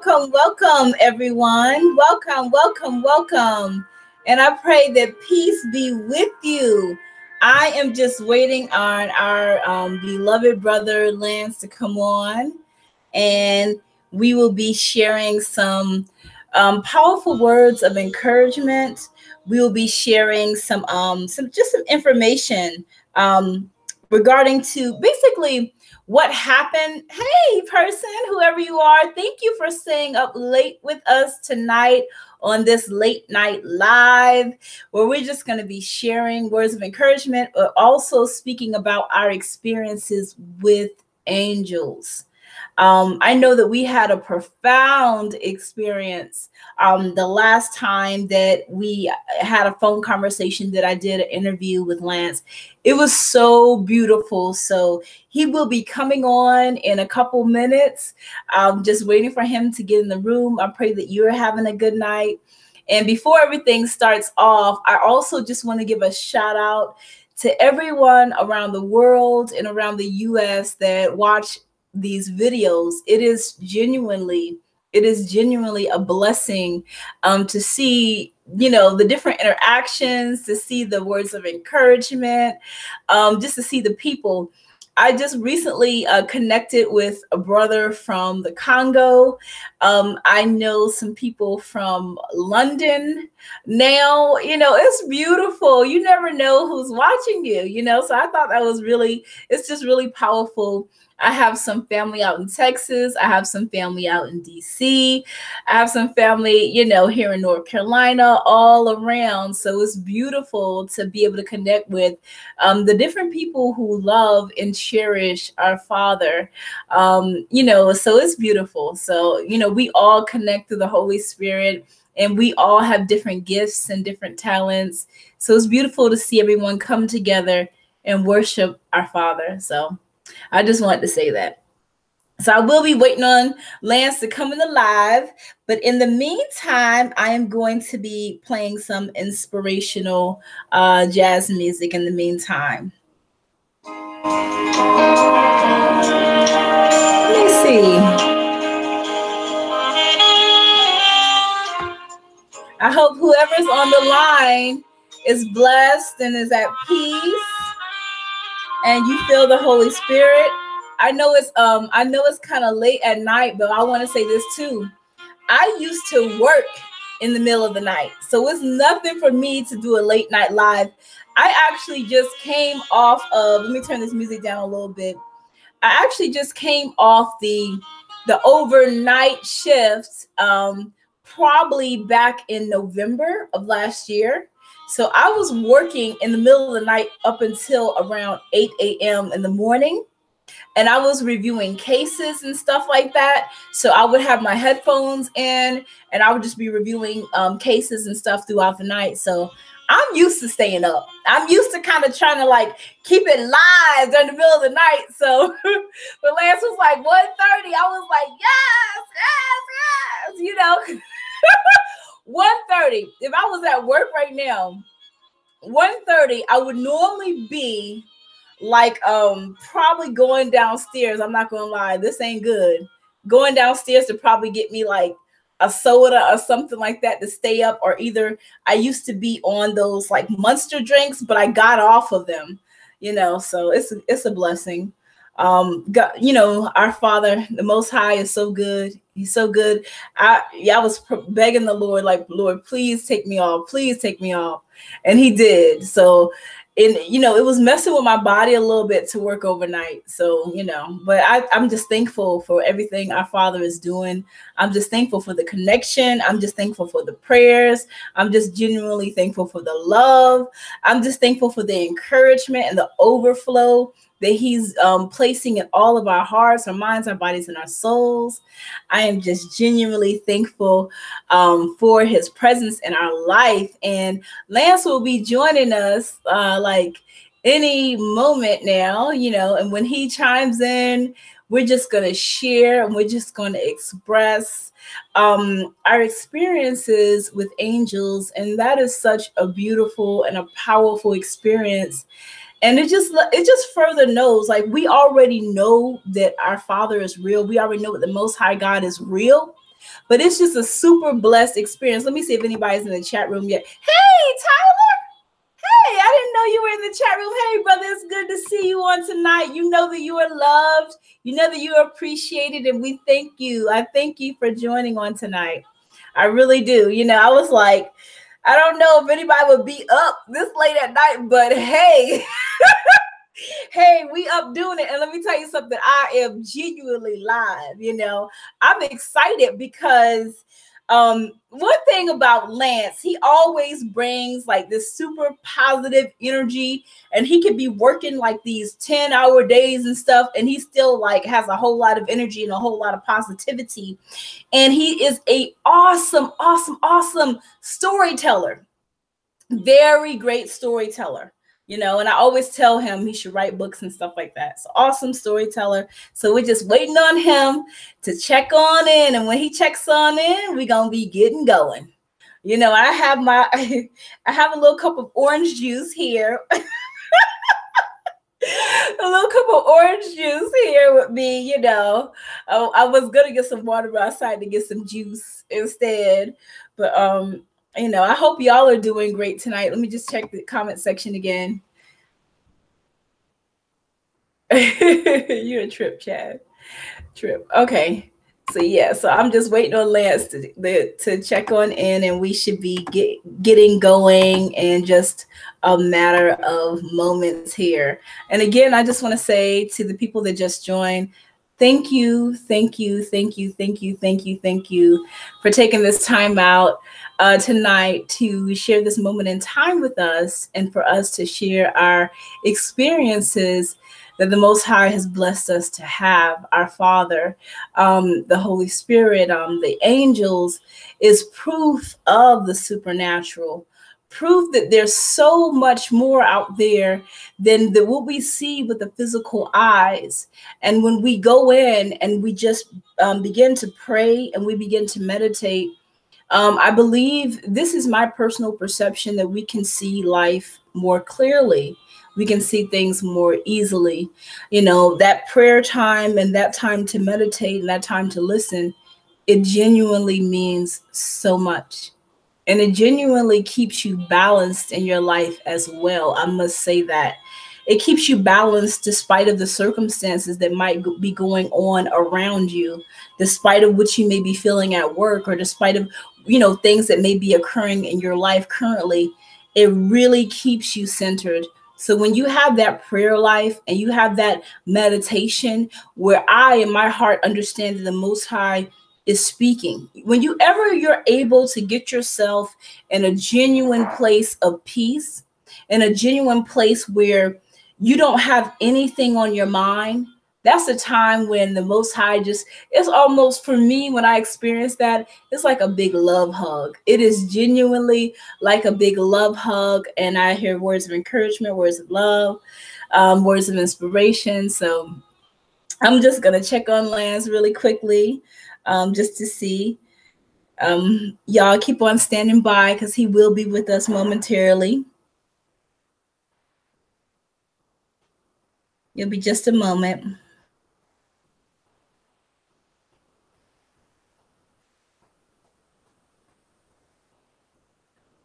Welcome, everyone. Welcome. And I pray that peace be with you. I am just waiting on our beloved brother Lance to come on, and we will be sharing some powerful words of encouragement. We will be sharing some information regarding to basically what happened. Hey, person, whoever you are, thank you for staying up late with us tonight on this late night live, where we're just going to be sharing words of encouragement, but also speaking about our experiences with angels. I know that we had a profound experience the last time that we had a phone conversation that I did an interview with Lance. It was so beautiful. So he will be coming on in a couple minutes. I'm just waiting for him to get in the room. I pray that you're having a good night. And before everything starts off, I also just want to give a shout out to everyone around the world and around the US that watch these videos. It is genuinely a blessing to see, the different interactions, to see the words of encouragement, just to see the people. I just recently connected with a brother from the Congo. I know some people from London now. It's beautiful. You never know who's watching you, so I thought that was it's just really powerful. I have some family out in Texas. I have some family out in DC. I have some family, here in North Carolina, all around. So it's beautiful to be able to connect with the different people who love and cherish our Father. So it's beautiful. So, we all connect through the Holy Spirit, and we all have different gifts and different talents. So it's beautiful to see everyone come together and worship our Father. So I just wanted to say that. So I will be waiting on Lance to come in the live. But in the meantime, I am going to be playing some inspirational jazz music in the meantime. Let me see. I hope whoever's on the line is blessed and is at peace, and you feel the Holy Spirit. I know it's kind of late at night, but I want to say this too. I used to work in the middle of the night, so it's nothing for me to do a late night live. I actually just came off of, let me turn this music down a little bit. I actually just came off the overnight shift, probably back in November of last year. So I was working in the middle of the night up until around 8 a.m. in the morning, and I was reviewing cases and stuff like that. So I would have my headphones in, and I would just be reviewing cases and stuff throughout the night. So I'm used to staying up. I'm used to kind of trying to keep it live during the middle of the night. So when Lance was like 1:30, I was like, yes. 1:30. If I was at work right now, 1:30, I would normally be probably going downstairs. I'm not gonna lie, this ain't good. Going downstairs to probably get me a soda or something like that to stay up, or either I used to be on those Monster drinks, but I got off of them, so it's a blessing. God, our Father, the Most High, is so good. He's so good. I was begging the Lord, Lord, please take me off, and He did. So, it was messing with my body a little bit to work overnight. So, but I'm just thankful for everything our Father is doing. I'm just thankful for the connection. I'm just thankful for the prayers. I'm just genuinely thankful for the love. I'm just thankful for the encouragement and the overflow that He's placing in all of our hearts, our minds, our bodies, and our souls. I am just genuinely thankful for His presence in our life. And Lance will be joining us any moment now, and when he chimes in, we're just going to share, and we're just going to express our experiences with angels. And that is such a beautiful and a powerful experience. And it just further knows, we already know that our Father is real. We already know that the Most High God is real. but it's just a super blessed experience. Let me see if anybody's in the chat room yet. Hey, Tyler. Hey, I didn't know you were in the chat room. Hey, brother, it's good to see you on tonight. You know that you are loved. You know that you are appreciated, and we thank you. I thank you for joining on tonight. I really do. You know, I was like, I don't know if anybody would be up this late at night, but hey, hey, we up doing it. And let me tell you something. I am genuinely live. You know, I'm excited because one thing about Lance, he always brings like this super positive energy, and he could be working like these 10-hour days and stuff, and he still like has a whole lot of energy and a whole lot of positivity. And he is a awesome, awesome, awesome storyteller. Very great storyteller, you know, and I always tell him he should write books and stuff like that. So awesome storyteller. So we're just waiting on him to check on in. And when he checks on in, we're going to be getting going. You know, I have a little cup of orange juice here. A little cup of orange juice here with me, you know. I was going to get some water, but I decided to get some juice instead. But, you know, I hope y'all are doing great tonight. Let me just check the comment section again. You're a trip, Chad. Trip. Okay. So yeah, so I'm just waiting on Lance to check on in, and we should be getting going in just a matter of moments here. And again, I just want to say to the people that just joined, thank you, thank you, thank you, thank you, thank you, thank you for taking this time out tonight to share this moment in time with us, and for us to share our experiences that the Most High has blessed us to have. Our Father, the Holy Spirit, the angels, is proof of the supernatural, proof that there's so much more out there than what we see with the physical eyes. And when we go in and we just begin to pray and we begin to meditate, I believe, this is my personal perception, that we can see life more clearly. We can see things more easily. You know, that prayer time and that time to meditate and that time to listen, it genuinely means so much. And it genuinely keeps you balanced in your life as well. I must say that. It keeps you balanced despite of the circumstances that might be going on around you, despite of what you may be feeling at work, or despite of, you know, things that may be occurring in your life currently. It really keeps you centered. So when you have that prayer life and you have that meditation where I, in my heart, understand that the Most High is speaking, when you're able to get yourself in a genuine place of peace, in a genuine place where you don't have anything on your mind, that's the time when the Most High it's almost, for me, when I experience that, it's like a big love hug. It is genuinely like a big love hug. And I hear words of encouragement, words of love, words of inspiration. So I'm just going to check on Lance really quickly, just to see. Y'all keep on standing by, because he will be with us momentarily. It'll be just a moment.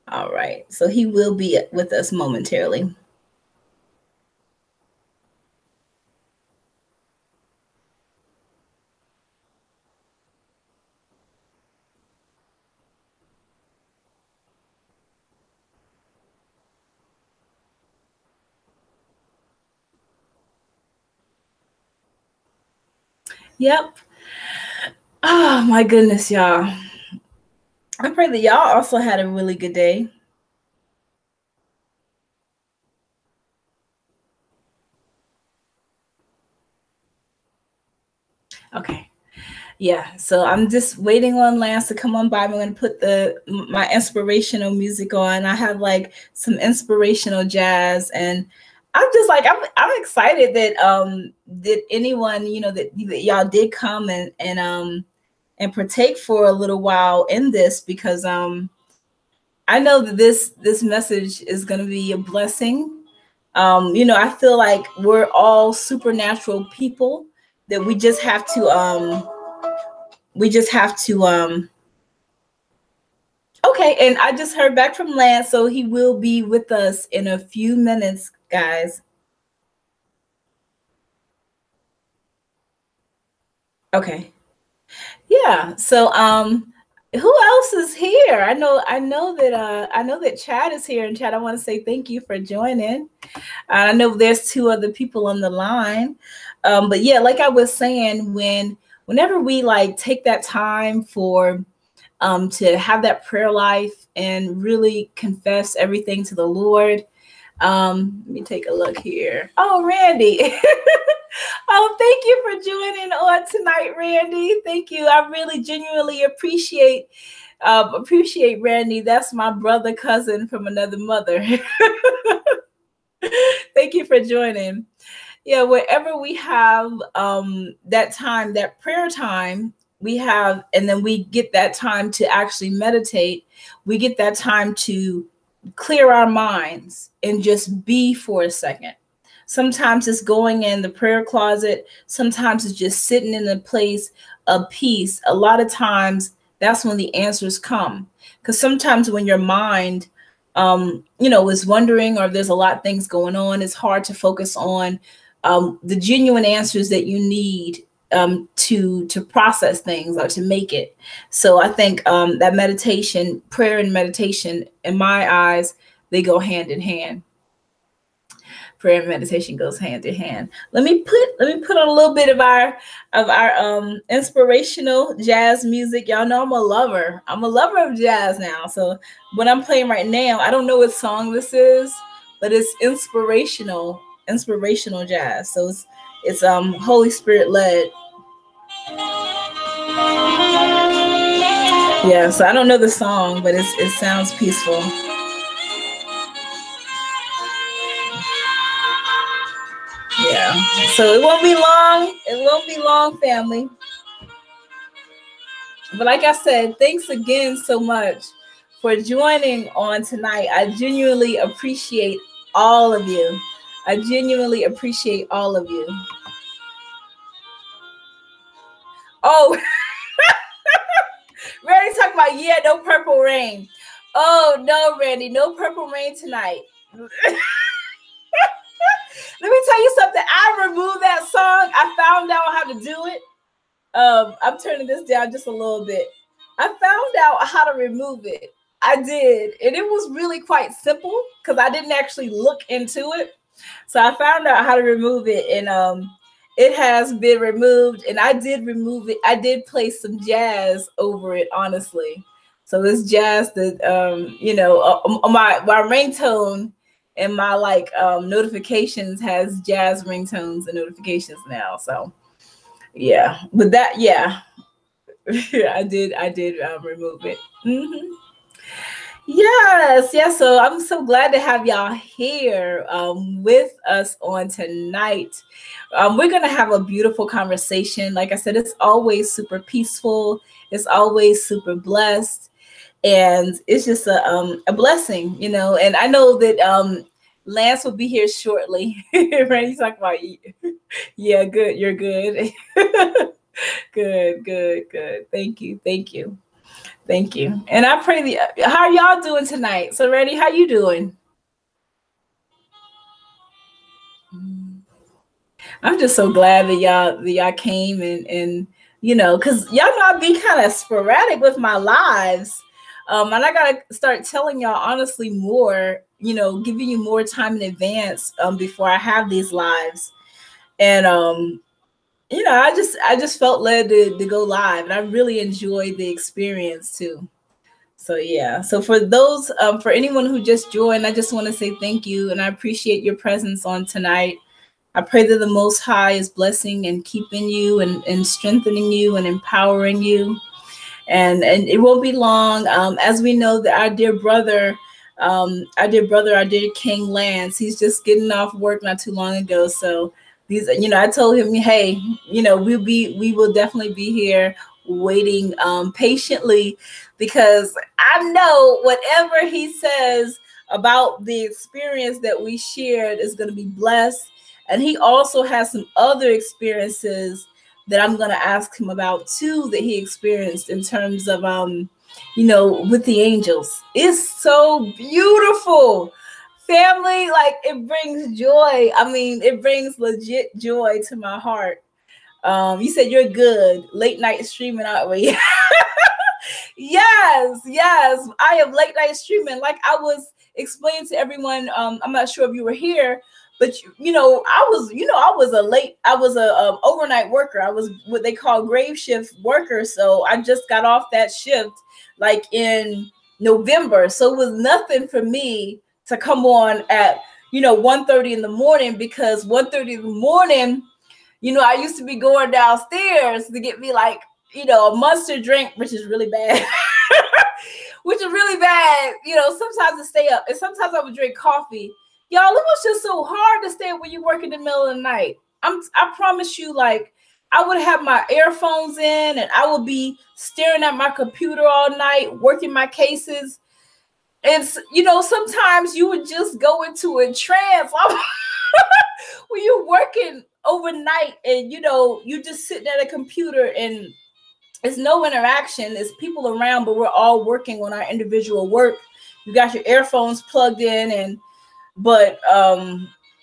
All right, so he will be with us momentarily. Yep. Oh my goodness, y'all. I pray that y'all also had a really good day. Okay. Yeah, so I'm just waiting on Lance to come on by. I'm going to put my inspirational music on. I have like some inspirational jazz, and I'm just like, I'm excited that anyone, you know, that y'all did come and partake for a little while in this, because I know that this message is going to be a blessing. You know, I feel like we're all supernatural people, that we just have to we just have to okay, and I just heard back from Lance, so he will be with us in a few minutes, guys. Okay. Yeah. So who else is here? I know that Chad is here, and Chad, I want to say thank you for joining. I know there's two other people on the line. But yeah, like I was saying, whenever we like take that time for to have that prayer life and really confess everything to the Lord. Let me take a look here. Oh, Randy. Oh, thank you for joining on tonight, Randy. Thank you. I really genuinely appreciate Randy. That's my brother cousin from another mother. Thank you for joining. Yeah, wherever we have that time, that prayer time, we have, and then we get that time to actually meditate. We get that time to clear our minds and just be for a second. Sometimes it's going in the prayer closet. Sometimes it's just sitting in a place of peace. A lot of times that's when the answers come. Because sometimes when your mind, is wondering, or there's a lot of things going on, it's hard to focus on the genuine answers that you need to process things or to make it. So I think that meditation, prayer and meditation, in my eyes, they go hand in hand. Prayer and meditation goes hand in hand. Let me put on a little bit of our inspirational jazz music. Y'all know I'm a lover. I'm a lover of jazz now. So what I'm playing right now, I don't know what song this is, but it's inspirational jazz. So it's Holy Spirit led. Yeah, so I don't know the song, but it sounds peaceful. Yeah, so it won't be long. It won't be long, family. But like I said, thanks again so much for joining on tonight. I genuinely appreciate all of you. I genuinely appreciate all of you. Oh, Randy talking about, yeah, no purple rain. Oh, no, Randy, no purple rain tonight. Let me tell you something. I removed that song. I found out how to do it. I'm turning this down just a little bit. I found out how to remove it. I did. And it was really quite simple because I didn't actually look into it. So I found out how to remove it, and it has been removed. And I did remove it. I did play some jazz over it, honestly. So this jazz that my ringtone and my notifications has jazz ringtones and notifications now. So yeah, but that, yeah, I did remove it. Mm-hmm. Yes. So I'm so glad to have y'all here with us on tonight. We're going to have a beautiful conversation. Like I said, it's always super peaceful. It's always super blessed. And it's just a blessing, and I know that Lance will be here shortly. Right? He's talking about, yeah, good. You're good. Good. Thank you. And I pray how are y'all doing tonight? So Randy, how you doing? I'm just so glad that y'all came and because y'all know I be kind of sporadic with my lives. And I gotta start telling y'all honestly more, giving you more time in advance before I have these lives. And I just felt led to go live, and I really enjoyed the experience too. So yeah. So for those, for anyone who just joined, I just want to say thank you, and I appreciate your presence on tonight. I pray that the Most High is blessing and keeping you and strengthening you and empowering you. And it won't be long. As we know that our dear brother, our dear King Lance, he's just getting off work not too long ago. So these, I told him, hey, we will definitely be here waiting patiently, because I know whatever he says about the experience that we shared is going to be blessed. And he also has some other experiences that I'm going to ask him about too, that he experienced in terms of, you know, with the angels. It's so beautiful. Family, like, it brings joy. I mean, it brings legit joy to my heart. You said you're good. Late night streaming, aren't we? Yes, yes. I am late night streaming. Like I was explaining to everyone, I'm not sure if you were here, but you know, I was a overnight worker. I was what they call grave shift worker. So I just got off that shift like in November. So it was nothing for me to come on at, you know, 1:30 in the morning, because 1:30 in the morning, you know, I used to be going downstairs to get me like, you know, a Monster drink, which is really bad. Which is really bad. You know, sometimes to stay up. And sometimes I would drink coffee. Y'all, it was just so hard to stay up when you work in the middle of the night. I promise you, like, I would have my earphones in and I would be staring at my computer all night, working my cases. And, you know, sometimes you would just go into a trance when you're working overnight and, you know, you just sitting at a computer and it's no interaction. There's people around, but we're all working on our individual work. You got your earphones plugged in, but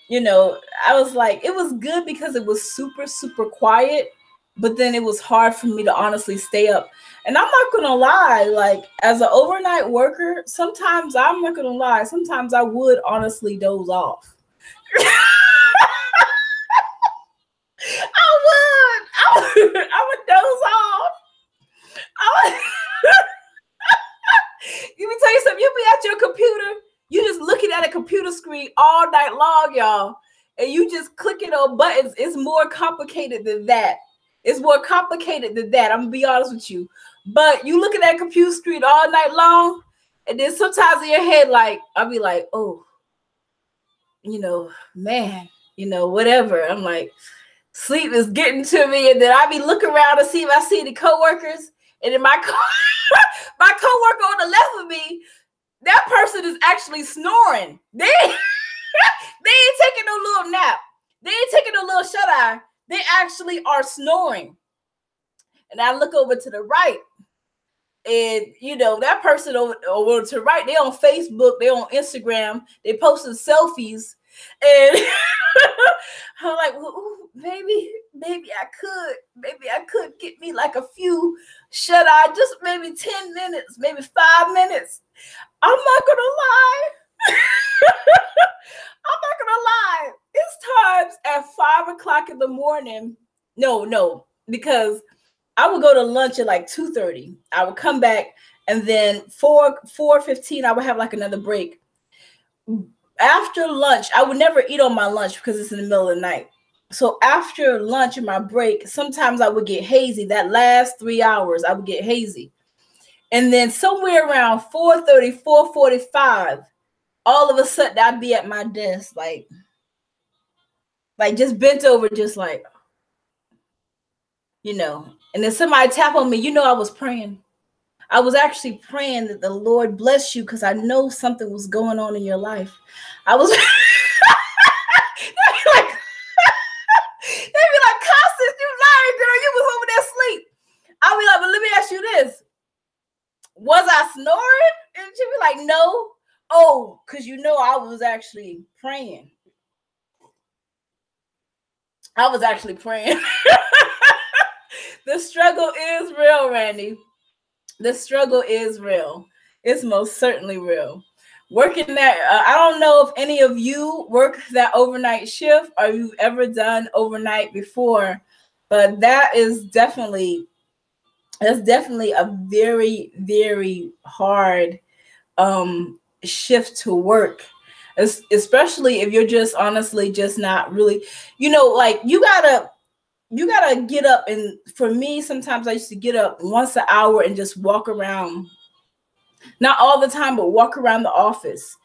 you know, I was like, it was good because it was super, super quiet, but then it was hard for me to honestly stay up. And I'm not gonna lie, like as an overnight worker, sometimes I'm not gonna lie, sometimes I would honestly doze off. I would doze off. Let me tell you something. You'll be at your computer. You just looking at a computer screen all night long, y'all. And you just clicking on buttons. It's more complicated than that. It's more complicated than that. I'm going to be honest with you. But you looking at a computer screen all night long. And then sometimes in your head, like, I'll be like, oh, you know, man, you know, whatever. I'm like, sleep is getting to me. And then I be looking around to see if I see any coworkers. And then my coworker on the left of me, that person is actually snoring. They ain't taking no little nap. They ain't taking no little shut eye. They actually are snoring. And I look over to the right, and you know that person over to the right, they on Facebook, they on Instagram, they posting selfies, and I'm like, well, maybe I could get me like a few shut eye, just maybe 10 minutes, maybe 5 minutes. I'm not gonna lie. I'm not gonna lie. It's times at 5 o'clock in the morning. No, because I would go to lunch at like 2:30. I would come back, and then 4:15, I would have like another break. After lunch, I would never eat on my lunch because it's in the middle of the night. So after lunch and my break, sometimes I would get hazy. That last 3 hours, I would get hazy. And then somewhere around 4:30, 4:45, all of a sudden I'd be at my desk, like just bent over, just like, you know. And then somebody tap on me, you know, I was praying. I was actually praying that the Lord bless you because I know something was going on in your life. I was they'd be like, Constance, you lying, girl. You was over there asleep. I'll be like, but let me ask you this. Was I snoring? And she'd be like, no. Oh, because you know I was actually praying. I was actually praying. The struggle is real, Randy. The struggle is real. It's most certainly real. Working that, I don't know if any of you work that overnight shift or you've ever done overnight before, but that's definitely a very, very hard shift to work, especially if you're just honestly just not really, you know, like you gotta get up. And for me, sometimes I used to get up once an hour and just walk around, not all the time, but walk around the office,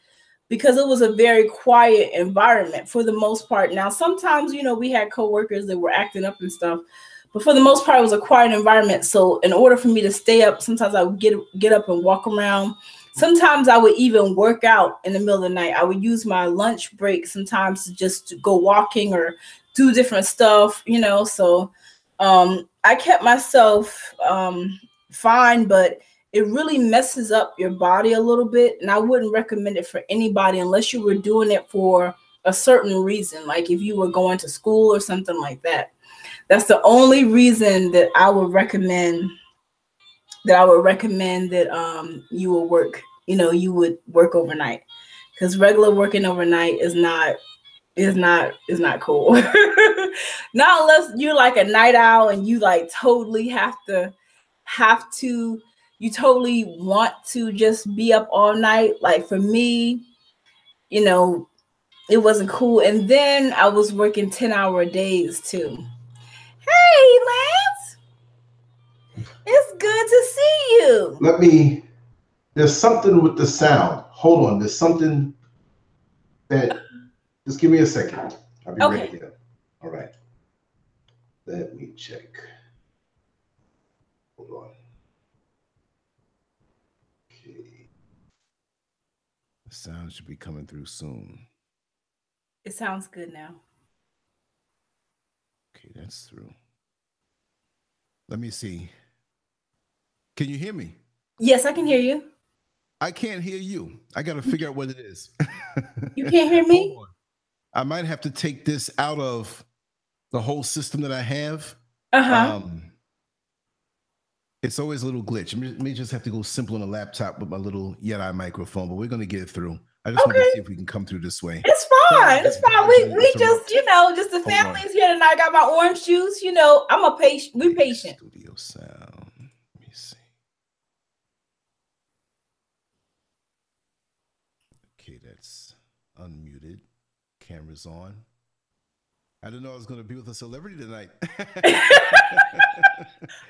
because it was a very quiet environment for the most part. Now, sometimes, you know, we had coworkers that were acting up and stuff, but for the most part, it was a quiet environment. So in order for me to stay up, sometimes I would get up and walk around. Sometimes I would even work out in the middle of the night. I would use my lunch break sometimes to just go walking or do different stuff, you know. So I kept myself fine, but it really messes up your body a little bit. And I wouldn't recommend it for anybody unless you were doing it for a certain reason, like if you were going to school or something like that. That's the only reason that I would recommend that you will work, you would work overnight, because regular working overnight is not cool. Not unless you're like a night owl and you like totally you totally want to just be up all night. Like for me, it wasn't cool. And then I was working 10-hour days too. Hey, Lance. It's good to see you. There's something with the sound. Hold on. There's something that, just give me a second. I'll be ready here. All right. Let me check. Hold on. Okay. The sound should be coming through soon. It sounds good now. Okay, that's through. Let me see. Can you hear me? Yes, I can hear you. I can't hear you. I got to figure out what it is. You can't hear me? Hold on. I might have to take this out of the whole system that I have. It's always a little glitch. I may just have to go simple on a laptop with my little Yeti microphone, but we're going to get it through. I just want to see if we can come through this way. It's fine. It's fine. We just, just the family's here tonight. I got my orange juice. I'm a patient. We're patient. Studio sound. Let me see. Okay, that's unmuted. Camera's on. I didn't know I was going to be with a celebrity tonight.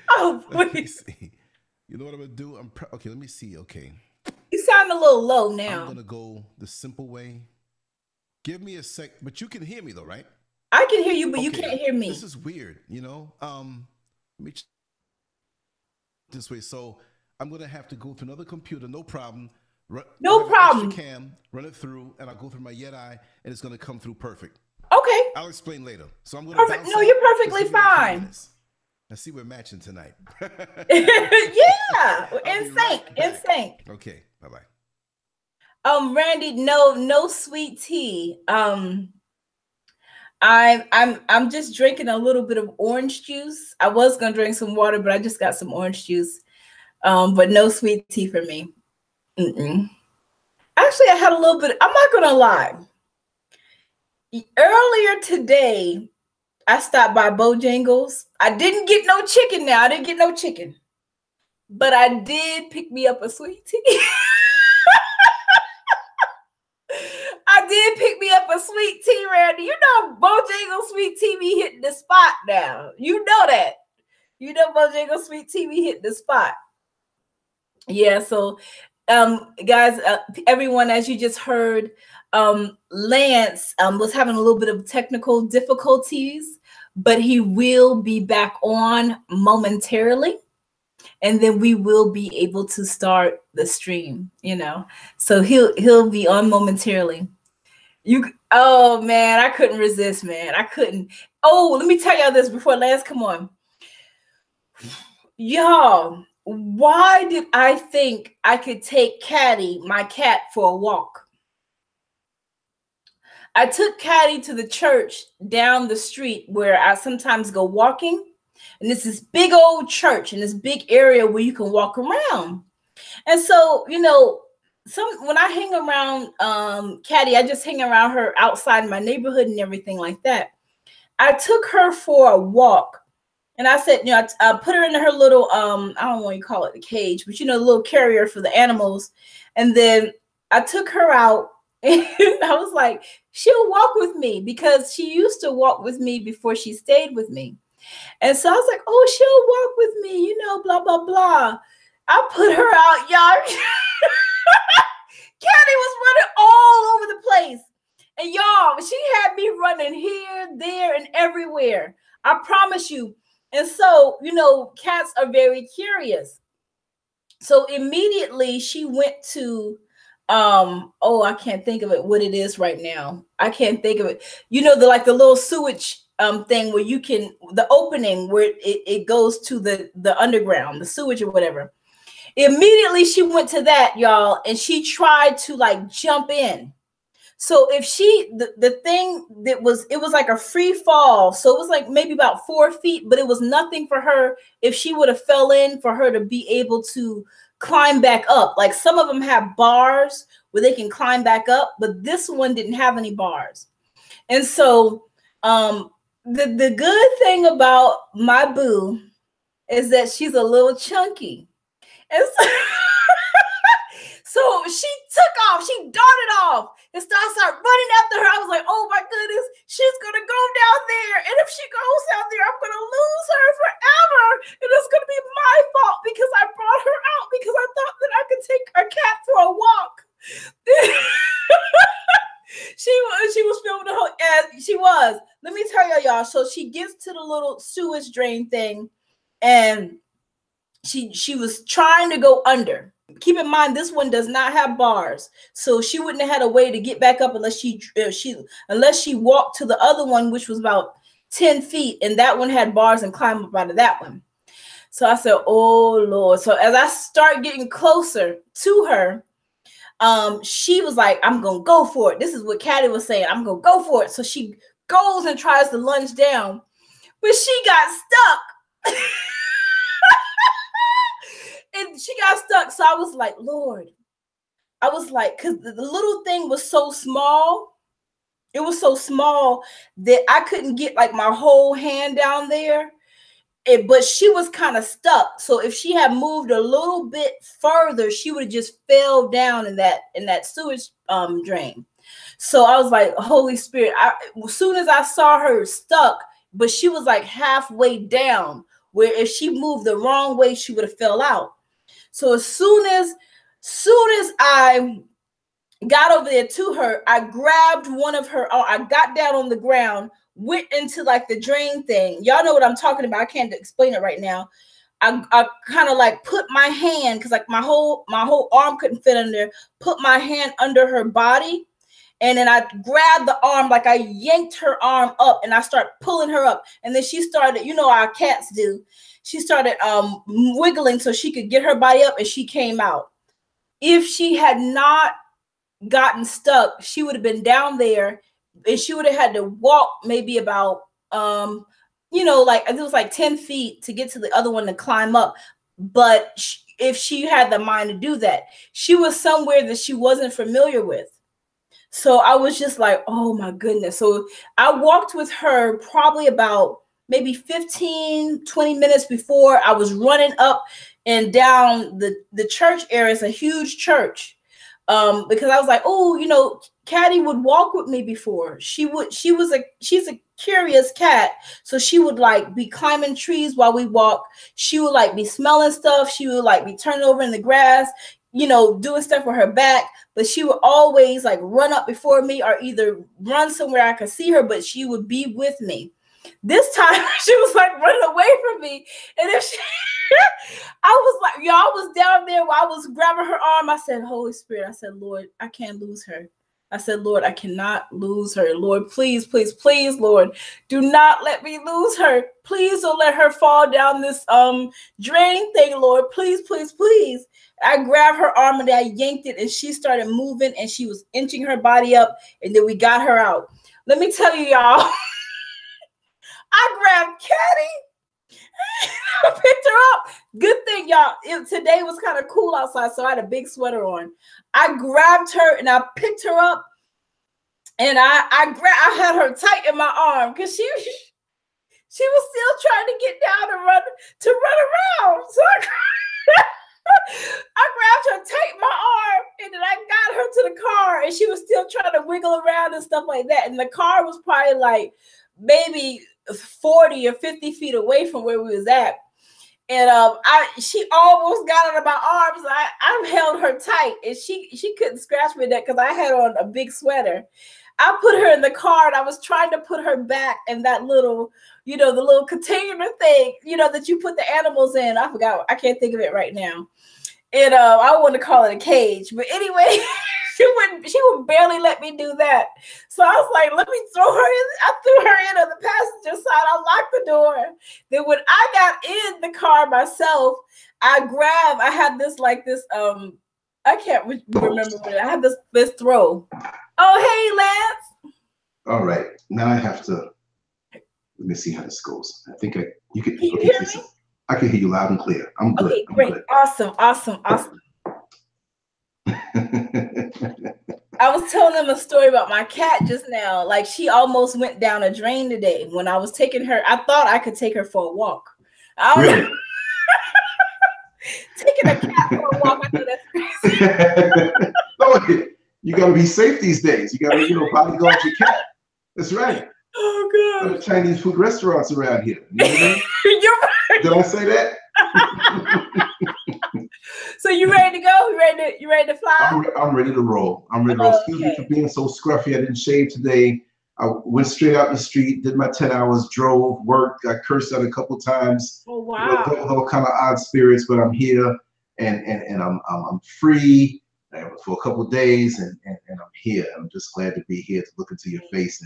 Oh, let me see. You know what I'm going to do? Okay, let me see. Okay. You sound a little low now. I'm going to go the simple way. Give me a sec. But you can hear me though, right? I can hear you, but you can't hear me. This is weird, Let me this way. So I'm going to have to go to another computer. No problem. No problem. Cam, run it through, and I'll go through my Yeti, and it's going to come through perfect. Okay. I'll explain later. So I'm going to perfect. No, you're perfectly fine. I see we're matching tonight. Yeah, in sync. Okay, bye-bye. Randy, no sweet tea. I'm just drinking a little bit of orange juice. I was gonna drink some water, but I just got some orange juice. But no sweet tea for me. Actually, I had a little bit. I'm not gonna lie. Earlier today, I stopped by Bojangles. I didn't get no chicken now. I didn't get no chicken. But I did pick me up a sweet tea. I did pick me up a sweet tea, Randy. Bojangles sweet tea be hitting the spot now. You know that. Bojangles sweet tea be hitting the spot. Yeah, so guys, everyone, as you just heard, Lance was having a little bit of technical difficulties, but he will be back on momentarily, and then we will be able to start the stream, so he'll be on momentarily. Oh man, I couldn't resist, man. I couldn't. Oh, let me tell y'all this before Lance come on. Y'all, why did I think I could take Caddy, my cat, for a walk? I took Caddy to the church down the street where I sometimes go walking. And it's this big old church in this big area where you can walk around. And so, when I hang around Caddy, I just hang around her outside my neighborhood and everything like that. I took her for a walk. And I said, I put her in her little, I don't know what you call it, the cage, but the little carrier for the animals. And then I took her out and I was like, she'll walk with me, because she used to walk with me before she stayed with me. And so I was like, oh, she'll walk with me, blah, blah, blah. I put her out, y'all. Caddy was running all over the place. And y'all, she had me running here, there, and everywhere. I promise you. And so, cats are very curious. So immediately she went to, I can't think of it, what it is right now. I can't think of it. The little sewage thing where you can, the opening where it goes to the underground, the sewage or whatever. Immediately she went to that, y'all, and she tried to like jump in. So if the thing that was, it was like a free fall. So it was like maybe about 4 feet, but it was nothing for her. If she would have fell in, for her to be able to climb back up. Like some of them have bars where they can climb back up, but this one didn't have any bars. And so the good thing about my boo is that she's a little chunky. And so, so she took off, she darted off, and started running after her. I was like, oh my goodness, she's gonna go down there. And if she goes down there, I'm gonna lose her forever. And it's gonna be my fault because I brought her out because I thought that I could take a cat for a walk. She was filming the whole, and she was. Let me tell y'all. So she gets to the little sewage drain thing, and she was trying to go under. Keep in mind, this one does not have bars, so she wouldn't have had a way to get back up unless she walked to the other one, which was about 10 feet, and that one had bars and climbed up out of that one. So I said, oh Lord. So as I start getting closer to her, she was like, I'm gonna go for it. This is what Caddy was saying, I'm gonna go for it. So she goes and tries to lunge down, but she got stuck. And she got stuck. So I was like, Lord, I was like, because the little thing was so small. It was so small that I couldn't get like my whole hand down there. But she was kind of stuck. So if she had moved a little bit further, she would have just fell down in that sewage drain. So I was like, Holy Spirit, as soon as I saw her stuck, but she was like halfway down, where if she moved the wrong way, she would have fell out. So as soon as I got over there to her, I grabbed one of her, I got down on the ground, went into like the drain thing. Y'all know what I'm talking about. I can't explain it right now. I kind of like put my hand, because like my whole arm couldn't fit under, put my hand under her body. And then I grabbed the arm, like I yanked her arm up, and I started pulling her up. And then she started, you know how cats do. She started wiggling so she could get her body up, and she came out. If she had not gotten stuck, she would have been down there, and she would have had to walk maybe about, like it was like 10 feet to get to the other one to climb up. But if she had the mind to do that, she was somewhere that she wasn't familiar with. So I was just like, oh my goodness. So I walked with her probably about maybe 15, 20 minutes before I was running up and down the church area. It's a huge church. Because I was like, oh, Caddy would walk with me before. She's a curious cat. So she would like be climbing trees while we walk. She would like be smelling stuff. She would like be turning over in the grass, doing stuff with her back. But she would always like run up before me, or either run somewhere I could see her, but she would be with me. This time she was like running away from me. And if she, I was like, y'all was down there while I was grabbing her arm. I said, Holy Spirit, I said, Lord, I can't lose her. I said, Lord, I cannot lose her. Lord, please, please, please, Lord, do not let me lose her. Please don't let her fall down this drain thing, Lord. Please, please, please. I grabbed her arm and I yanked it, and she started moving, and she was inching her body up, and then we got her out. Let me tell you, y'all, I grabbed Caddy. I picked her up. Good thing, y'all, today was kind of cool outside, so I had a big sweater on. I grabbed her and I picked her up, and I had her tight in my arm because she was still trying to get down and run around. So I grabbed her tight in my arm, and then I got her to the car, and she was still trying to wiggle around and stuff like that. And the car was probably like maybe 40 or 50 feet away from where we was at. And she almost got out of my arms. I held her tight, and she couldn't scratch me that because I had on a big sweater. I put her in the car, and I was trying to put her back in that little, the little container thing, that you put the animals in. I forgot. I can't think of it right now. And I want to call it a cage. But anyway, She would barely let me do that. So I was like, let me throw her in. I threw her in on the passenger side. I locked the door. Then when I got in the car myself, I had this I can't remember what I had this throw. Oh, hey, Lance. All right. Now I have to, let me see how this goes. I think you can hear me? I can hear you loud and clear. I'm good. Okay, great. Good. Awesome. I was telling them a story about my cat just now. Like, she almost went down a drain today when I was taking her. I thought I could take her for a walk. Really? Taking a cat for a walk, I know that's crazy. No, you got to be safe these days. You got to, bodyguard your cat. That's right. Oh, God. There's Chinese food restaurants around here. You know what I mean? You're right. Did I say that? So you ready to go? You ready to fly? I'm ready to roll. I'm ready to roll. Excuse me for being so scruffy. I didn't shave today. I went straight out in the street, did my 10 hours, drove, worked, got cursed out a couple times. Oh, wow. All kind of odd spirits, but I'm here and I'm free for a couple of days and I'm here. I'm just glad to be here to look into your face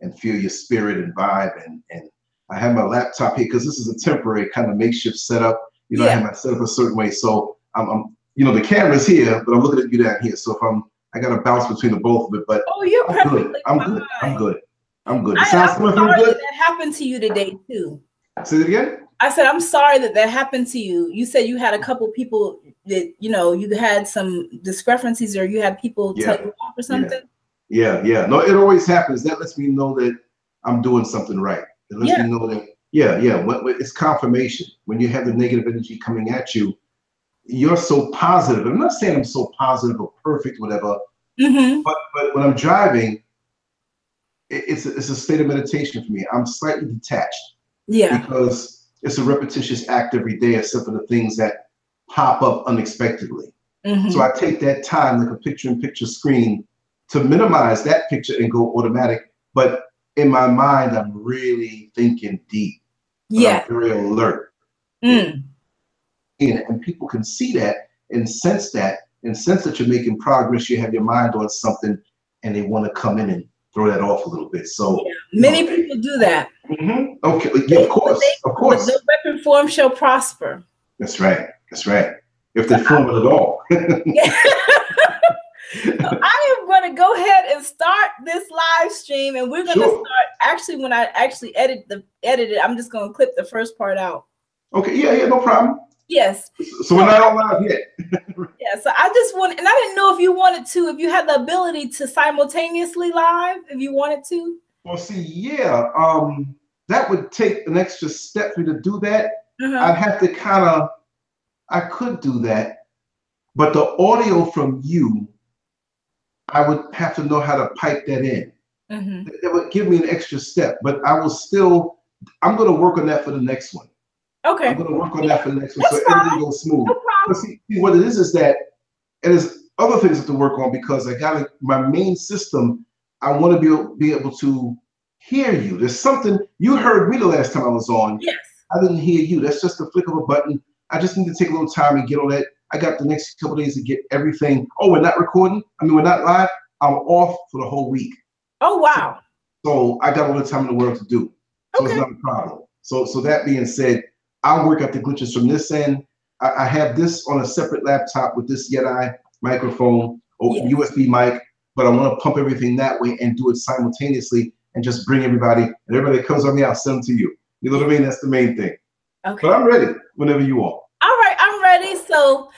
and feel your spirit and vibe. And I have my laptop here because this is a temporary kind of makeshift setup. I have my setup a certain way. So I'm the camera's here, but I'm looking at you down here. So if I got to bounce between the both of it, but you're perfectly I'm fine. good. I'm good. I'm good. I'm sorry that happened to you today too. Say it again. I said I'm sorry that happened to you. You said you had a couple people that you had some discrepancies, or you had people tell you off or something. Yeah. No, it always happens. That lets me know that I'm doing something right. It lets me know that it's confirmation. When you have the negative energy coming at you, you're so positive. I'm not saying I'm so positive or perfect, whatever. Mm-hmm. But when I'm driving, it's a state of meditation for me. I'm slightly detached. Yeah. Because it's a repetitious act every day, except for the things that pop up unexpectedly. Mm-hmm. So I take that time, like a picture-in-picture screen, to minimize that picture and go automatic. But in my mind, I'm really thinking deep. Yeah. I'm very alert. Mm. And people can see that and sense that you're making progress. You have your mind on something and they want to come in and throw that off a little bit. So many people do that. Mm-hmm. Okay. Yeah, of course. No weapon form shall prosper. That's right. If they form it at all. So I am going to go ahead and start this live stream, and we're going to start. Actually, when I actually edit it, I'm just going to clip the first part out. Okay. Yeah. No problem. Yes. So we're not on live yet. Yeah. So I just want, and I didn't know if you wanted to, if you had the ability to simultaneously live, if you wanted to. Well, see, that would take an extra step for you to do that. I'd have to I could do that, but the audio from you, I would have to know how to pipe that in. Mm-hmm. It would give me an extra step, but I'm going to work on that for the next one. Okay. I'm going to work on that for the next one, so everything goes smooth. No problem. See, what it is that there's other things to work on, because my main system, I want to be able to hear you. There's something, you heard me the last time I was on. Yes. I didn't hear you. That's just a flick of a button. I just need to take a little time and get on that. I got the next couple of days to get everything. Oh, we're not recording? We're not live? I'm off for the whole week. Oh, wow. So I got all the time in the world to do. So it's not a problem. So that being said, I'll work out the glitches from this end. I have this on a separate laptop with this Yeti microphone or USB mic, but I want to pump everything that way and do it simultaneously and just bring everybody, and everybody that comes on me, I'll send them to you. You know what I mean? That's the main thing. Okay. But I'm ready whenever you are. All right, I'm ready. So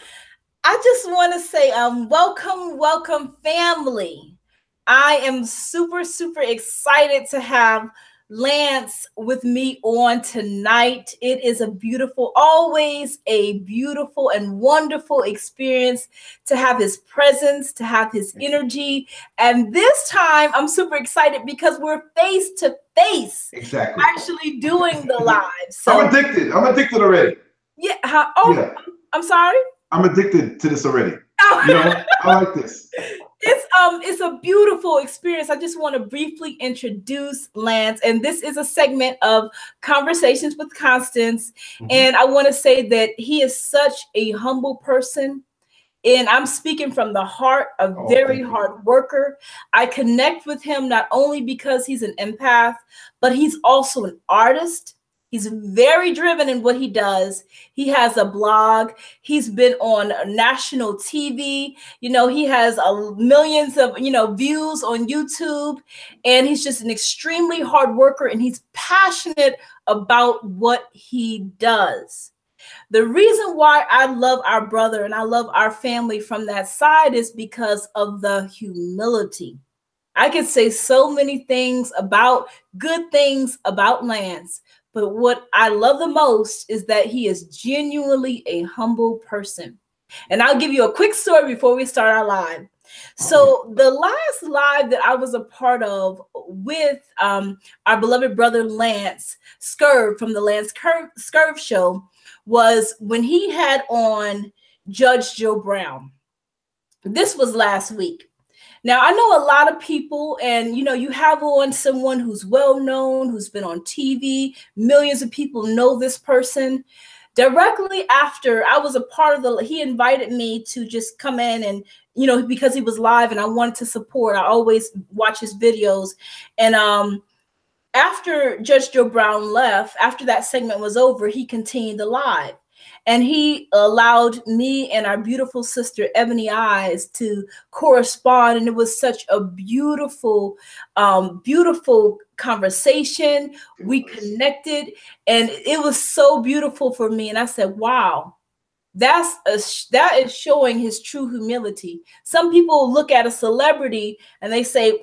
I just want to say, welcome, family. I am super, super excited to have Lance with me on tonight. It is always a beautiful and wonderful experience to have his presence, to have his energy. And this time I'm super excited because we're face to face. Exactly. Actually doing the live. So I'm addicted already. Yeah. I'm sorry. I'm addicted to this already. I like this. It's a beautiful experience. I just want to briefly introduce Lance, and this is a segment of Conversations with Constance. Mm-hmm. And I want to say that he is such a humble person. And I'm speaking from the heart, a very hard worker. I connect with him not only because he's an empath, but he's also an artist. He's very driven in what he does. He has a blog. He's been on national TV. You know, he has millions of, views on YouTube. And he's just an extremely hard worker, and he's passionate about what he does. The reason why I love our brother and I love our family from that side is because of the humility. I could say so many things about good things about Lance, but what I love the most is that he is genuinely a humble person. And I'll give you a quick story before we start our live. So the last live that I was a part of with our beloved brother LanceScurv from the LanceScurv show was when he had on Judge Joe Brown. This was last week. Now, I know a lot of people, and you have on someone who's well known, who's been on TV. Millions of people know this person. Directly after I was a part of he invited me to just come in and, because he was live and I wanted to support. I always watch his videos. And after Judge Joe Brown left, after that segment was over, he continued the live. And he allowed me and our beautiful sister, Ebony Eyes, to correspond. And it was such a beautiful, beautiful conversation. We connected, and it was so beautiful for me. And I said, wow, that is showing his true humility. Some people look at a celebrity and they say,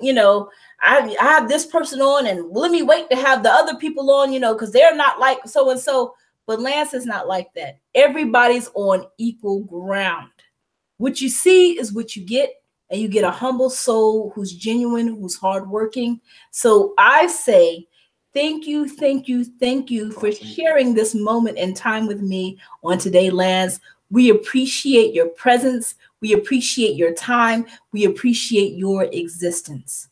I have this person on, and let me wait to have the other people on, because they're not like so-and-so. But Lance is not like that. Everybody's on equal ground. What you see is what you get, and you get a humble soul who's genuine, who's hardworking. So I say, thank you for sharing this moment in time with me on today, Lance. We appreciate your presence. We appreciate your time. We appreciate your existence.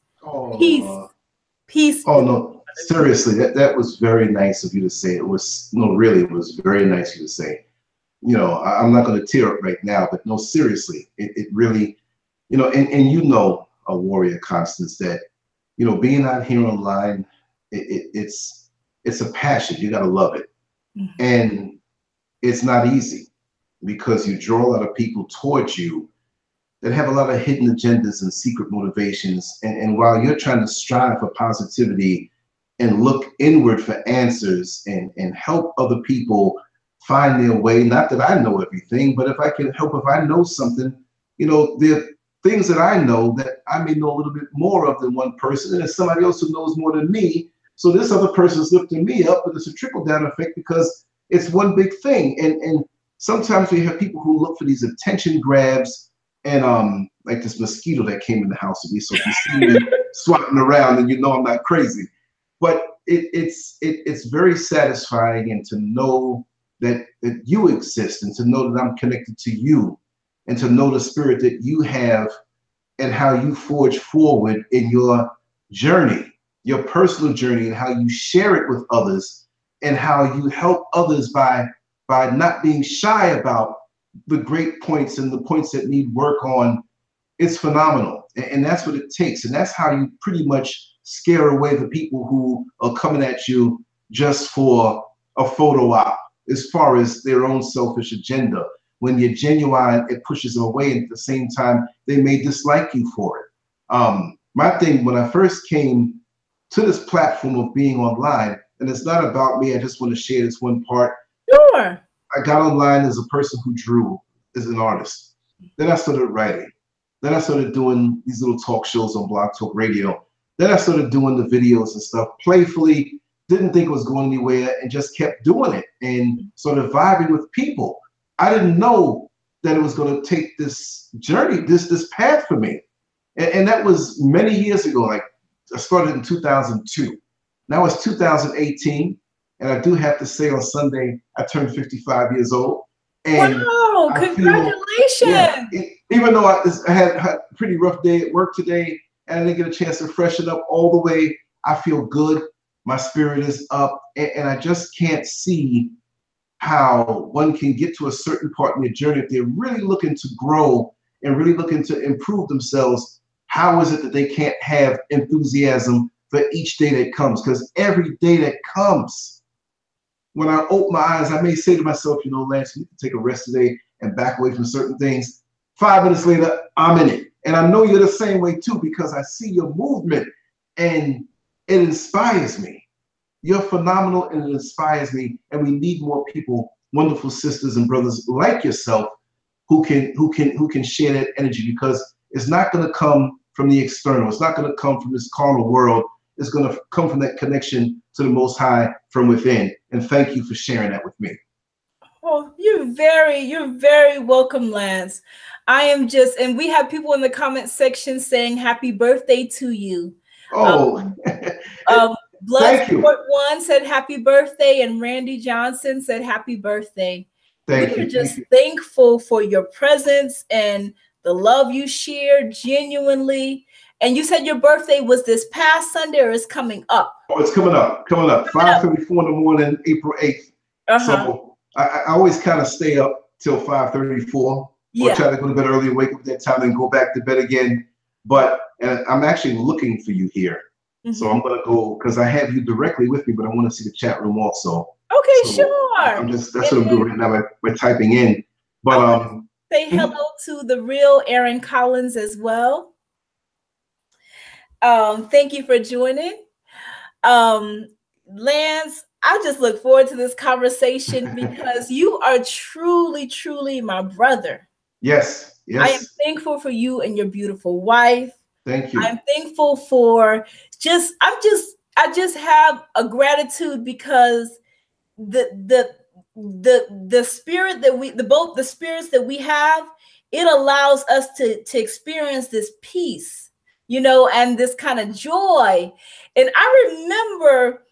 Peace. Oh, no. Seriously, that was very nice of you to say. It was it was very nice of you to say. I'm not going to tear up right now, but no, seriously, it really, and a warrior, Constance, that being out here online, it's a passion. You got to love it, and it's not easy because you draw a lot of people towards you that have a lot of hidden agendas and secret motivations, and while you're trying to strive for positivity and look inward for answers and help other people find their way. Not that I know everything, but if I can help, if I know something, there are things that I know that I may know a little bit more of than one person, and there's somebody else who knows more than me. So this other person's lifting me up, but it's a trickle-down effect because it's one big thing. And sometimes we have people who look for these attention grabs, and like this mosquito that came in the house with me. So if you see me swatting around, and I'm not crazy. But it's very satisfying, and to know that you exist, and to know that I'm connected to you, and to know the spirit that you have and how you forge forward in your journey, your personal journey, and how you share it with others, and how you help others by not being shy about the great points and the points that need work on. It's phenomenal. And that's what it takes. And that's how you pretty much scare away the people who are coming at you just for a photo op, as far as their own selfish agenda. When you're genuine, it pushes them away, and at the same time, they may dislike you for it. My thing, when I first came to this platform of being online, and it's not about me, I just want to share this one part. Sure. I got online as a person who drew, as an artist. Then I started writing. Then I started doing these little talk shows on Blog Talk Radio. Then I started doing the videos and stuff playfully, didn't think it was going anywhere, and just kept doing it and sort of vibing with people. I didn't know that it was going to take this journey, this path for me. And that was many years ago. Like, I started in 2002. Now it's 2018. And I do have to say, on Sunday, I turned 55 years old. And wow, congratulations. Even though I had a pretty rough day at work today, and I didn't get a chance to freshen up all the way, I feel good. My spirit is up, and I just can't see how one can get to a certain part in their journey if they're really looking to grow and really looking to improve themselves. How is it that they can't have enthusiasm for each day that comes? Because every day that comes, when I open my eyes, I may say to myself, you know, Lance, you need to take a rest today and back away from certain things. 5 minutes later, I'm in it. And I know you're the same way too, because I see your movement and it inspires me. You're phenomenal and it inspires me. And we need more people, wonderful sisters and brothers like yourself who can share that energy, because it's not going to come from the external. It's not going to come from this carnal world. It's going to come from that connection to the Most High from within. And thank you for sharing that with me. Oh, you're very welcome, Lance. I am just, and we have people in the comment section saying happy birthday to you. Oh, Blood Sport One said happy birthday, and Randy Johnson said happy birthday. We are just thankful for your presence and the love you share genuinely. And you said your birthday was this past Sunday, or is coming up? Oh, it's coming up. 5:34 in the morning, April 8th. So I always kind of stay up till 5:34, or try to go to bed early, wake up at that time, and go back to bed again. But I'm actually looking for you here. So I'm gonna go, because I have you directly with me, but I want to see the chat room also. Okay, sure. That's what I'm doing right now. We're typing in. But say hello to the real Aaron Collins as well. Thank you for joining. Lance, I just look forward to this conversation because you are truly my brother. Yes. I am thankful for you and your beautiful wife. Thank you. I'm thankful for I just have a gratitude because the spirit that both the spirits that we have, it allows us to experience this peace, you know, and this kind of joy. And I remember,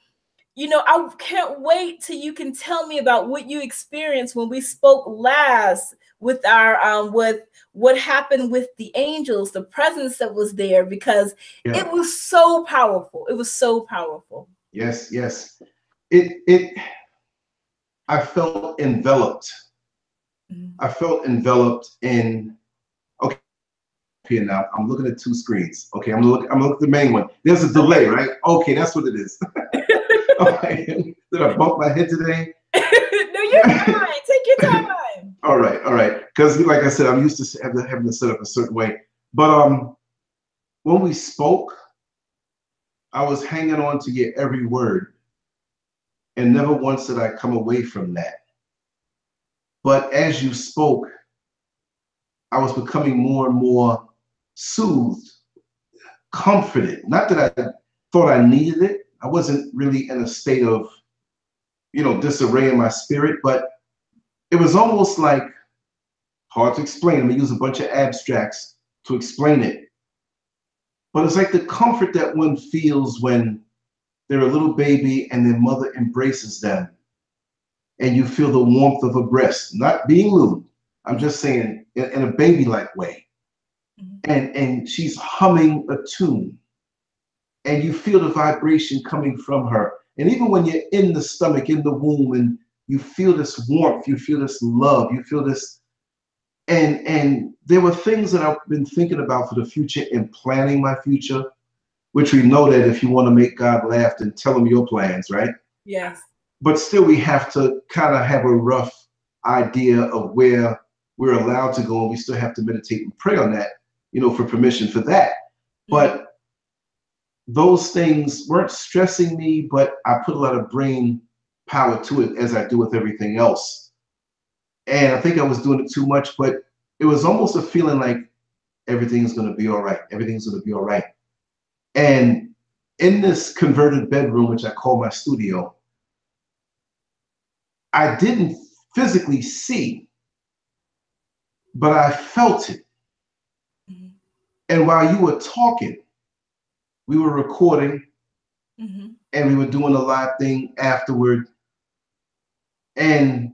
you know, I can't wait till you can tell me about what you experienced when we spoke last with our with what happened with the angels, the presence that was there, because it was so powerful. It was so powerful. Yes. I felt enveloped. I felt enveloped in. Okay, here now I'm looking at two screens. Okay, I'm looking at the main one. There's a delay, right? Okay, that's what it is. Okay. Did I bump my head today? No, you're fine. Take your time. All right. Because like I said, I'm used to having to set up a certain way. But when we spoke, I was hanging on to your every word, and never once did I come away from that. But as you spoke, I was becoming more and more soothed, comforted. Not that I thought I needed it. I wasn't really in a state of, you know, disarray in my spirit, but it was almost like, hard to explain. I'm gonna use a bunch of abstracts to explain it. But it's like the comfort that one feels when they're a little baby and their mother embraces them, and you feel the warmth of a breast, not being lewd. I'm just saying in a baby-like way. And she's humming a tune, and you feel the vibration coming from her. And even when you're in the stomach, in the womb, and you feel this warmth, you feel this love, you feel this. And there were things that I've been thinking about for the future and planning my future, which we know that if you want to make God laugh, then tell him your plans, right? Yes. But still, we have to kind of have a rough idea of where we're allowed to go, and we still have to meditate and pray on that, you know, for permission for that. But those things weren't stressing me, but I put a lot of brain power to it, as I do with everything else. And I think I was doing it too much, but it was almost a feeling like everything's going to be all right. Everything's going to be all right. And in this converted bedroom, which I call my studio, I didn't physically see, but I felt it. And while you were talking, we were recording, and we were doing a live thing afterward. And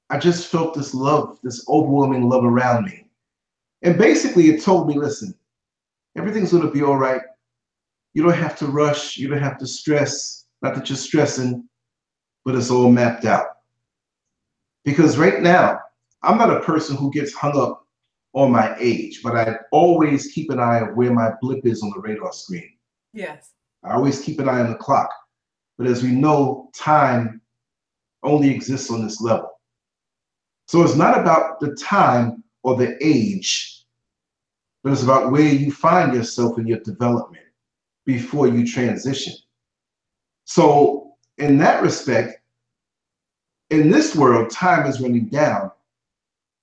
I just felt this love, this overwhelming love around me. And basically it told me, listen, everything's going to be all right. You don't have to rush. You don't have to stress. Not that you're stressing, but it's all mapped out. Because right now, I'm not a person who gets hung up on my age, but I always keep an eye of where my blip is on the radar screen. Yes. I always keep an eye on the clock. But as we know, time only exists on this level. So it's not about the time or the age, but it's about where you find yourself in your development before you transition. So in that respect, in this world, time is running down,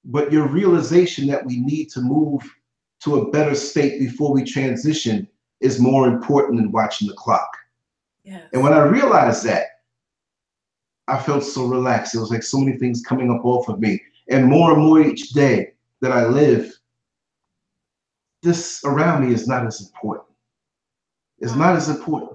but your realization that we need to move to a better state before we transition is more important than watching the clock. Yes. And when I realized that, I felt so relaxed. It was like so many things coming up off of me. And more each day that I live, this around me is not as important. It's not as important.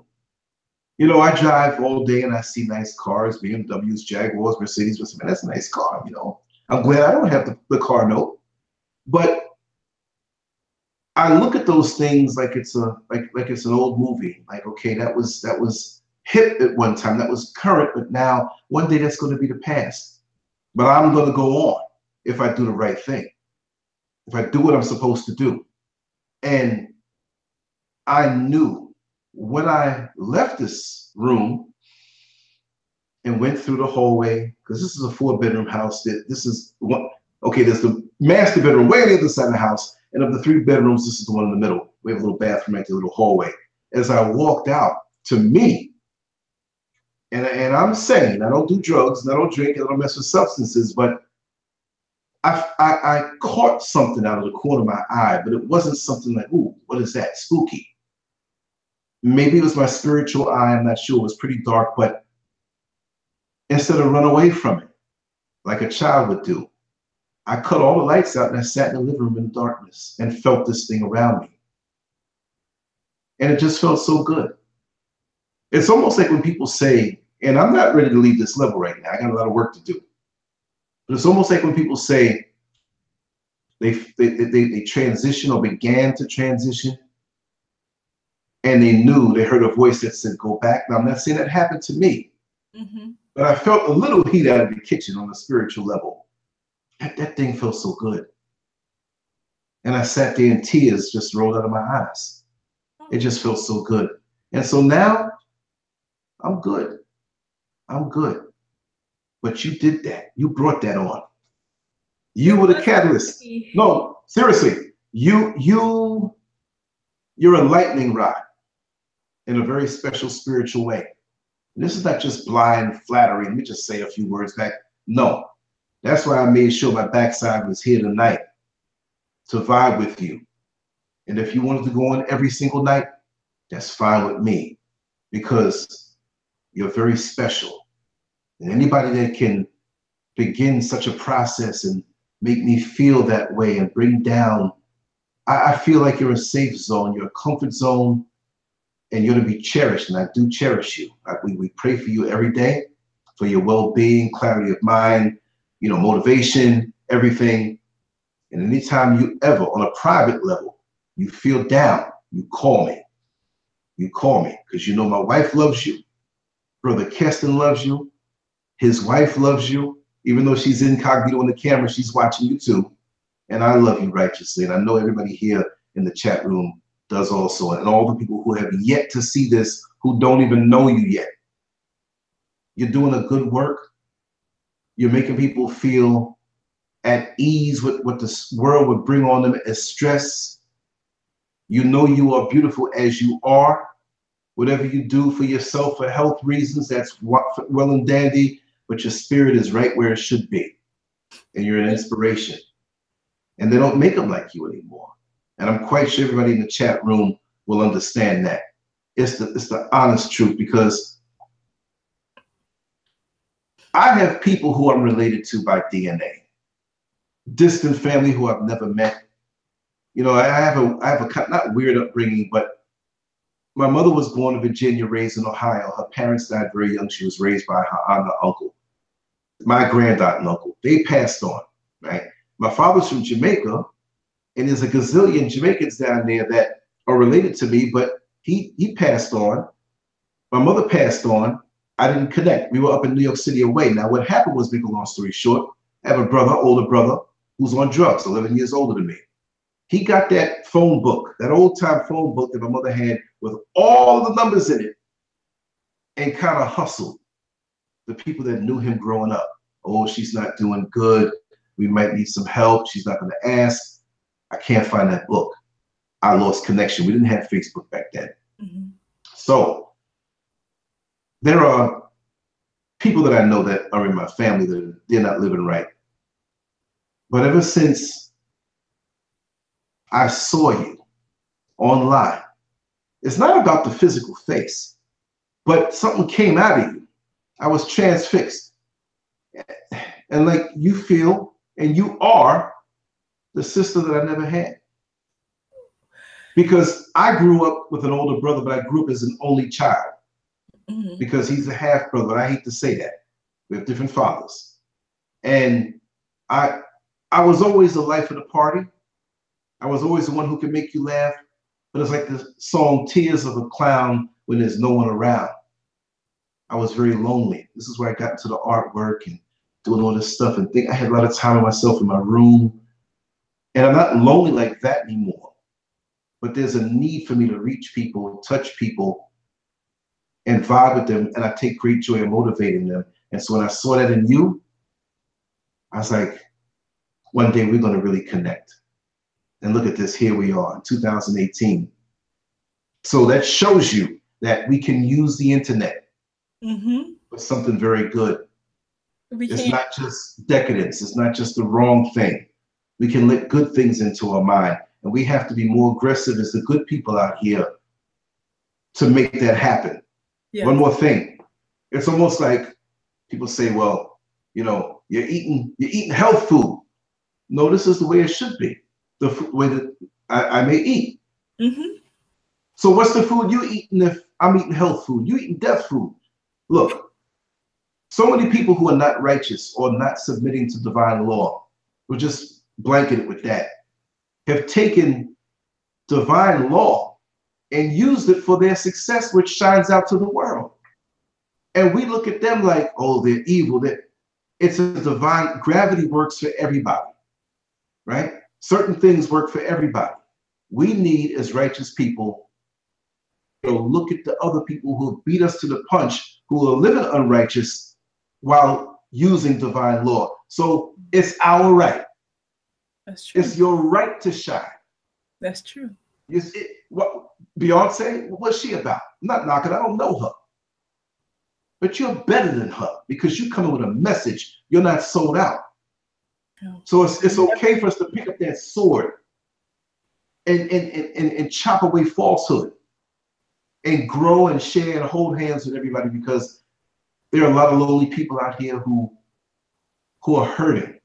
You know, I drive all day and I see nice cars, BMWs, Jaguars, Mercedes. But man, that's a nice car, you know. I'm glad I don't have the car note. But I look at those things like it's a like it's an old movie. Like, okay, that was hip at one time, that was current, but now one day that's going to be the past. But I'm going to go on if I do the right thing, if I do what I'm supposed to do. And I knew when I left this room and went through the hallway, because this is a 4-bedroom house. This is one. Okay, there's the master bedroom way on the other side of the house, and of the 3 bedrooms, this is the one in the middle. We have a little bathroom right there, a little hallway. As I walked out, to me, and I'm saying I don't do drugs, and I don't drink, and I don't mess with substances, but I caught something out of the corner of my eye, but it wasn't something like, ooh, what is that? Spooky. Maybe it was my spiritual eye, I'm not sure. It was pretty dark, but instead of run away from it, like a child would do, I cut all the lights out and I sat in the living room in the darkness and felt this thing around me. And it just felt so good. It's almost like when people say, and I'm not ready to leave this level right now, I got a lot of work to do. But it's almost like when people say they transition or began to transition, and they heard a voice that said, go back. Now, I'm not saying that happened to me, but I felt a little heat out of the kitchen on a spiritual level. That thing felt so good. And I sat there and tears just rolled out of my eyes. It just felt so good. And so now I'm good. I'm good. But you did that. You brought that on. You were the catalyst. No, seriously, you're a lightning rod in a very special spiritual way. And this is not just blind flattery. Let me just say a few words back. No, that's why I made sure my backside was here tonight to vibe with you. And if you wanted to go on every single night, that's fine with me, because you're very special. And anybody that can begin such a process and make me feel that way and bring down, I feel like you're a safe zone, you're a comfort zone, and you're to be cherished. And I do cherish you. We pray for you every day, for your well-being, clarity of mind, you know, motivation, everything. And anytime you ever, on a private level, you feel down, you call me. You call me, because you know my wife loves you. Brother Keston loves you. His wife loves you. Even though she's incognito on the camera, she's watching you too. And I love you righteously. And I know everybody here in the chat room does also. And all the people who have yet to see this, who don't even know you yet. You're doing a good work. You're making people feel at ease with what this world would bring on them as stress. You know you are beautiful as you are. Whatever you do for yourself for health reasons, that's well and dandy, but your spirit is right where it should be. And you're an inspiration. And they don't make them like you anymore. And I'm quite sure everybody in the chat room will understand that. It's the honest truth, because I have people who I'm related to by DNA. Distant family who I've never met. You know, I have a not weird upbringing, but my mother was born in Virginia, raised in Ohio. Her parents died very young. She was raised by her aunt and uncle. My grandaunt and uncle, they passed on, right? My father's from Jamaica, and there's a gazillion Jamaicans down there that are related to me, but he passed on. My mother passed on. I didn't connect. We were up in New York City away. Now, what happened was, make a long story short, I have a brother, older brother, who's on drugs, 11 years older than me. He got that phone book, that old time phone book that my mother had with all the numbers in it, and kind of hustled the people that knew him growing up. Oh, she's not doing good. We might need some help. She's not going to ask. I can't find that book. I lost connection. We didn't have Facebook back then. Mm-hmm. So there are people that I know that are in my family that they're not living right. But ever since I saw you online, it's not about the physical face, but something came out of you. I was transfixed. And like you feel, and you are the sister that I never had. Because I grew up with an older brother, but I grew up as an only child. Mm-hmm. Because he's a half brother, but I hate to say that. We have different fathers. And I was always the life of the party. I was always the one who could make you laugh. But it's like the song Tears of a Clown when there's no one around. I was very lonely. This is where I got into the artwork and doing all this stuff and think I had a lot of time on myself in my room. And I'm not lonely like that anymore. But there's a need for me to reach people, touch people, and vibe with them. And I take great joy in motivating them. And so when I saw that in you, I was like, one day we're going to really connect. And look at this, here we are in 2018. So that shows you that we can use the internet for something very good. It's not just decadence. It's not just the wrong thing. We can let good things into our mind. And we have to be more aggressive as the good people out here to make that happen. Yeah. One more thing. It's almost like people say, well, you know, you're eating health food. No, this is the way it should be. The way that I may eat. Mm-hmm. So what's the food you eating if I'm eating health food? You eating death food. Look, so many people who are not righteous or not submitting to divine law, we're just blanketed with that, have taken divine law and used it for their success, which shines out to the world. And we look at them like, oh, they're evil. It's a divine, gravity works for everybody, right? Certain things work for everybody. We need, as righteous people, to look at the other people who beat us to the punch, who are living unrighteous while using divine law. So it's our right. That's true. It's your right to shine. That's true. What Beyonce, what's she about? I'm not knocking, I don't know her. But you're better than her because you come in with a message. You're not sold out. No. So it's okay for us to pick up that sword and chop away falsehood and grow and share and hold hands with everybody, because there are a lot of lonely people out here who are hurting.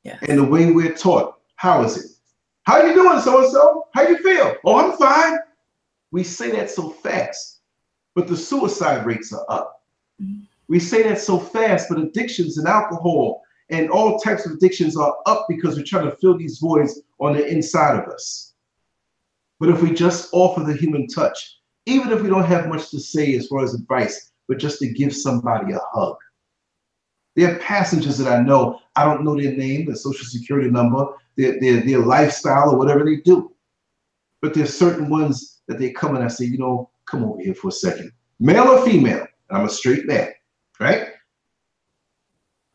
Yes. And the way we're taught, how is it? How you doing, so-and-so? How you feel? Oh, I'm fine. We say that so fast, but the suicide rates are up. Mm-hmm. We say that so fast, but addictions and alcohol and all types of addictions are up because we're trying to fill these voids on the inside of us. But if we just offer the human touch, even if we don't have much to say as far as advice, but just to give somebody a hug. There are passengers that I know, I don't know their name, their social security number, their lifestyle or whatever they do. But there's certain ones that they come and I say, you know, come over here for a second. Male or female, I'm a straight man, right?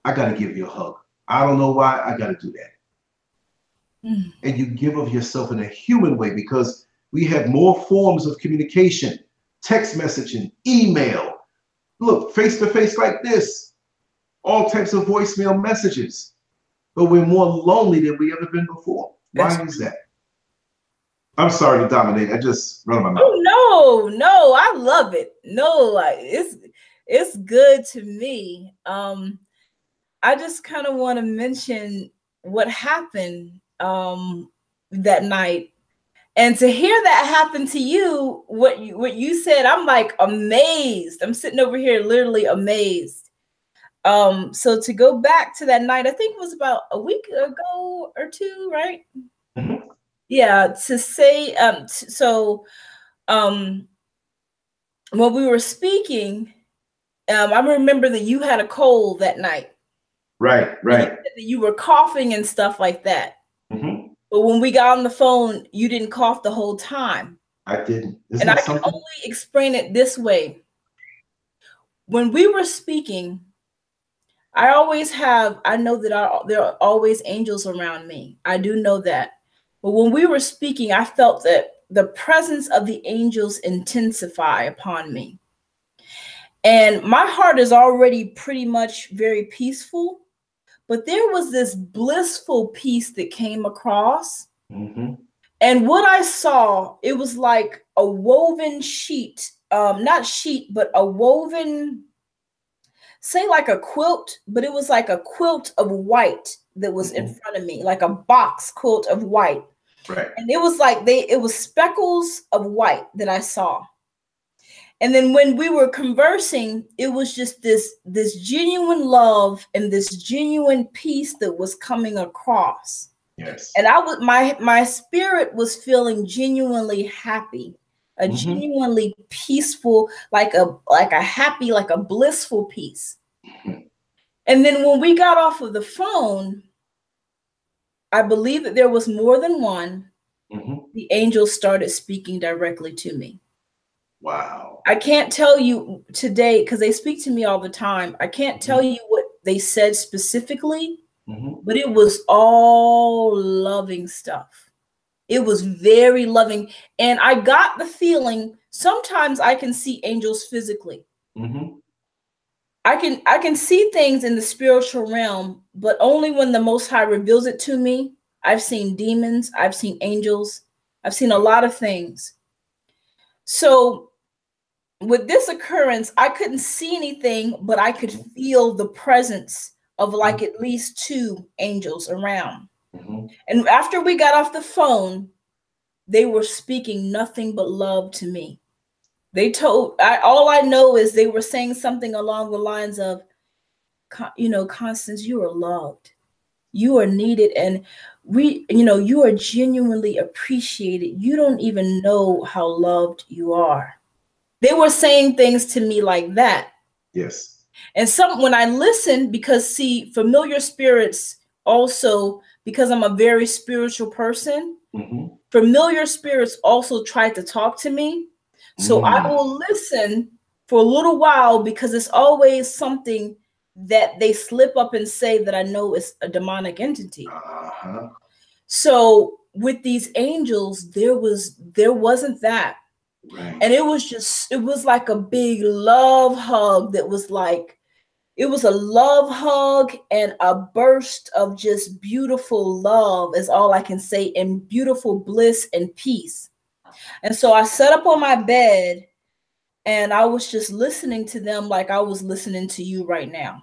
I got to give you a hug. I don't know why, I got to do that. Mm. And you give of yourself in a human way, because we have more forms of communication, text messaging, email, look, face-to-face like this, all types of voicemail messages. But we're more lonely than we ever been before. Why is that? I'm sorry to dominate. I just run my mouth. Oh, no, I love it. No, it's good to me. I just kind of want to mention what happened that night. And to hear that happen to you, what you said, I'm like amazed. I'm sitting over here literally amazed. So to go back to that night, I think it was about a week ago or two, right? Mm-hmm. Yeah, to say, when we were speaking, I remember that you had a cold that night. Right, And you right. said that you were coughing and stuff like that. Mm-hmm. But when we got on the phone, you didn't cough the whole time. I didn't. Isn't And I that can something? only explain it this way. When we were speaking, I know that there are always angels around me. I do know that. But when we were speaking, I felt that the presence of the angels intensify upon me. And my heart is already pretty much very peaceful, but there was this blissful peace that came across. Mm-hmm. And what I saw, it was like a woven sheet, not sheet, but a woven, say like a quilt, but it was like a quilt of white that was in front of me, like a box quilt of white. Right. And it was like it was speckles of white that I saw. And then when we were conversing, it was just this genuine love and this genuine peace that was coming across. Yes. And my spirit was feeling genuinely happy, a genuinely peaceful, like a happy, like a blissful peace. And then when we got off of the phone, I believe that there was more than one. The angels started speaking directly to me. Wow. I can't tell you today, because they speak to me all the time. I can't tell you what they said specifically, but it was all loving stuff. It was very loving. And I got the feeling sometimes I can see angels physically. I can see things in the spiritual realm, but only when the Most High reveals it to me. I've seen demons, I've seen angels, I've seen a lot of things. So with this occurrence, I couldn't see anything, but I could feel the presence of like at least two angels around. And after we got off the phone, they were speaking nothing but love to me. All I know is they were saying something along the lines of, Constance, you are loved. You are needed. And you are genuinely appreciated. You don't even know how loved you are. They were saying things to me like that. Yes. And when I listen, because familiar spirits also, because I'm a very spiritual person, familiar spirits also try to talk to me. So I will listen for a little while, because it's always something that they slip up and say that I know is a demonic entity. So with these angels, there wasn't that. Right. And it was like a big love hug that was like, it was a love hug and a burst of just beautiful love is all I can say, and beautiful bliss and peace. And so I sat up on my bed and I was just listening to them like I was listening to you right now.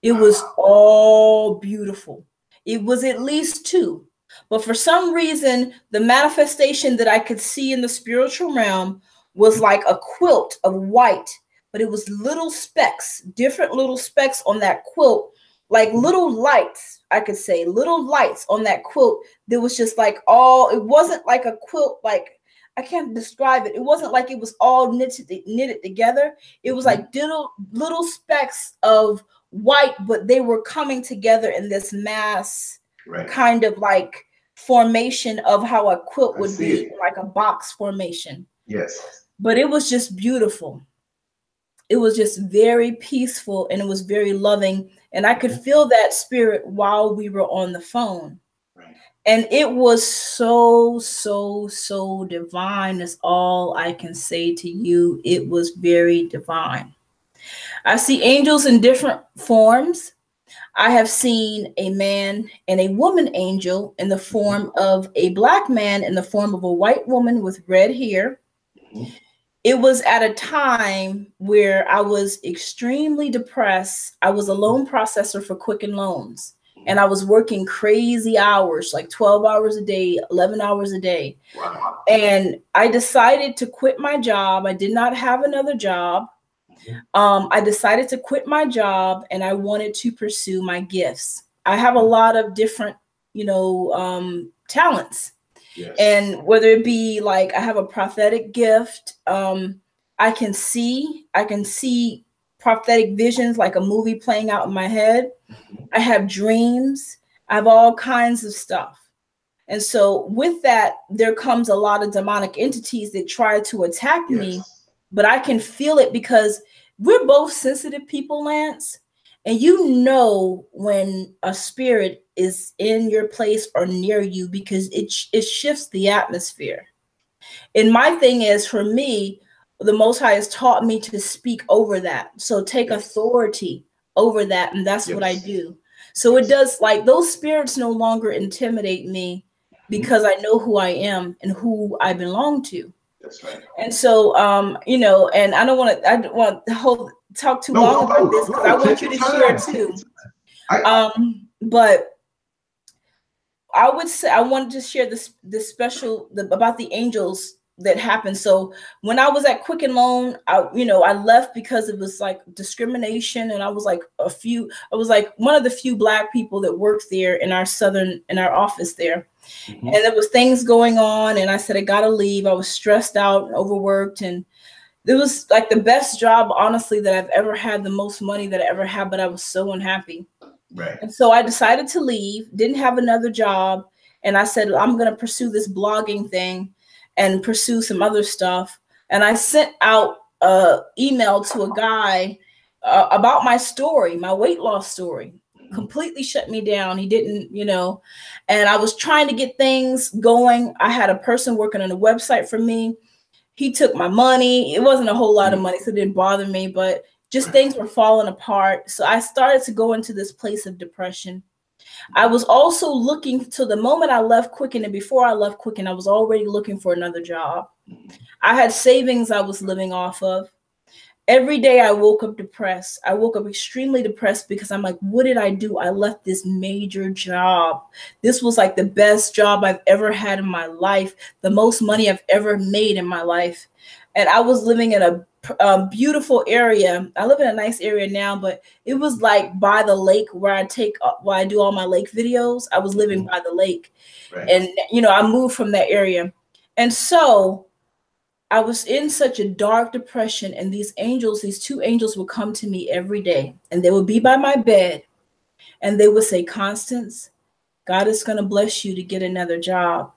It was all beautiful. It was at least two. But for some reason, the manifestation that I could see in the spiritual realm was like a quilt of white, but it was little specks, different little specks on that quilt, like little lights, I could say, little lights on that quilt. There was just like it wasn't like a quilt, like, I can't describe it. It wasn't like it was all knitted together. It was like little specks of white, but they were coming together in this mass kind of like formation of how a quilt would be, like a box formation. Yes. But it was just beautiful. It was just very peaceful, and it was very loving. And I could feel that spirit while we were on the phone. And it was so, so, so divine is all I can say to you. It was very divine. I see angels in different forms. I have seen a man and a woman angel in the form of a black man in the form of a white woman with red hair. It was at a time where I was extremely depressed. I was a loan processor for Quicken Loans, and I was working crazy hours, like 12 hours a day, 11 hours a day. Wow. And I decided to quit my job. I did not have another job. I decided to quit my job, and I wanted to pursue my gifts. I have a lot of different, talents. Yes. And whether it be like I have a prophetic gift, I can see prophetic visions, like a movie playing out in my head. I have dreams. I have all kinds of stuff. And so with that, there comes a lot of demonic entities that try to attack me, but I can feel it because we're both sensitive people, Lance. And you know when a spirit is in your place or near you because it shifts the atmosphere. And my thing is, for me, the Most High has taught me to speak over that. So take authority over that. And that's what I do. So it does, like, those spirits no longer intimidate me because I know who I am and who I belong to. That's right. And so, you know, and I don't want to talk too long about this because I want you to share too. But I would say I wanted to share this special about the angels that happened. So when I was at Quicken Loan, I left because it was like discrimination, and I was like one of the few Black people that worked there in our office there. And there was things going on, and I said, I gotta leave. I was stressed out and overworked, and it was like the best job, honestly, that I've ever had, the most money that I ever had, but I was so unhappy. Right. And so I decided to leave, didn't have another job. And I said, I'm going to pursue this blogging thing and pursue some other stuff. And I sent out an email to a guy about my story, my weight loss story. Completely shut me down. He didn't, and I was trying to get things going. I had a person working on a website for me. He took my money. It wasn't a whole lot of money, so it didn't bother me, but just things were falling apart. So I started to go into this place of depression. I was also looking to the moment I left Quicken, and before I left Quicken, I was already looking for another job. I had savings I was living off of. Every day I woke up depressed. I woke up extremely depressed because I'm like, what did I do? I left this major job. This was like the best job I've ever had in my life, the most money I've ever made in my life. And I was living in a beautiful area. I live in a nice area now, but it was like by the lake where I do all my lake videos. I was living by the lake. Right. And, I moved from that area. And so I was in such a dark depression, and these two angels would come to me every day, and they would be by my bed, and they would say, Constance, God is going to bless you to get another job.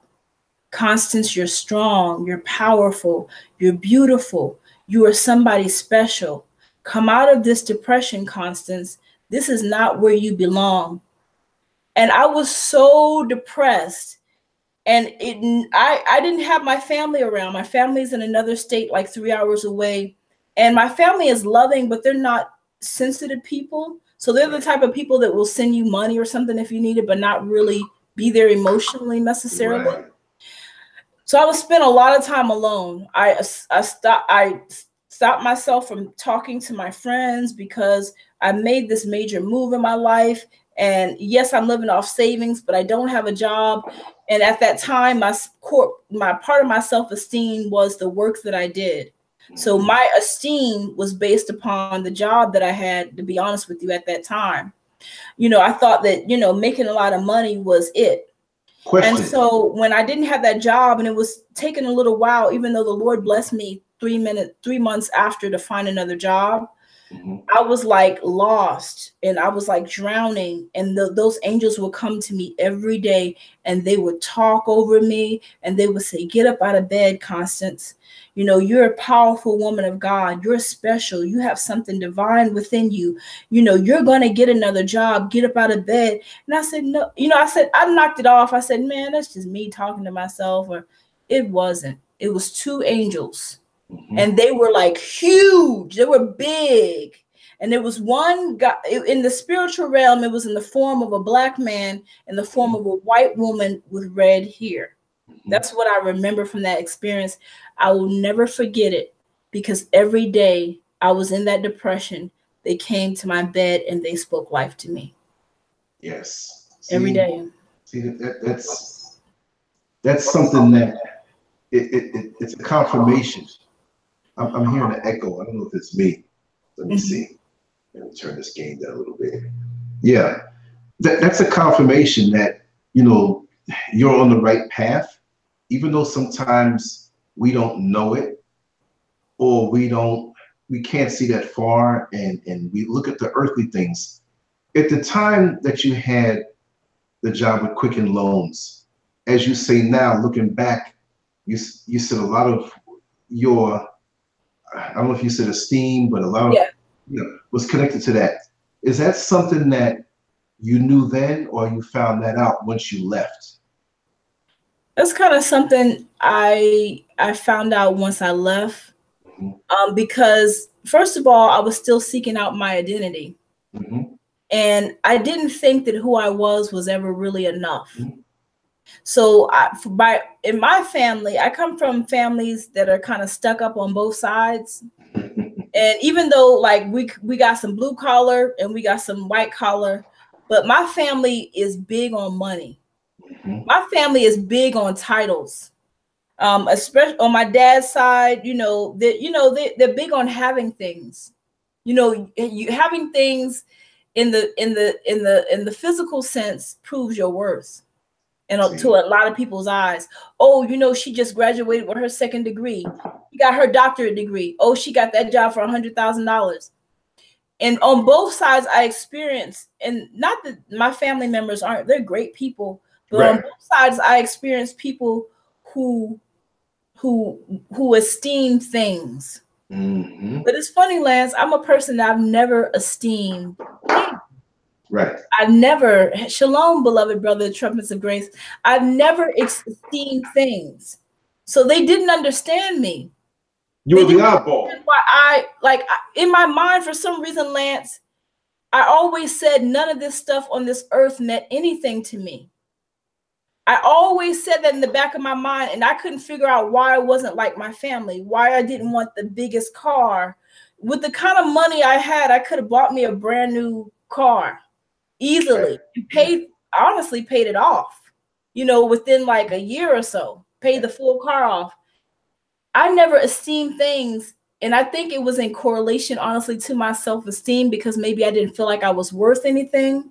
Constance, you're strong, you're powerful, you're beautiful, you are somebody special. Come out of this depression, Constance. This is not where you belong. And I was so depressed. And I didn't have my family around. My family's in another state, like 3 hours away. And my family is loving, but they're not sensitive people. So they're the type of people that will send you money or something if you need it, but not really be there emotionally necessarily. Right. So I would spend a lot of time alone. I stopped myself from talking to my friends because I made this major move in my life. And yes, I'm living off savings, but I don't have a job. And at that time, my part of my self-esteem was the work that I did. So my esteem was based upon the job that I had, to be honest with you, at that time. I thought that, making a lot of money was it. Question. And so when I didn't have that job, and it was taking a little while, even though the Lord blessed me 3 months after to find another job, I was like lost, and I was like drowning, and those angels would come to me every day, and they would talk over me, and they would say, get up out of bed, Constance. You're a powerful woman of God. You're special. You have something divine within you. You're going to get another job. Get up out of bed. And I said, no, I knocked it off. I said, man, that's just me talking to myself. Or it wasn't. It was two angels. And they were like huge. They were big. And there was one guy in the spiritual realm. It was in the form of a Black man in the form of a white woman with red hair. That's what I remember from that experience. I will never forget it, because every day I was in that depression, they came to my bed and they spoke life to me. Yes. Every day. See, that's something that it's a confirmation. I'm hearing an echo. I don't know if it's me. Let me see. Let me turn this game down a little bit. Yeah, that's a confirmation that, you're on the right path, even though sometimes we don't know it, or we don't we can't see that far, and we look at the earthly things. At the time that you had the job with Quicken Loans, as you say now, looking back, you said a lot of your, I don't know if you said esteem, but a lot of, was connected to that. Is that something that you knew then, or you found that out once you left? That's kind of something I found out once I left, because first of all, I was still seeking out my identity, and I didn't think that who I was ever really enough. So in my family, I come from families that are kind of stuck up on both sides. And even though like we got some blue collar and we got some white collar, but my family is big on money. My family is big on titles. Especially on my dad's side, they're big on having things. Having things in the physical sense proves your worth. And to a lot of people's eyes, oh, she just graduated with her second degree. She got her doctorate degree. Oh, she got that job for $100,000. And on both sides, I experienced, and not that my family members they're great people, but on both sides, I experienced people who esteem things. But it's funny, Lance, I'm a person that I've never esteemed things. I've never, shalom, beloved brother, trumpets of grace. I've never esteemed things. So they didn't understand me. You were the oddball. Why in my mind, for some reason, Lance, I always said none of this stuff on this earth meant anything to me. I always said that in the back of my mind, and I couldn't figure out why I wasn't like my family, why I didn't want the biggest car. With the kind of money I had, I could have bought me a brand new car easily and honestly paid it off, within like a year or so, paid the full car off. I never esteemed things. And I think it was in correlation, honestly, to my self-esteem, because maybe I didn't feel like I was worth anything.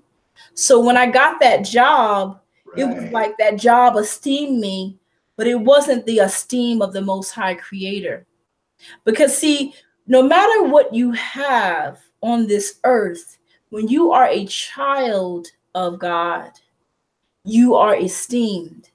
So when I got that job, it was like that job esteemed me, but it wasn't the esteem of the Most High Creator. Because see, no matter what you have on this earth, when you are a child of God, you are esteemed.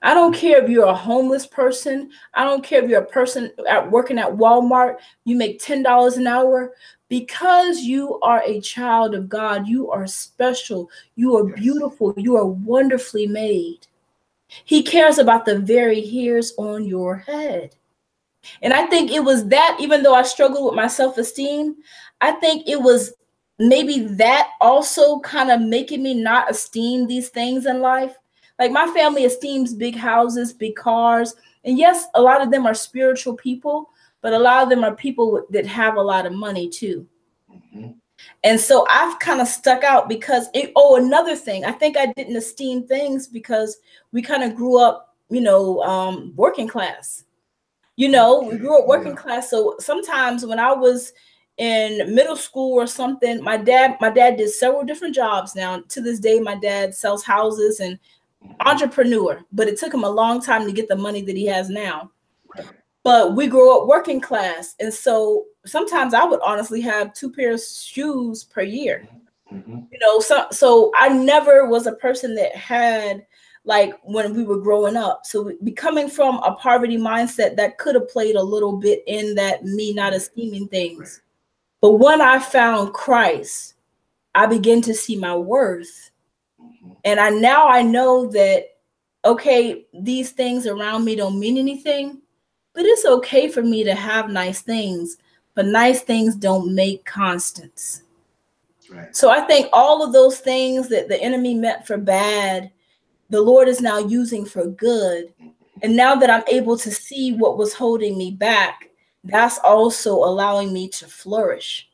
I don't care if you're a homeless person. I don't care if you're a person working at Walmart, you make $10 an hour. Because you are a child of God, you are special. You are beautiful. You are wonderfully made. He cares about the very hairs on your head. And I think it was that, even though I struggled with my self-esteem, I think it was maybe that also kind of making me not esteem these things in life. Like my family esteems big houses, big cars. And yes, a lot of them are spiritual people, but a lot of them are people that have a lot of money too. And so I've kind of stuck out because another thing, I think I didn't esteem things because we kind of grew up, working class. We grew up working class. So sometimes when I was in middle school or something, my dad did several different jobs. Now to this day, my dad sells houses and entrepreneur, but it took him a long time to get the money that he has now. But we grew up working class. And so sometimes I would honestly have 2 pairs of shoes per year. So I never was a person that had, like when we were growing up. So coming from a poverty mindset, that could have played a little bit in that, me not esteeming things. But when I found Christ, I began to see my worth. And now I know that, okay, these things around me don't mean anything, but it's okay for me to have nice things, but nice things don't make Constance. So I think all of those things that the enemy meant for bad, the Lord is now using for good. And now that I'm able to see what was holding me back, that's also allowing me to flourish.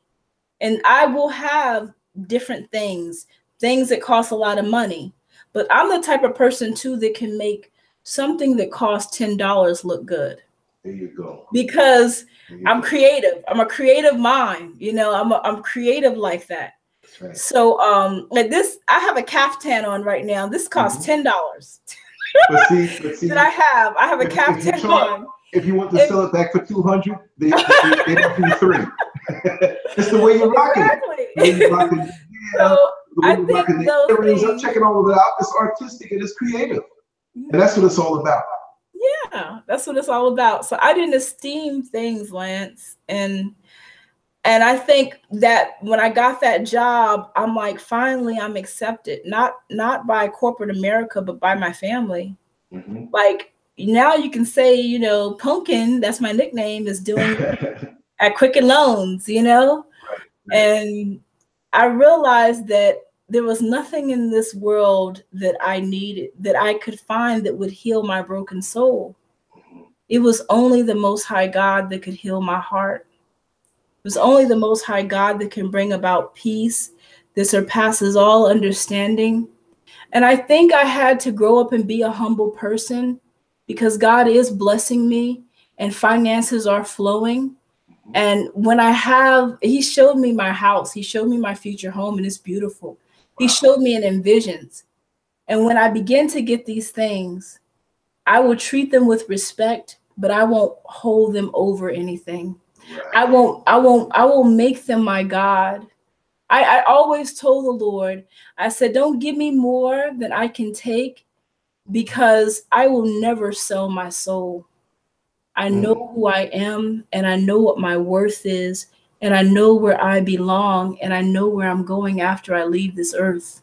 And I will have different things that cost a lot of money. But I'm the type of person too that can make something that costs $10 look good. There you go. Because I'm creative. I'm a creative mind. I'm creative like that. Right. So like this, I have a caftan on right now. This costs $10. But see, that I have a caftan on. If you want to sell it back for 200, they don't do 3. It's the way you're rocking it. The way you're rocking it. Yeah, So the way I you're think rocking the those earrings. I'm things. checking all of it out. It's artistic and it's creative. And that's what it's all about. Yeah, that's what it's all about. So I didn't esteem things, Lance. And I think that when I got that job, I'm like, finally, I'm accepted, not by corporate America, but by my family. Mm-hmm. Like now you can say, you know, Pumpkin, that's my nickname, is doing at Quicken Loans, you know? Right. And I realized that there was nothing in this world that I needed, that I could find that would heal my broken soul. It was only the Most High God that could heal my heart. It was only the Most High God that can bring about peace that surpasses all understanding. And I think I had to grow up and be a humble person because God is blessing me and finances are flowing. And when he showed me my house, he showed me my future home, and it's beautiful. He showed me it in visions. And when I begin to get these things, I will treat them with respect, but I won't hold them over anything. I will make them my God. I always told the Lord, I said, don't give me more than I can take, because I will never sell my soul. I know who I am, and I know what my worth is, and I know where I belong, and I know where I'm going after I leave this earth.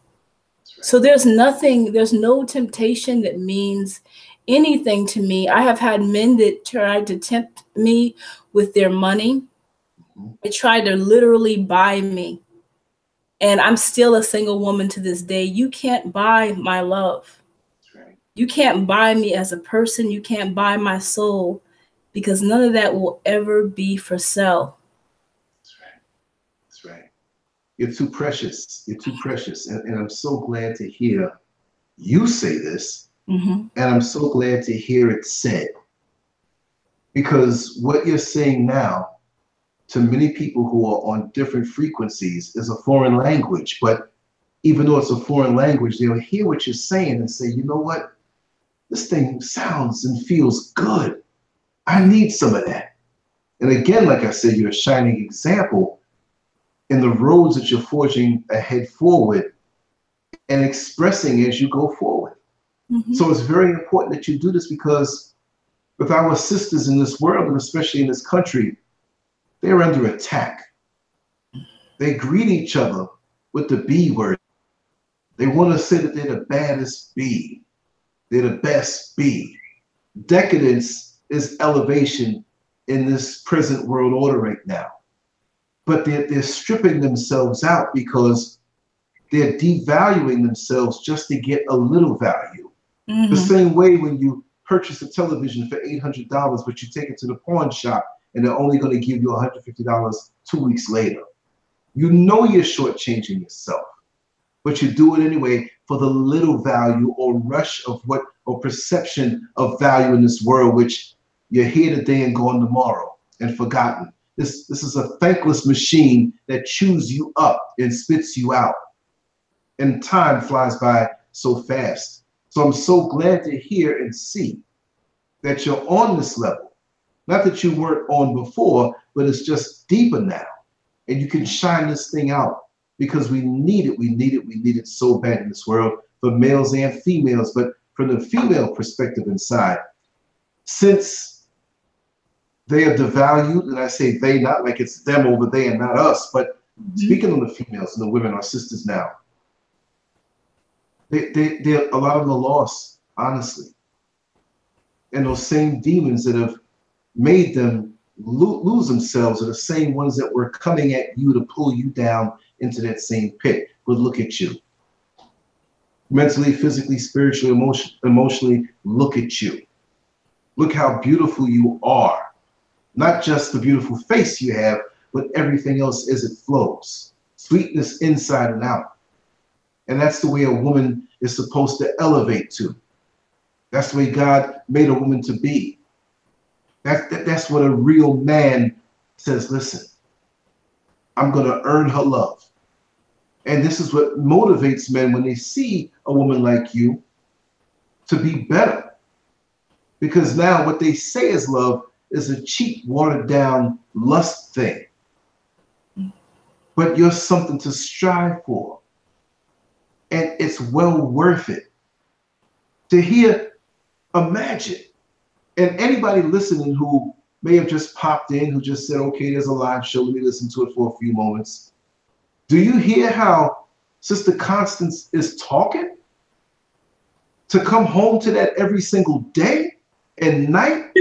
Right. So there's no temptation that means anything to me. I have had men that tried to tempt me with their money. They tried to literally buy me. And I'm still a single woman to this day. You can't buy my love. Right. You can't buy me as a person. You can't buy my soul, because none of that will ever be for sale. That's right. That's right. You're too precious. You're too precious. And I'm so glad to hear you say this. Mm-hmm. And I'm so glad to hear it said. Because what you're saying now, to many people who are on different frequencies, is a foreign language. But even though it's a foreign language, they'll hear what you're saying and say, you know what? This thing sounds and feels good. I need some of that. And again, like I said, you're a shining example in the roads that you're forging ahead forward and expressing as you go forward. Mm-hmm. So it's very important that you do this, because with our sisters in this world, and especially in this country, they're under attack. They greet each other with the B word. They want to say that they're the baddest B. They're the best B. Decadence is elevation in this present world order right now. But they're stripping themselves out because they're devaluing themselves just to get a little value. Mm-hmm. The same way when you purchase a television for $800, but you take it to the pawn shop and they're only going to give you $150 2 weeks later. You know you're shortchanging yourself, but you do it anyway for the little value or rush of or perception of value in this world, which you're here today and gone tomorrow and forgotten. This is a thankless machine that chews you up and spits you out. And time flies by so fast. So I'm so glad to hear and see that you're on this level. Not that you weren't on before, but it's just deeper now. And you can shine this thing out, because we need it. We need it so bad in this world, for males and females. But from the female perspective inside, since they are devalued, and I say they, not like it's them over there and not us, but speaking of the females and the women, our sisters now, they're a lot of them are lost, honestly. And those same demons that have made them lose themselves are the same ones that were coming at you to pull you down into that same pit. But look at you. Mentally, physically, spiritually, emotionally, look at you. Look how beautiful you are. Not just the beautiful face you have, but everything else as it flows. Sweetness inside and out. And that's the way a woman is supposed to elevate to. That's the way God made a woman to be. That's what a real man says, listen, I'm going to earn her love. And this is what motivates men when they see a woman like you to be better. Because now what they say is love is a cheap, watered down lust thing. But you're something to strive for. And it's well worth it. To hear, imagine, and anybody listening who may have just popped in, who just said, okay, there's a live show, let me listen to it for a few moments. Do you hear how Sister Constance is talking? To come home to that every single day and night,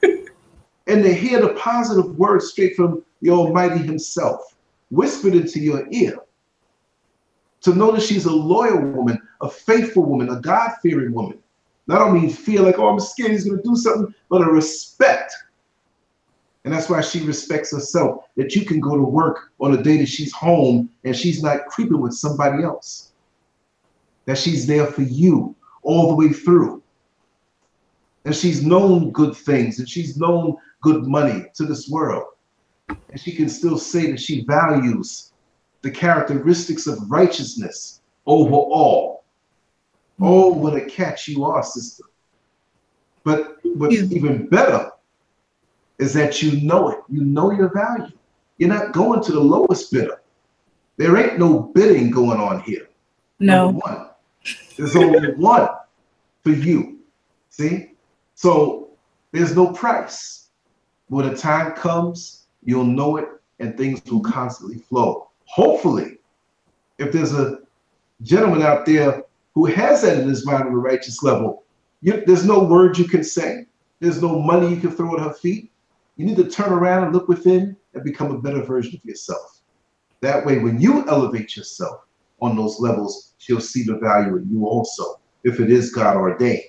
and to hear the positive words straight from the Almighty himself, whispered into your ear. To know that she's a loyal woman, a faithful woman, a God-fearing woman. Not only feel like, oh, I'm scared he's going to do something, but a respect. And that's why she respects herself, that you can go to work on a day that she's home and she's not creeping with somebody else. That she's there for you all the way through. And she's known good things and she's known good money to this world. And she can still say that she values the characteristics of righteousness over all. Oh, what a catch you are, sister. But what's even better is that you know it. You know your value. You're not going to the lowest bidder. There ain't no bidding going on here. No. Number one. There's only one for you. See? So there's no price. When the time comes, you'll know it and things will constantly flow. Hopefully, if there's a gentleman out there who has that in his mind on a righteous level, there's no word you can say. There's no money you can throw at her feet. You need to turn around and look within and become a better version of yourself. That way, when you elevate yourself on those levels, she'll see the value in you also, if it is God ordained.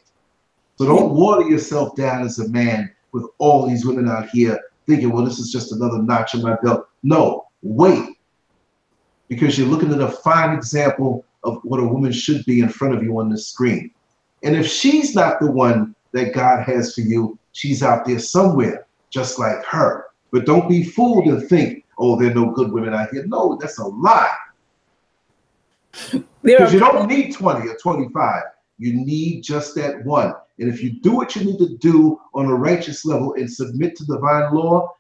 So don't water yourself down as a man with all these women out here thinking, well, this is just another notch in my belt. No, wait. Because you're looking at a fine example of what a woman should be in front of you on the screen. And if she's not the one that God has for you, she's out there somewhere just like her. But don't be fooled and think, oh, there are no good women out here. No, that's a lie. Because you don't need 20 or 25. You need just that one. And if you do what you need to do on a righteous level and submit to divine law,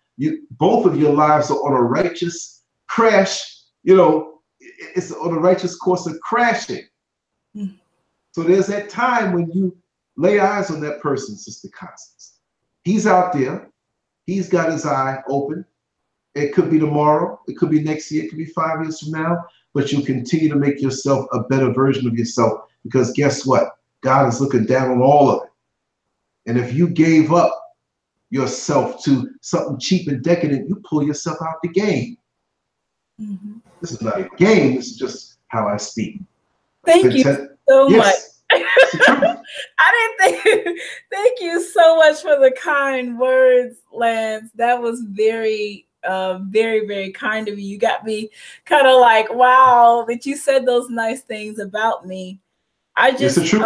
both of your lives are on a righteous crash. You know, it's on a righteous course of crashing. So there's that time when you lay eyes on that person, Sister Constance. He's out there. He's got his eye open. It could be tomorrow. It could be next year. It could be 5 years from now. But you continue to make yourself a better version of yourself, because guess what? God is looking down on all of it. And if you gave up yourself to something cheap and decadent, you pull yourself out the game. This is not a game. This is just how I speak. Thank you so much. I didn't think. Thank you so much for the kind words, Lance. That was very, very, very kind of you. You got me kind of like, wow, that you said those nice things about me. I just, you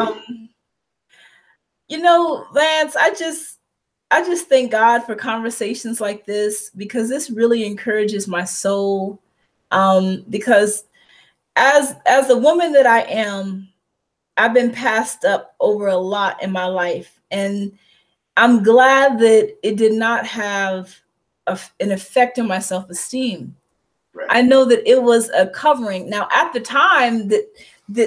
know, Lance, I just thank God for conversations like this, because this really encourages my soul. Because as the woman that I am, I've been passed up over a lot in my life, and I'm glad that it did not have an effect on my self-esteem. Right. I know that it was a covering. Now, at the time that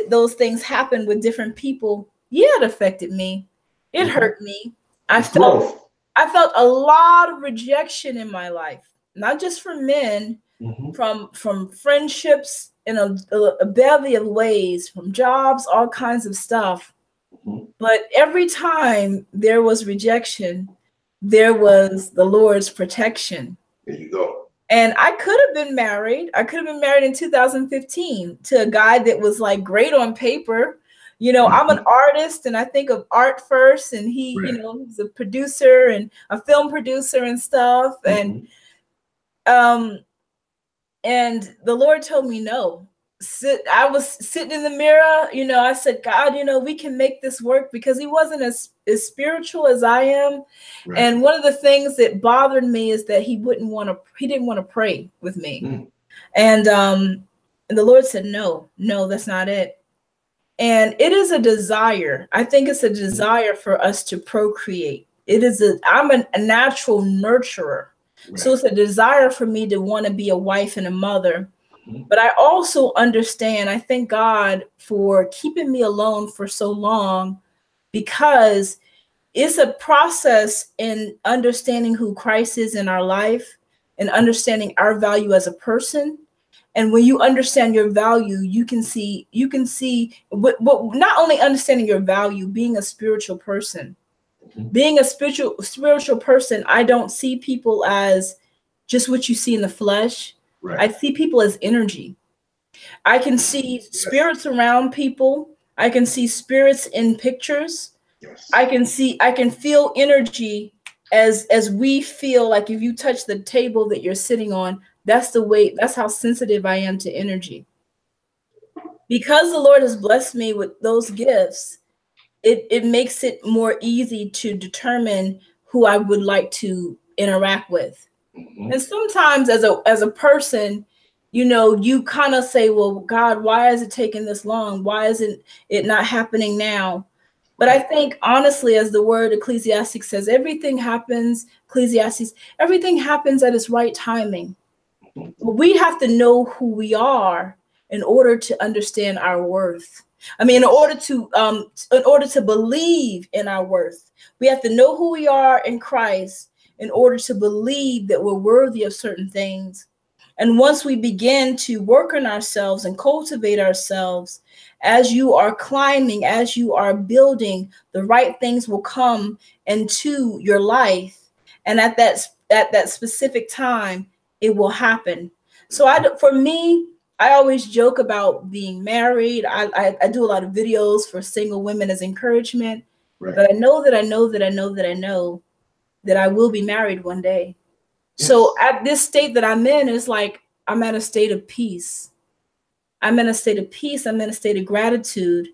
those things happened with different people, yeah, it affected me. It hurt me. I felt a lot of rejection in my life, not just from men, from friendships in a bevy of ways, from jobs, all kinds of stuff. But every time there was rejection, there was the Lord's protection. There you go. And I could have been married. I could have been married in 2015 to a guy that was like great on paper. You know, I'm an artist and I think of art first. And he, you know, he's a producer and a film producer and stuff. And the Lord told me no. I was sitting in the mirror, you know, I said, God, you know, we can make this work, because he wasn't as spiritual as I am. Right. And one of the things that bothered me is that he didn't want to pray with me. And the Lord said, no, that's not it. And it is a desire. I think it's a desire for us to procreate. I'm a natural nurturer. Right. So it's a desire for me to want to be a wife and a mother. But I also understand, I thank God for keeping me alone for so long, because it's a process in understanding who Christ is in our life and understanding our value as a person. And when you understand your value, you can see but not only understanding your value, being a spiritual person. Being a spiritual person, I don't see people as just what you see in the flesh. Right. I see people as energy. I can see spirits around people. I can see spirits in pictures. Yes. I can feel energy as we feel, like if you touch the table that you're sitting on, that's how sensitive I am to energy. Because the Lord has blessed me with those gifts, it makes it more easy to determine who I would like to interact with. Mm-hmm. And sometimes as a person, you kind of say, well, God, why is it taking this long? Why isn't it not happening now? But I think, honestly, as the word Ecclesiastes says, everything happens at its right timing. We have to know who we are in order to understand our worth. I mean, in order to believe in our worth, we have to know who we are in Christ in order to believe that we're worthy of certain things. And once we begin to work on ourselves and cultivate ourselves, as you are climbing, as you are building, the right things will come into your life. And at that specific time, it will happen. So for me, I always joke about being married. I do a lot of videos for single women as encouragement. Right. But I know that I will be married one day. Yes. So at this state that I'm in, it's like I'm at a state of peace. I'm in a state of peace. I'm in a state of gratitude,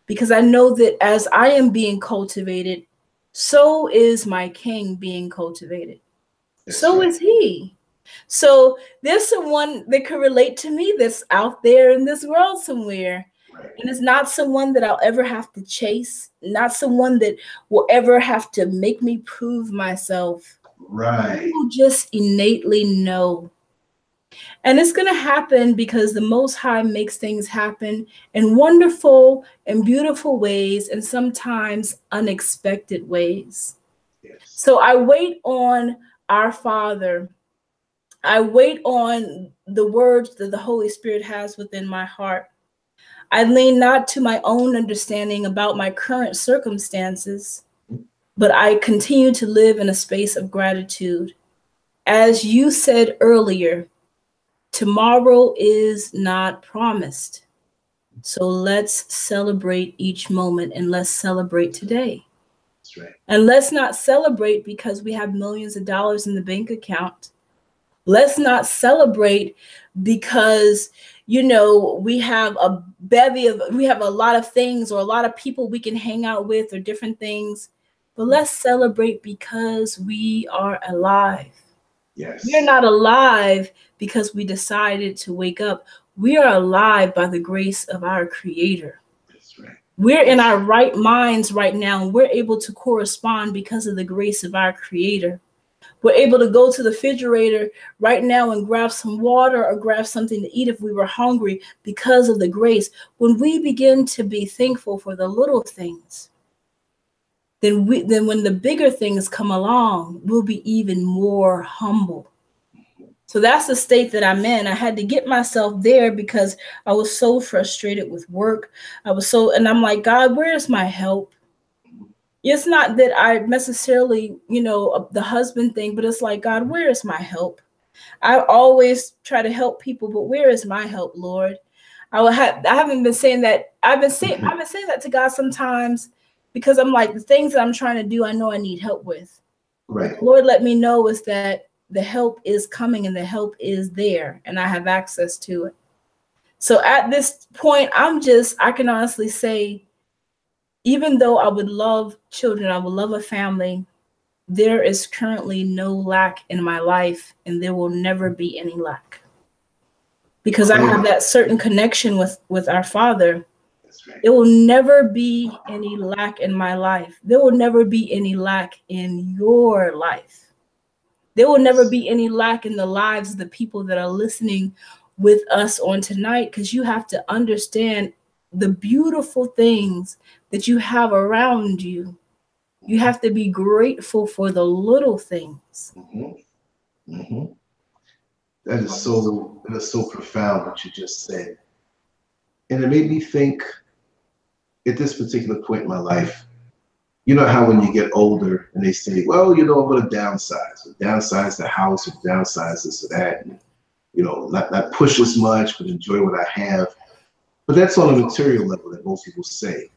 because I know that as I am being cultivated, so is my King being cultivated. That's so right. Is he. So there's someone that could relate to me that's out there in this world somewhere. Right. And it's not someone that I'll ever have to chase, not someone that will ever have to make me prove myself. Right. You will just innately know. And it's going to happen because the Most High makes things happen in wonderful and beautiful ways, and sometimes unexpected ways. Yes. So I wait on our Father. I wait on the words that the Holy Spirit has within my heart. I lean not to my own understanding about my current circumstances, but I continue to live in a space of gratitude. As you said earlier, tomorrow is not promised. So let's celebrate each moment, and let's celebrate today. That's right. And let's not celebrate because we have millions of dollars in the bank account. Let's not celebrate because, we have we have a lot of things or a lot of people we can hang out with or different things. But let's celebrate because we are alive. Yes. We're not alive because we decided to wake up. We are alive by the grace of our Creator. That's right. We're in our right minds right now, and we're able to correspond because of the grace of our Creator. We're able to go to the refrigerator right now and grab some water or grab something to eat if we were hungry because of the grace. When we begin to be thankful for the little things, then when the bigger things come along, we'll be even more humble. So that's the state that I'm in. I had to get myself there because I was so frustrated with work. And I'm like, God, where is my help? It's not that I necessarily, the husband thing, but it's like, God, where is my help? I always try to help people, but where is my help, Lord? I haven't been saying that. I've been saying that to God sometimes because I'm like, the things that I'm trying to do, I know I need help with. Right. Lord, let me know is that the help is coming and the help is there and I have access to it. So at this point, I can honestly say, even though I would love children, I would love a family, there is currently no lack in my life, and there will never be any lack. Because I have that certain connection with our Father. There will never be any lack in my life. There will never be any lack in your life. There will never be any lack in the lives of the people that are listening with us on tonight, because you have to understand the beautiful things that you have around you. You have to be grateful for the little things. Mm-hmm. Mm-hmm. That is so profound what you just said. And it made me think at this particular point in my life, you know how when you get older and they say, well, you know, I'm going to downsize, or downsize the house, or downsize this or that, and, you know, not push as much, but enjoy what I have. But that's on a material level that most people say.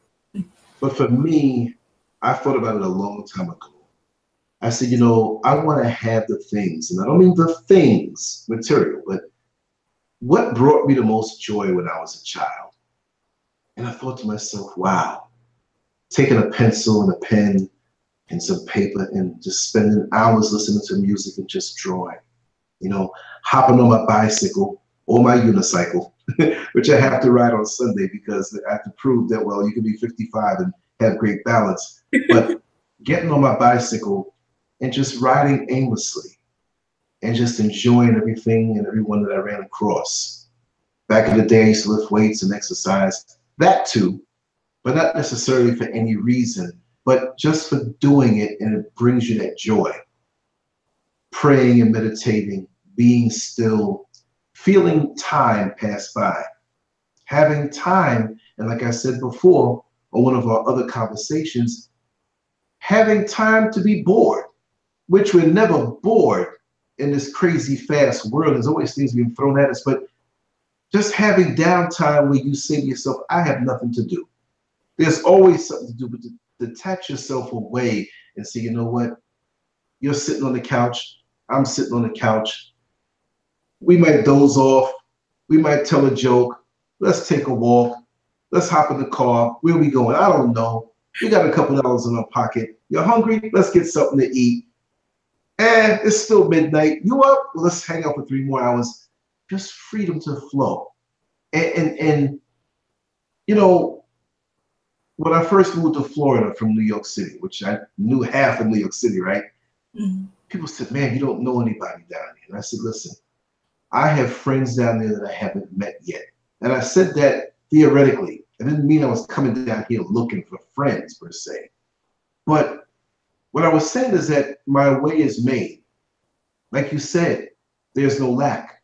But for me, I thought about it a long time ago. I said, you know, I want to have the things, and I don't mean the things, material, but what brought me the most joy when I was a child. And I thought to myself, wow, taking a pencil and a pen and some paper and just spending hours listening to music and just drawing, you know, hopping on my bicycle or my unicycle, which I have to ride on Sunday because I have to prove that, well, you can be 55 and have great balance. But getting on my bicycle and just riding aimlessly and just enjoying everything and everyone that I ran across. Back in the day, I used to lift weights and exercise, that too, but not necessarily for any reason, but just for doing it, and it brings you that joy. Praying and meditating, being still, feeling time pass by, having time, and like I said before on one of our other conversations, having time to be bored, which we're never bored in this crazy fast world. There's always things being thrown at us, but just having downtime where you say to yourself, I have nothing to do. There's always something to do, but to detach yourself away and say, you know what? You're sitting on the couch. I'm sitting on the couch. We might doze off. We might tell a joke. Let's take a walk. Let's hop in the car. Where are we going? I don't know. We got a couple dollars in our pocket. You're hungry? Let's get something to eat. And it's still midnight. You up? Well, let's hang out for 3 more hours. Just freedom to flow. And you know, when I first moved to Florida from New York City, which I knew half of New York City, right? Mm-hmm. People said, man, you don't know anybody down here. And I said, listen, I have friends down there that I haven't met yet. And I said that theoretically. I didn't mean I was coming down here looking for friends per se. But what I was saying is that my way is made. Like you said, there's no lack.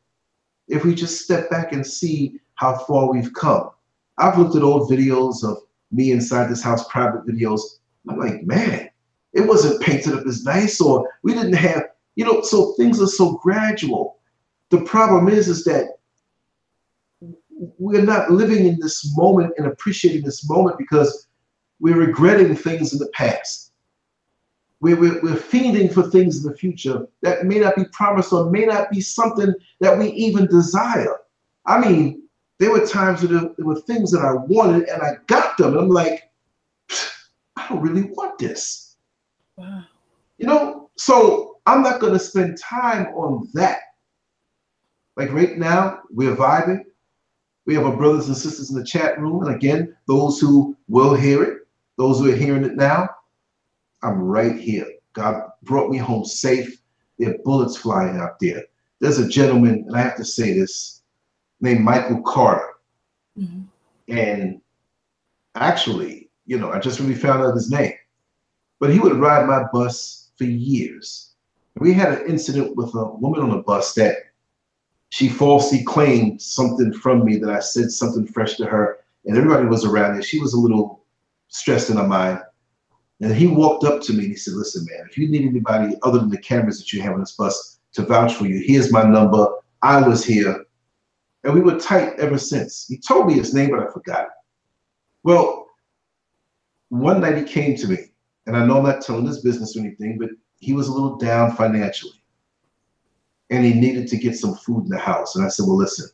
If we just step back and see how far we've come. I've looked at old videos of me inside this house, private videos. I'm like, man, it wasn't painted up as nice, or we didn't have, you know, so things are so gradual. The problem is that we're not living in this moment and appreciating this moment because we're regretting things in the past. We're fiending for things in the future that may not be promised or may not be something that we even desire. I mean, there were times where there were things that I wanted and I got them. And I'm like, I don't really want this. Wow. You know, so I'm not going to spend time on that. Like right now, we're vibing. We have our brothers and sisters in the chat room. And again, those who will hear it, those who are hearing it now, I'm right here. God brought me home safe. There are bullets flying out there. There's a gentleman, and I have to say this, named Michael Carter. Mm-hmm. And actually, you know, I just really found out his name. But he would ride my bus for years. We had an incident with a woman on the bus that she falsely claimed something from me, that I said something fresh to her, and everybody was around there. She was a little stressed in her mind. And he walked up to me and he said, listen, man, if you need anybody other than the cameras that you have on this bus to vouch for you, here's my number. I was here. And we were tight ever since. He told me his name, but I forgot it. Well, one night he came to me, and I know I'm not telling his business or anything, but he was a little down financially. And he needed to get some food in the house. And I said, well, listen.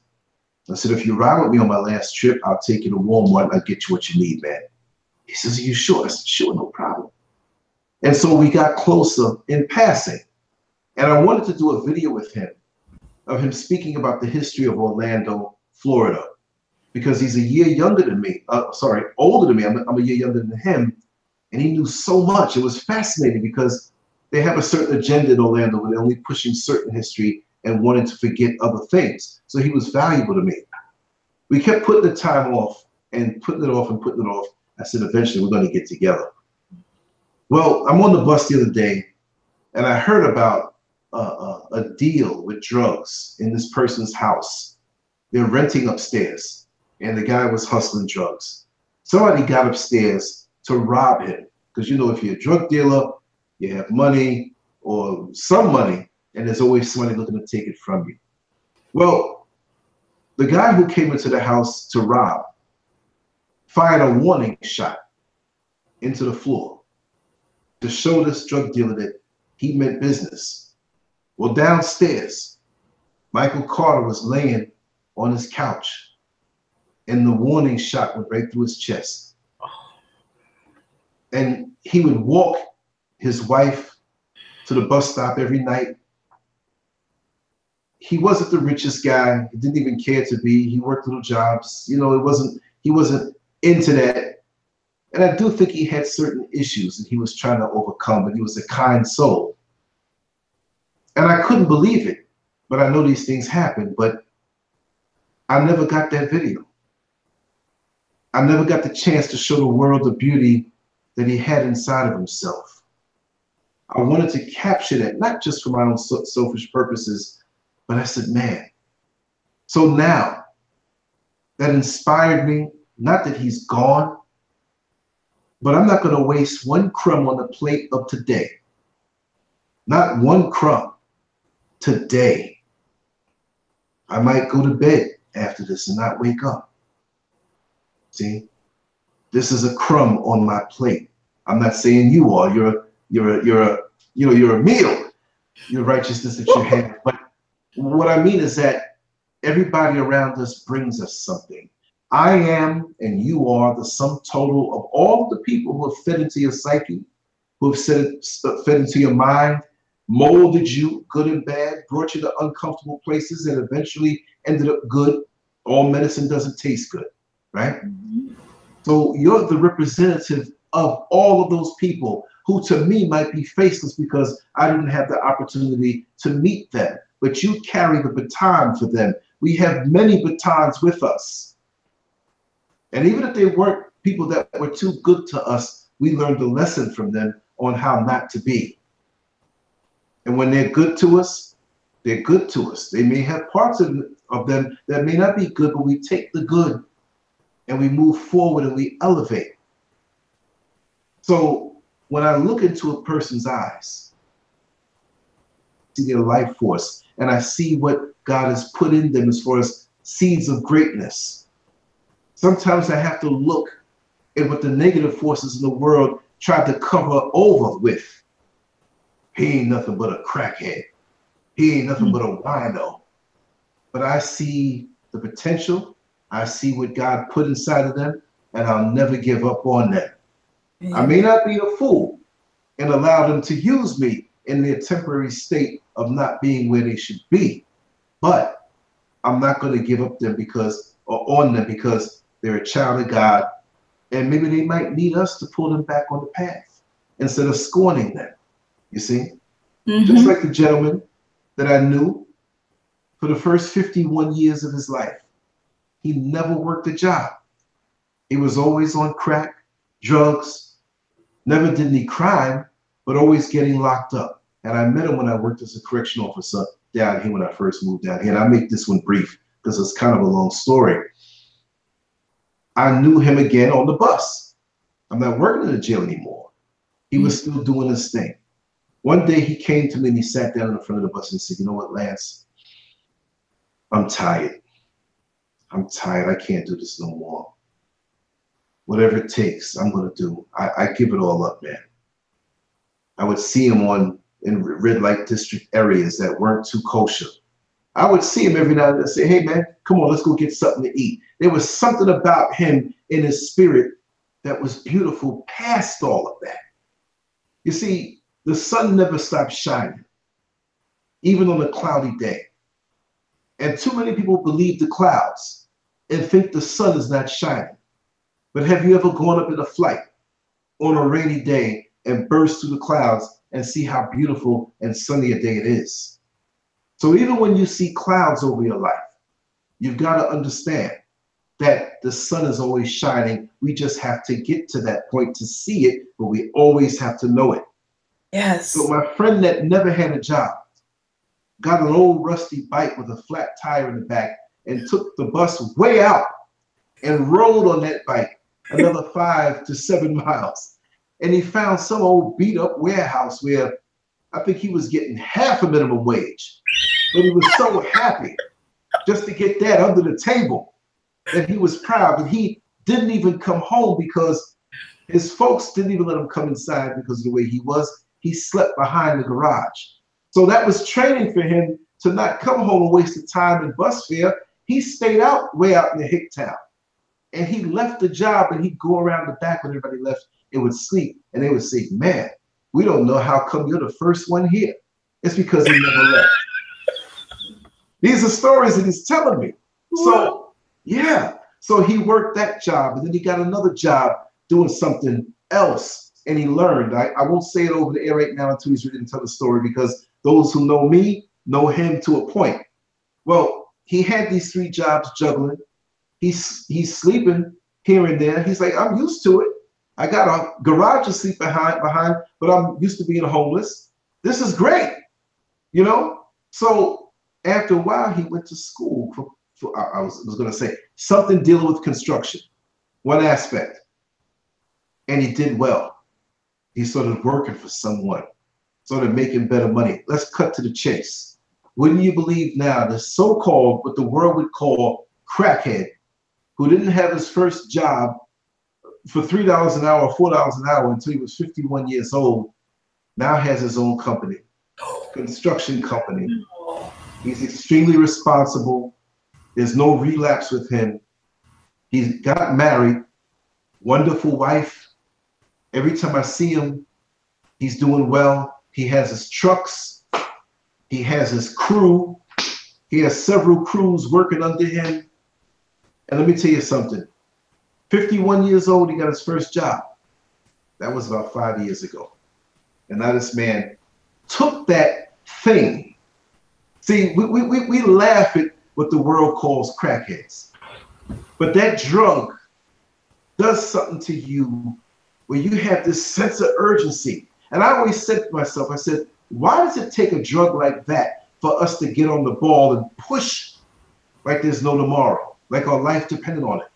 I said, if you ride with me on my last trip, I'll take you to Walmart and I'll get you what you need, man. He says, are you sure? I said, sure, no problem. And so we got closer in passing. And I wanted to do a video with him, of him speaking about the history of Orlando, Florida, because he's a year younger than me. Sorry, older than me. I'm a year younger than him. And he knew so much. It was fascinating because they have a certain agenda in Orlando where they're only pushing certain history and wanting to forget other things. So he was valuable to me. We kept putting the time off and putting it off and putting it off. I said, eventually we're going to get together. Well, I'm on the bus the other day and I heard about a deal with drugs in this person's house. They're renting upstairs and the guy was hustling drugs. Somebody got upstairs to rob him because, you know, if you're a drug dealer, you have money or some money, and there's always somebody looking to take it from you. Well, the guy who came into the house to rob fired a warning shot into the floor to show this drug dealer that he meant business. Well, downstairs, Michael Carter was laying on his couch and the warning shot went right through his chest. And he would walk his wife to the bus stop every night. He wasn't the richest guy. He didn't even care to be. He worked little jobs. You know, he wasn't into that. And I do think he had certain issues that he was trying to overcome, but he was a kind soul. And I couldn't believe it, but I know these things happen, but I never got that video. I never got the chance to show the world the beauty that he had inside of himself. I wanted to capture that, not just for my own selfish purposes, but I said, man. So now that inspired me, not that he's gone, but I'm not going to waste one crumb on the plate of today. Not one crumb today. I might go to bed after this and not wake up. See, this is a crumb on my plate. I'm not saying you are. You're a meal, your righteousness that you have. But what I mean is that everybody around us brings us something. I am and you are the sum total of all of the people who have fed into your psyche, who have fed into your mind, molded you good and bad, brought you to uncomfortable places, and eventually ended up good. All medicine doesn't taste good, right? Mm-hmm. So you're the representative of all of those people who to me might be faceless because I didn't have the opportunity to meet them, but you carry the baton for them. We have many batons with us. And even if they weren't people that were too good to us, we learned a lesson from them on how not to be. And when they're good to us, they're good to us. They may have parts of them that may not be good, but we take the good and we move forward and we elevate. So when I look into a person's eyes, I see their life force, and I see what God has put in them as far as seeds of greatness. Sometimes I have to look at what the negative forces in the world try to cover over with. He ain't nothing but a crackhead. He ain't nothing but a wino. But I see the potential. I see what God put inside of them, and I'll never give up on them. I may not be a fool and allow them to use me in their temporary state of not being where they should be, but I'm not going to give up them on them because they're a child of God, and maybe they might need us to pull them back on the path instead of scorning them. You see, just like the gentleman that I knew for the first 51 years of his life, he never worked a job. He was always on crack, drugs. Never did any crime, but always getting locked up. And I met him when I worked as a correctional officer down here when I first moved down here. And I'll make this one brief because it's kind of a long story. I knew him again on the bus. I'm not working in the jail anymore. He was still doing his thing. One day he came to me and he sat down in the front of the bus and said, you know what, Lance? I'm tired. I'm tired. I can't do this no more. Whatever it takes, I'm going to do. I give it all up, man. I would see him in red light district areas that weren't too kosher. I would see him every now and then and say, hey, man, come on, let's go get something to eat. There was something about him in his spirit that was beautiful past all of that. You see, the sun never stops shining, even on a cloudy day. And too many people believe the clouds. and think the sun is not shining. But have you ever gone up in a flight on a rainy day and burst through the clouds and see how beautiful and sunny a day it is? So even when you see clouds over your life, you've got to understand that the sun is always shining. We just have to get to that point to see it, but we always have to know it. Yes. So my friend that never had a job got an old rusty bike with a flat tire in the back and took the bus way out and rode on that bike another 5 to 7 miles. And he found some old beat up warehouse where I think he was getting half a minimum wage, but he was so happy just to get that under the table that he was proud. But he didn't even come home because his folks didn't even let him come inside because of the way he was. He slept behind the garage. So that was training for him to not come home and waste the time in bus fare. He stayed out way out in the hick town. And he left the job and he'd go around the back when everybody left and would sleep. And they would say, man, we don't know how come you're the first one here. It's because he never left. These are stories that he's telling me. So, yeah. So he worked that job and then he got another job doing something else. And he learned. I won't say it over the air right now until he's ready to tell the story, because those who know me know him to a point. Well, he had these 3 jobs juggling. He's sleeping here and there. He's like, I'm used to it. I got a garage to sleep behind, but I'm used to being homeless. This is great, you know? So after a while, he went to school for I was going to say something dealing with construction, one aspect. And he did well. He started working for someone, started making better money. Let's cut to the chase. Wouldn't you believe now the so-called, what the world would call crackhead, who didn't have his first job for $3 an hour, $4 an hour until he was 51 years old, now has his own company, construction company. He's extremely responsible. There's no relapse with him. He's got married, wonderful wife. Every time I see him, he's doing well. He has his trucks. He has his crew. He has several crews working under him. And let me tell you something. 51 years old, he got his first job. That was about 5 years ago. And now this man took that thing. See, we laugh at what the world calls crackheads. But that drug does something to you where you have this sense of urgency. And I always said to myself, I said, why does it take a drug like that for us to get on the ball and push like there's no tomorrow, like our life depended on it?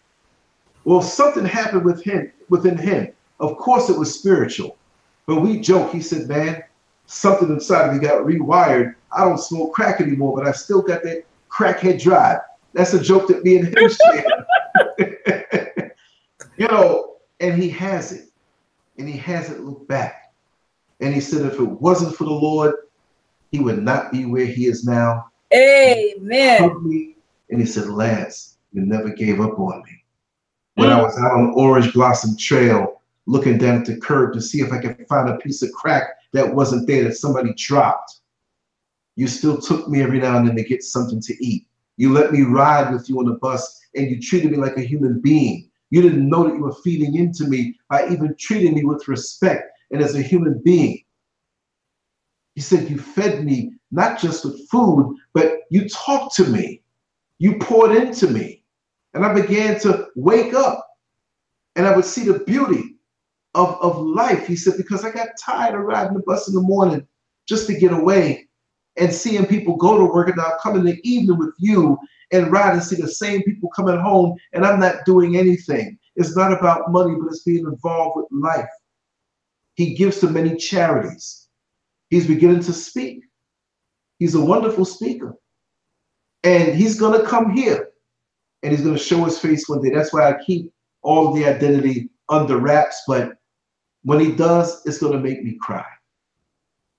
Well, something happened within him. Of course it was spiritual, but we joke. He said, man, something inside of me got rewired. I don't smoke crack anymore, but I still got that crackhead drive. That's a joke that me and him share. You know, and he has it. And he hasn't looked back. And he said if it wasn't for the Lord, he would not be where he is now. Amen. And he said, Lance, you never gave up on me. When I was out on Orange Blossom Trail, looking down at the curb to see if I could find a piece of crack that wasn't there, that somebody dropped, you still took me every now and then to get something to eat. You let me ride with you on the bus, and you treated me like a human being. You didn't know that you were feeding into me by even treating me with respect and as a human being. He said, you fed me not just with food, but you talked to me. You poured into me. And I began to wake up and I would see the beauty of life. He said, because I got tired of riding the bus in the morning just to get away and seeing people go to work, and I'll come in the evening with you and ride and see the same people coming home, and I'm not doing anything. It's not about money, but it's being involved with life. He gives to many charities. He's beginning to speak. He's a wonderful speaker. And he's going to come here and he's going to show his face one day. That's why I keep all of the identity under wraps. But when he does, it's going to make me cry.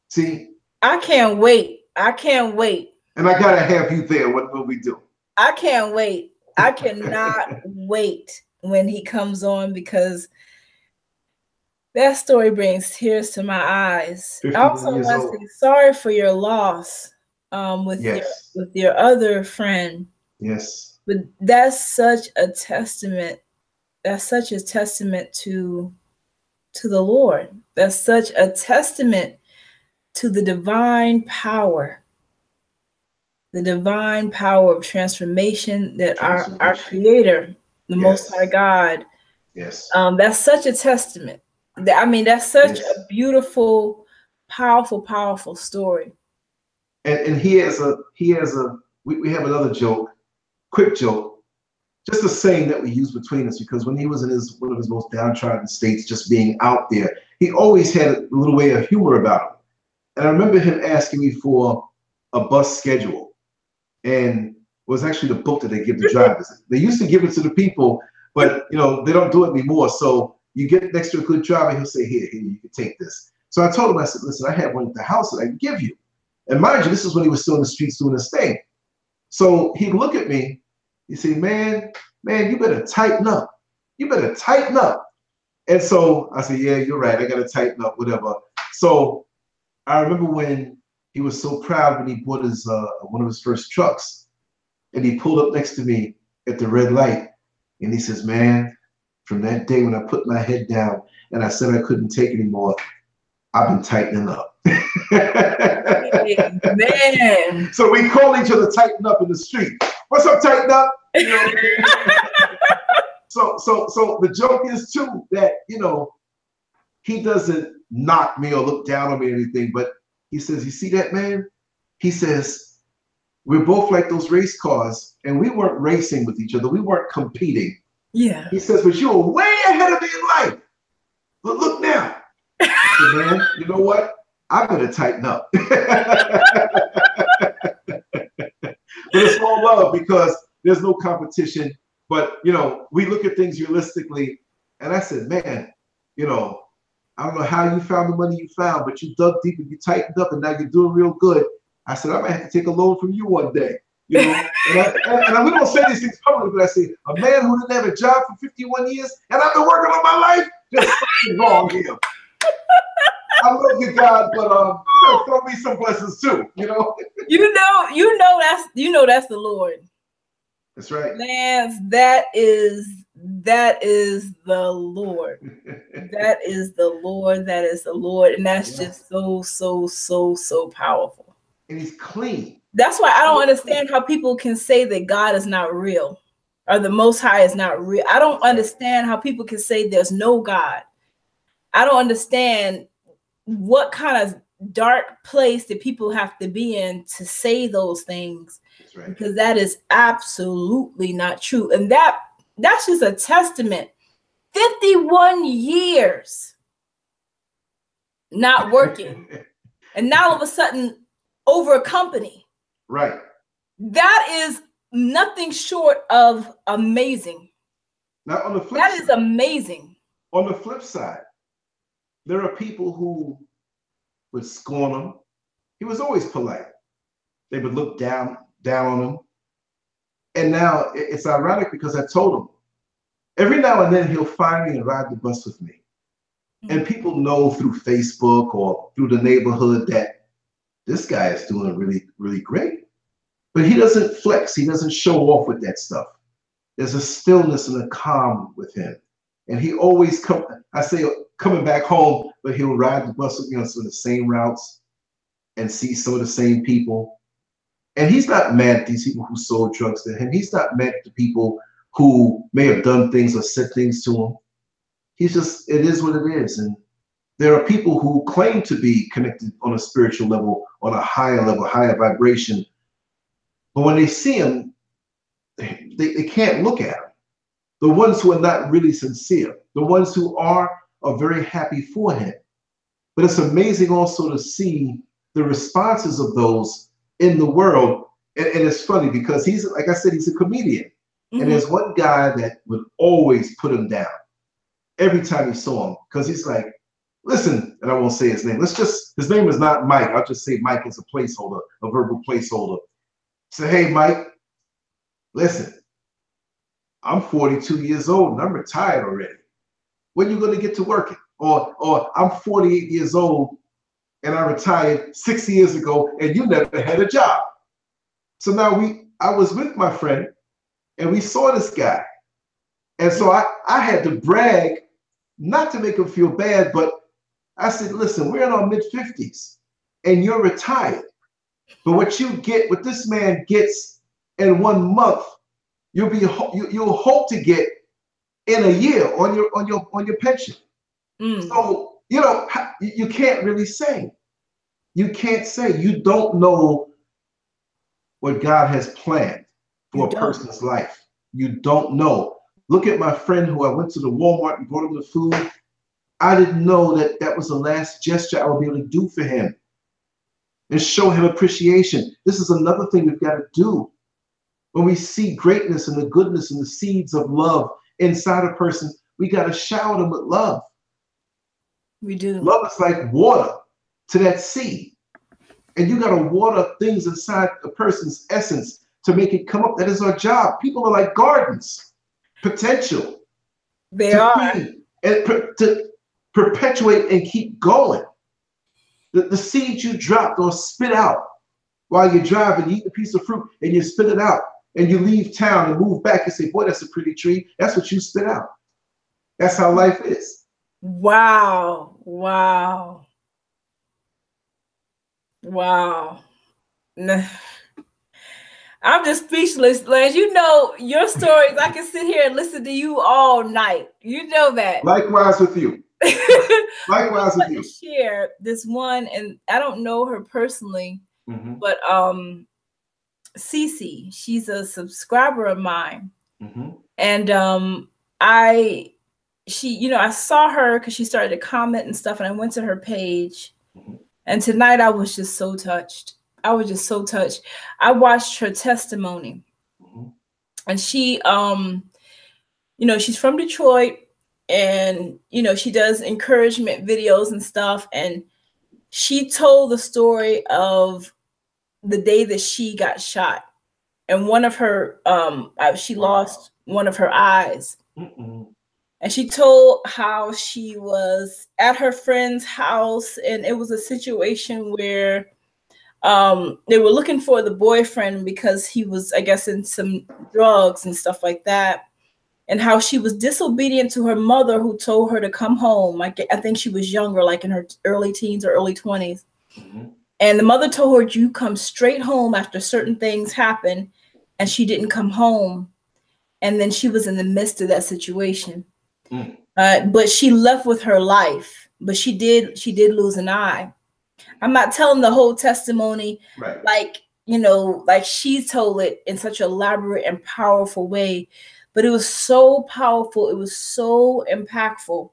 See? I can't wait. I can't wait. And I got to have you there. What will we do? I can't wait. I cannot wait when he comes on, because that story brings tears to my eyes. I also want to say sorry for your loss with your other friend. Yes. But that's such a testament. That's such a testament to the Lord. That's such a testament to the divine power of transformation that our Creator, the Most High God. Yes. That's such a testament. I mean, that's such a beautiful, powerful story. And we have another joke, quick joke, just a saying that we use between us, because when he was in one of his most downtrodden states, just being out there, he always had a little way of humor about him. And I remember him asking me for a bus schedule, and it was actually the book that they give the drivers. They used to give it to the people, but they don't do it anymore. So you get next to a good driver, he'll say, here, you can take this. So I told him, I said, listen, I have one at the house that I can give you. And mind you, this is when he was still in the streets doing his thing. So he'd look at me, he'd say, man, you better tighten up. You better tighten up. And so I said, yeah, you're right. I got to tighten up, whatever. So I remember when he was so proud when he bought his one of his first trucks, and he pulled up next to me at the red light, and he says, man, from that day when I put my head down and I said I couldn't take anymore, I've been tightening up. Man. So we call each other tighten up in the street. What's up, tighten up? So the joke is too that he doesn't knock me or look down on me or anything, but he says, you see that, man? He says, we're both like those race cars, and we weren't racing with each other. We weren't competing. Yeah. He says, but you were way ahead of me in life. But look now. I said, man, you know what? I better tighten up. But it's all love, because there's no competition. But, we look at things realistically. And I said, man, I don't know how you found the money you found, but you dug deep and you tightened up, and now you're doing real good. I said, I might have to take a loan from you one day. And we don't say these things publicly, but I say, a man who didn't have a job for 51 years, and I've been working all my life, there's something wrong here. I love you, God, but throw me some blessings too, That's the Lord. That's right. Lance, that is the Lord. That is the Lord. That is the Lord. And that's just so powerful. And he's clean. That's why I don't understand how people can say that God is not real, or the Most High is not real. I don't understand how people can say there's no God. I don't understand what kind of dark place that people have to be in to say those things. That's right. Because that is absolutely not true. And that's just a testament. 51 years not working. And now all of a sudden over a company. Right. That is nothing short of amazing. Now on the flip side, is amazing. On the flip side, there are people who would scorn him. He was always polite. They would look down on him. And now it's ironic, because I told him, every now and then he'll find me and ride the bus with me. Mm-hmm. And people know through Facebook or through the neighborhood that this guy is doing really, really great. But he doesn't flex. He doesn't show off with that stuff. There's a stillness and a calm with him. And he always coming back home, but he'll ride the bus with me on some of the same routes and see some of the same people. And he's not mad at these people who sold drugs to him. He's not mad at the people who may have done things or said things to him. He's just, it is what it is. And there are people who claim to be connected on a spiritual level, on a higher level, higher vibration. But when they see him, they can't look at him. The ones who are not really sincere, the ones who are very happy for him. But it's amazing also to see the responses of those in the world. And it's funny because he's, like I said, he's a comedian. Mm-hmm. And there's one guy that would always put him down every time he saw him, because he's like, listen, and I won't say his name. His name is not Mike. I'll just say Mike as a placeholder, a verbal placeholder. Say, hey, Mike, listen, I'm 42 years old and I'm retired already. When are you going to get to working? Or I'm 48 years old and I retired 6 years ago and you never had a job. So now I was with my friend and we saw this guy. And so I had to brag, not to make him feel bad, but I said, listen, we're in our mid-50s and you're retired. But what this man gets in 1 month, you'll hope to get in a year on your pension. So, you can't really say. You can't say. You don't know what God has planned for a person's life. You don't know. Look at my friend who I went to the Walmart and brought him the food. I didn't know that was the last gesture I would be able to do for him and show him appreciation. This is another thing we've got to do. When we see greatness and the goodness and the seeds of love inside a person, we got to shower them with love. We do. Love is like water to that seed. And you got to water things inside a person's essence to make it come up. That is our job. People are like gardens, potential. They are. And to perpetuate and keep going. The seeds you dropped or spit out while you're driving, you eat a piece of fruit and you spit it out and you leave town and move back and say, boy, that's a pretty tree. That's what you spit out. That's how life is. Wow. Wow. Wow. I'm just speechless, Lance. You know your stories. I can sit here and listen to you all night. You know that. Likewise with you. Likewise with you. Share this one, and I don't know her personally, but Cece, she's a subscriber of mine, and I saw her because she started to comment and stuff, and I went to her page, and tonight I was just so touched. I was just so touched. I watched her testimony, and she, she's from Detroit. And, she does encouragement videos and stuff. And she told the story of the day that she got shot. And one of her, she lost one of her eyes. And she told how she was at her friend's house. And it was a situation where they were looking for the boyfriend because he was, I guess, in some drugs and stuff like that. And how she was disobedient to her mother, who told her to come home. I think she was younger, like in her early teens or early 20s. And the mother told her, you come straight home after certain things happen. And she didn't come home. And then she was in the midst of that situation. But she left with her life. But she did lose an eye. I'm not telling the whole testimony, right, like she told it in such an elaborate and powerful way. But it was so powerful. It was so impactful.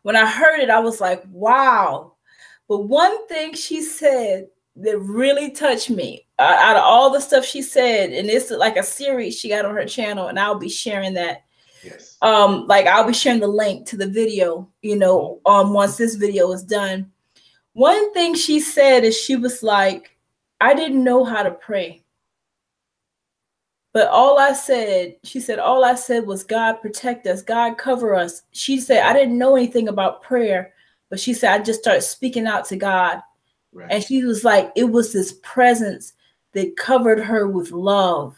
When I heard it, I was like, wow. But one thing she said that really touched me, out of all the stuff she said, and it's like a series she got on her channel, and I'll be sharing that. Yes. I'll be sharing the link to the video, once this video is done. One thing she said is she was like, I didn't know how to pray. But she said, all I said was, God protect us, God cover us. She said, I didn't know anything about prayer, but she said, I just started speaking out to God. Right. And she was like, it was this presence that covered her with love.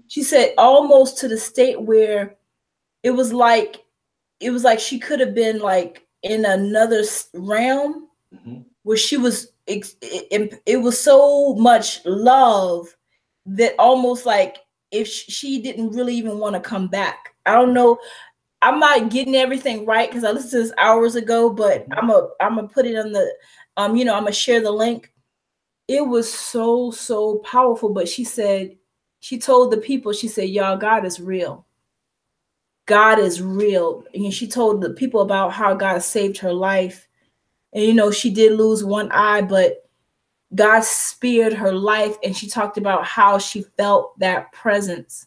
She said almost to the state where it was like she could have been like in another realm where she was, it was so much love that almost like if she didn't really even want to come back. I don't know. I'm not getting everything right because I listened to this hours ago, but I'm gonna put it on the, I'm gonna share the link. It was so, so powerful. But she told the people, she said, y'all, God is real. God is real. And she told the people about how God saved her life. And, she did lose one eye, but God spared her life, and she talked about how she felt that presence.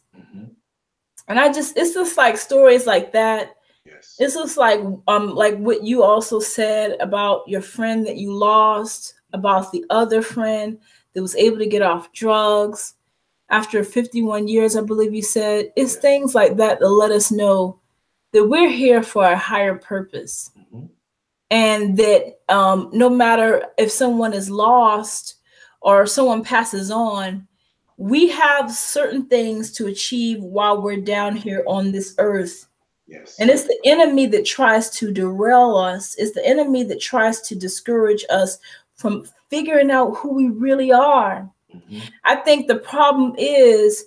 And it's just like stories like that. Yes. It's just like what you also said about your friend that you lost, about the other friend that was able to get off drugs after 51 years, I believe you said. It's things like that that let us know that we're here for a higher purpose. And that no matter if someone is lost or someone passes on, We have certain things to achieve while we're down here on this earth. Yes. And it's the enemy that tries to derail us. It's the enemy that tries to discourage us from figuring out who we really are. Mm-hmm. I think the problem is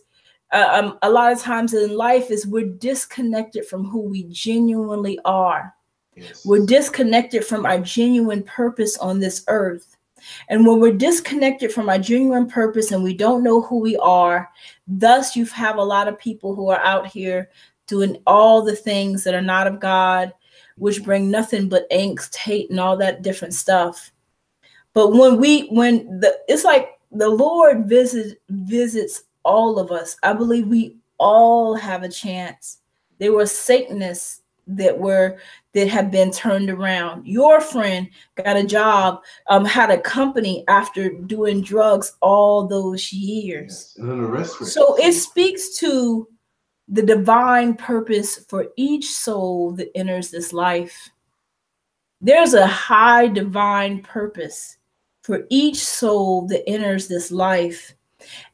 a lot of times in life is we're disconnected from who we genuinely are. Yes. We're disconnected from our genuine purpose on this earth. And when we're disconnected from our genuine purpose and we don't know who we are, thus you have a lot of people who are out here doing all the things that are not of God, which bring nothing but angst, hate, and all that different stuff. But it's like the Lord visits all of us. I believe we all have a chance. There were Satanists that have been turned around. Your friend got a job, had a company after doing drugs all those years. Yes. And an arrest rate. So it speaks to the divine purpose for each soul that enters this life. There's a high divine purpose for each soul that enters this life.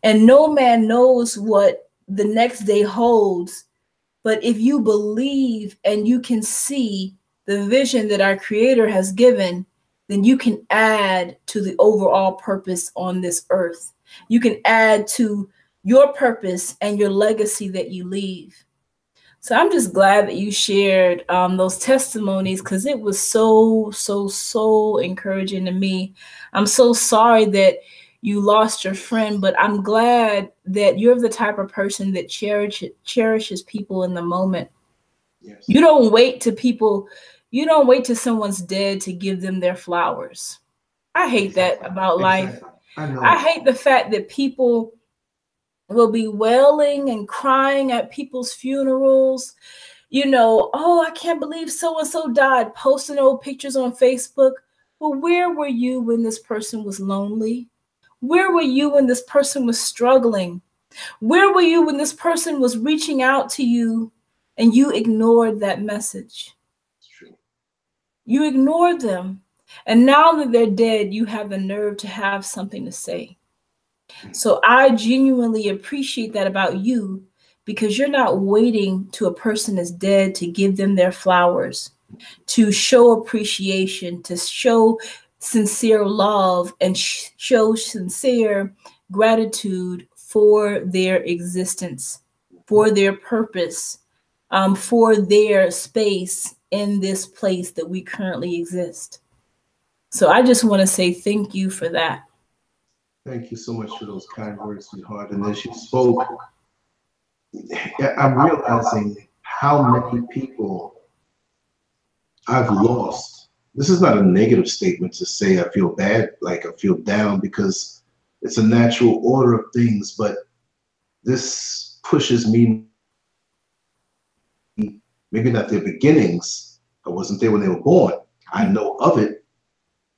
And no man knows what the next day holds. But if you believe and you can see the vision that our Creator has given, then you can add to the overall purpose on this earth. You can add to your purpose and your legacy that you leave. So I'm just glad that you shared those testimonies, because it was so encouraging to me. I'm so sorry that you lost your friend, but I'm glad that you're the type of person that cherishes people in the moment. Yes. You don't wait till someone's dead to give them their flowers. I hate that about life. I know. I hate the fact that people will be wailing and crying at people's funerals. Oh, I can't believe so-and-so died, posting old pictures on Facebook. Well, where were you when this person was lonely? Where were you when this person was struggling? Where were you when this person was reaching out to you and you ignored that message? It's true. You ignored them. And now that they're dead, you have the nerve to have something to say. So I genuinely appreciate that about you, because you're not waiting till a person is dead to give them their flowers, to show appreciation, to show sincere love, and show sincere gratitude for their existence, for their purpose, for their space in this place that we currently exist. So I just want to say thank you for that. Thank you so much for those kind words, sweetheart. And as you spoke, I'm realizing how many people I've lost. This is not a negative statement to say I feel bad, like I feel down, because it's a natural order of things, but this pushes me, maybe not their beginnings. I wasn't there when they were born. I know of it,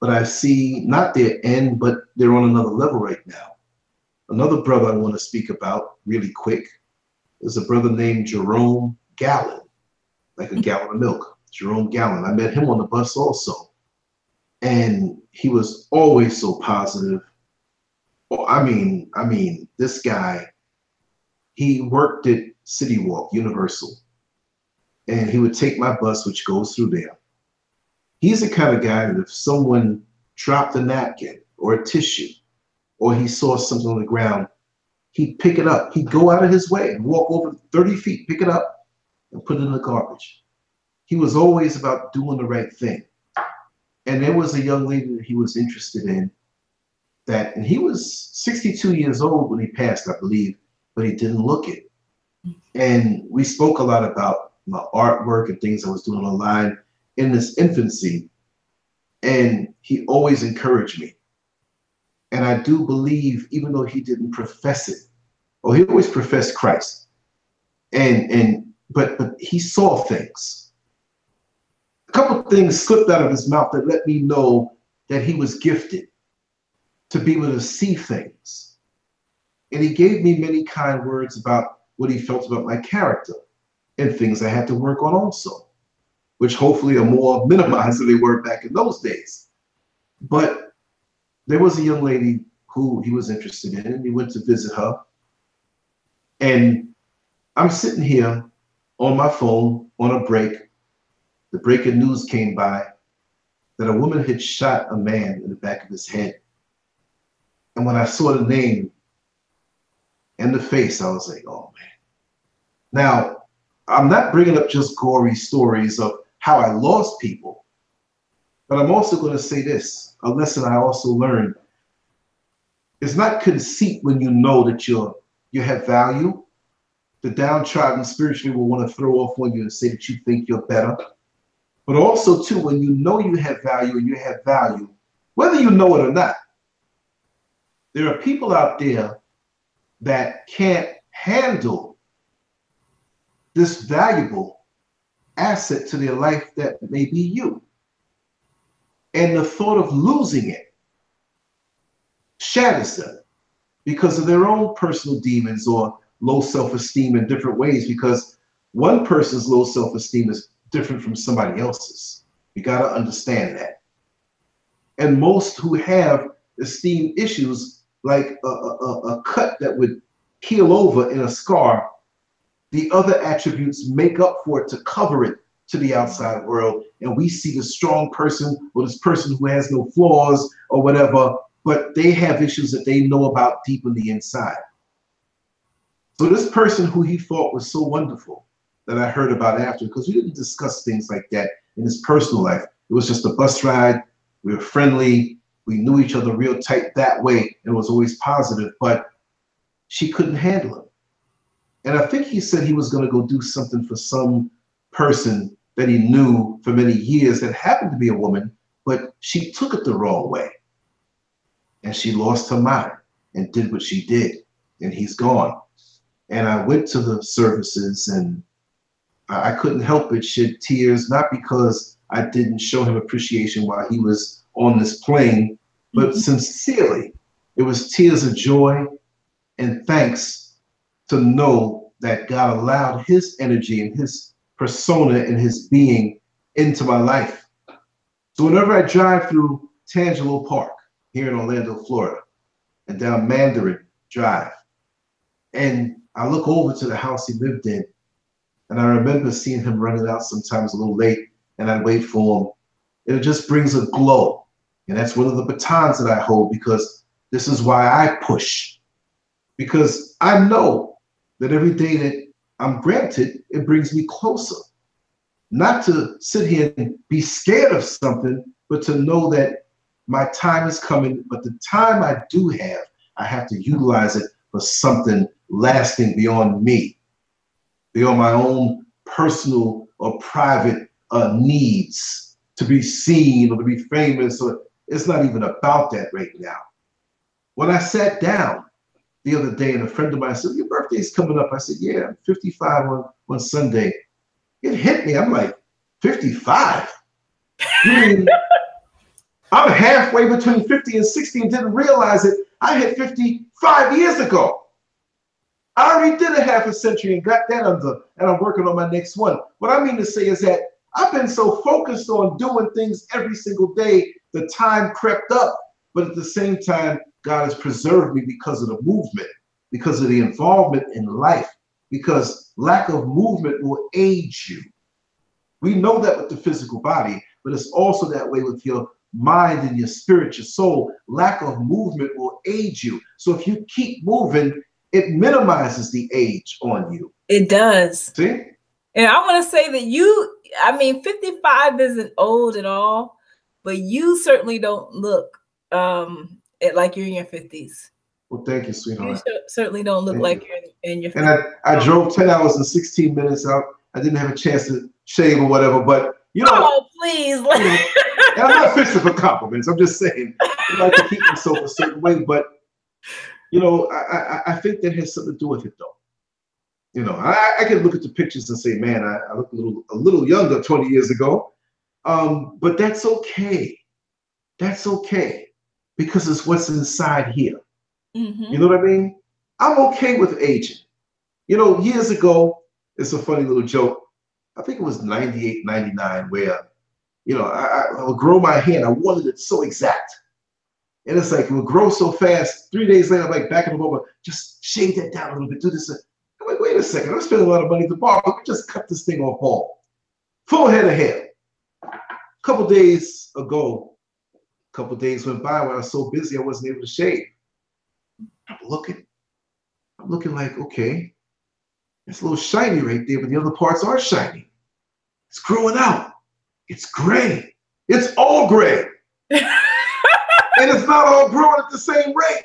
but I see not their end, but they're on another level right now. Another brother I want to speak about really quick is a brother named Jerome Gallon, like a gallon of milk. Jerome Gallon. I met him on the bus also. And he was always so positive. Oh, I mean, this guy, he worked at City Walk, Universal, and he would take my bus, which goes through there. He's the kind of guy that if someone dropped a napkin or a tissue, or he saw something on the ground, he'd pick it up. He'd go out of his way and walk over 30 feet, pick it up, and put it in the garbage. He was always about doing the right thing. And there was a young lady that he was interested in that, and he was 62 years old when he passed, I believe, but he didn't look it. And we spoke a lot about my artwork and things I was doing online in this infancy. And he always encouraged me. And I do believe, even though he didn't profess it, or he always professed Christ, but he saw things. A couple of things slipped out of his mouth that let me know that he was gifted to be able to see things. And he gave me many kind words about what he felt about my character and things I had to work on also, which hopefully are more minimized than they were back in those days. But there was a young lady who he was interested in, and he went to visit her. And I'm sitting here on my phone on a break. The breaking news came by that a woman had shot a man in the back of his head. And when I saw the name and the face, I was like, oh man. Now, I'm not bringing up just gory stories of how I lost people, but I'm also going to say this, a lesson I also learned. It's not conceit when you know that you have value. The downtrodden spiritually will want to throw off on you and say that you think you're better. But also, too, when you know you have value and you have value, whether you know it or not, there are people out there that can't handle this valuable asset to their life that may be you. And the thought of losing it shatters them because of their own personal demons or low self-esteem in different ways, because one person's low self-esteem is different from somebody else's. You got to understand that. And most who have esteem issues, like a cut that would heal over in a scar, the other attributes make up for it to cover it to the outside world. And we see the strong person or this person who has no flaws or whatever, but they have issues that they know about deep on the inside. So this person who he thought was so wonderful that I heard about after, because we didn't discuss things like that in his personal life. It was just a bus ride. We were friendly. We knew each other real tight that way. And it was always positive, but she couldn't handle him. And I think he said he was going to go do something for some person that he knew for many years that happened to be a woman, but she took it the wrong way. And she lost her mind and did what she did. And he's gone. And I went to the services and I couldn't help but shed tears, not because I didn't show him appreciation while he was on this plane, but sincerely, it was tears of joy and thanks to know that God allowed his energy and his persona and his being into my life. So whenever I drive through Tangelo Park here in Orlando, Florida, and down Mandarin Drive, and I look over to the house he lived in, and I remember seeing him running out sometimes a little late, and I'd wait for him. It just brings a glow. And that's one of the batons that I hold, because this is why I push. Because I know that every day that I'm granted, it brings me closer. Not to sit here and be scared of something, but to know that my time is coming, but the time I do have, I have to utilize it for something lasting beyond me, beyond my own personal or private needs to be seen or to be famous. Or it's not even about that right now. When I sat down the other day and a friend of mine said, your birthday's coming up. I said, yeah, I'm 55 on Sunday. It hit me. I'm like, 55? You mean I'm halfway between 50 and 60 and didn't realize it. I hit 55 years ago. I already did a half a century and got that under, and I'm working on my next one. What I mean to say is that I've been so focused on doing things every single day, the time crept up, but at the same time, God has preserved me because of the movement, because of the involvement in life, because lack of movement will age you. We know that with the physical body, but it's also that way with your mind and your spirit, your soul. Lack of movement will age you. So if you keep moving, it minimizes the age on you. It does. See? And I want to say that 55 isn't old at all, but you certainly don't look like you're in your 50s. Well, thank you, sweetheart. You certainly don't look like you're in your 50s. And I drove 10 hours and 16 minutes out. I didn't have a chance to shave or whatever, but you know. Oh, please. You know, and I'm not fishing for compliments. I'm just saying, I like to keep myself a certain way, but you know, I think that has something to do with it, though. You know, I can look at the pictures and say, man, I look a little younger 20 years ago, but that's okay. That's okay, because it's what's inside here. Mm-hmm. You know what I mean? I'm okay with aging. You know, years ago, it's a funny little joke. I think it was 98, 99, where, you know, I would grow my hair and I wanted it so exact. And it's like, it would grow so fast. 3 days later, I'm like back in the moment, just shave that down a little bit, do this. a second, I'm spending a lot of money at the bar. Let me just cut this thing off bald. Full head of hair. A couple days ago, a couple days went by when I was so busy I wasn't able to shave. I'm looking like, okay, it's a little shiny right there, but the other parts are shiny. It's growing out. It's gray. It's all gray. And it's not all growing at the same rate.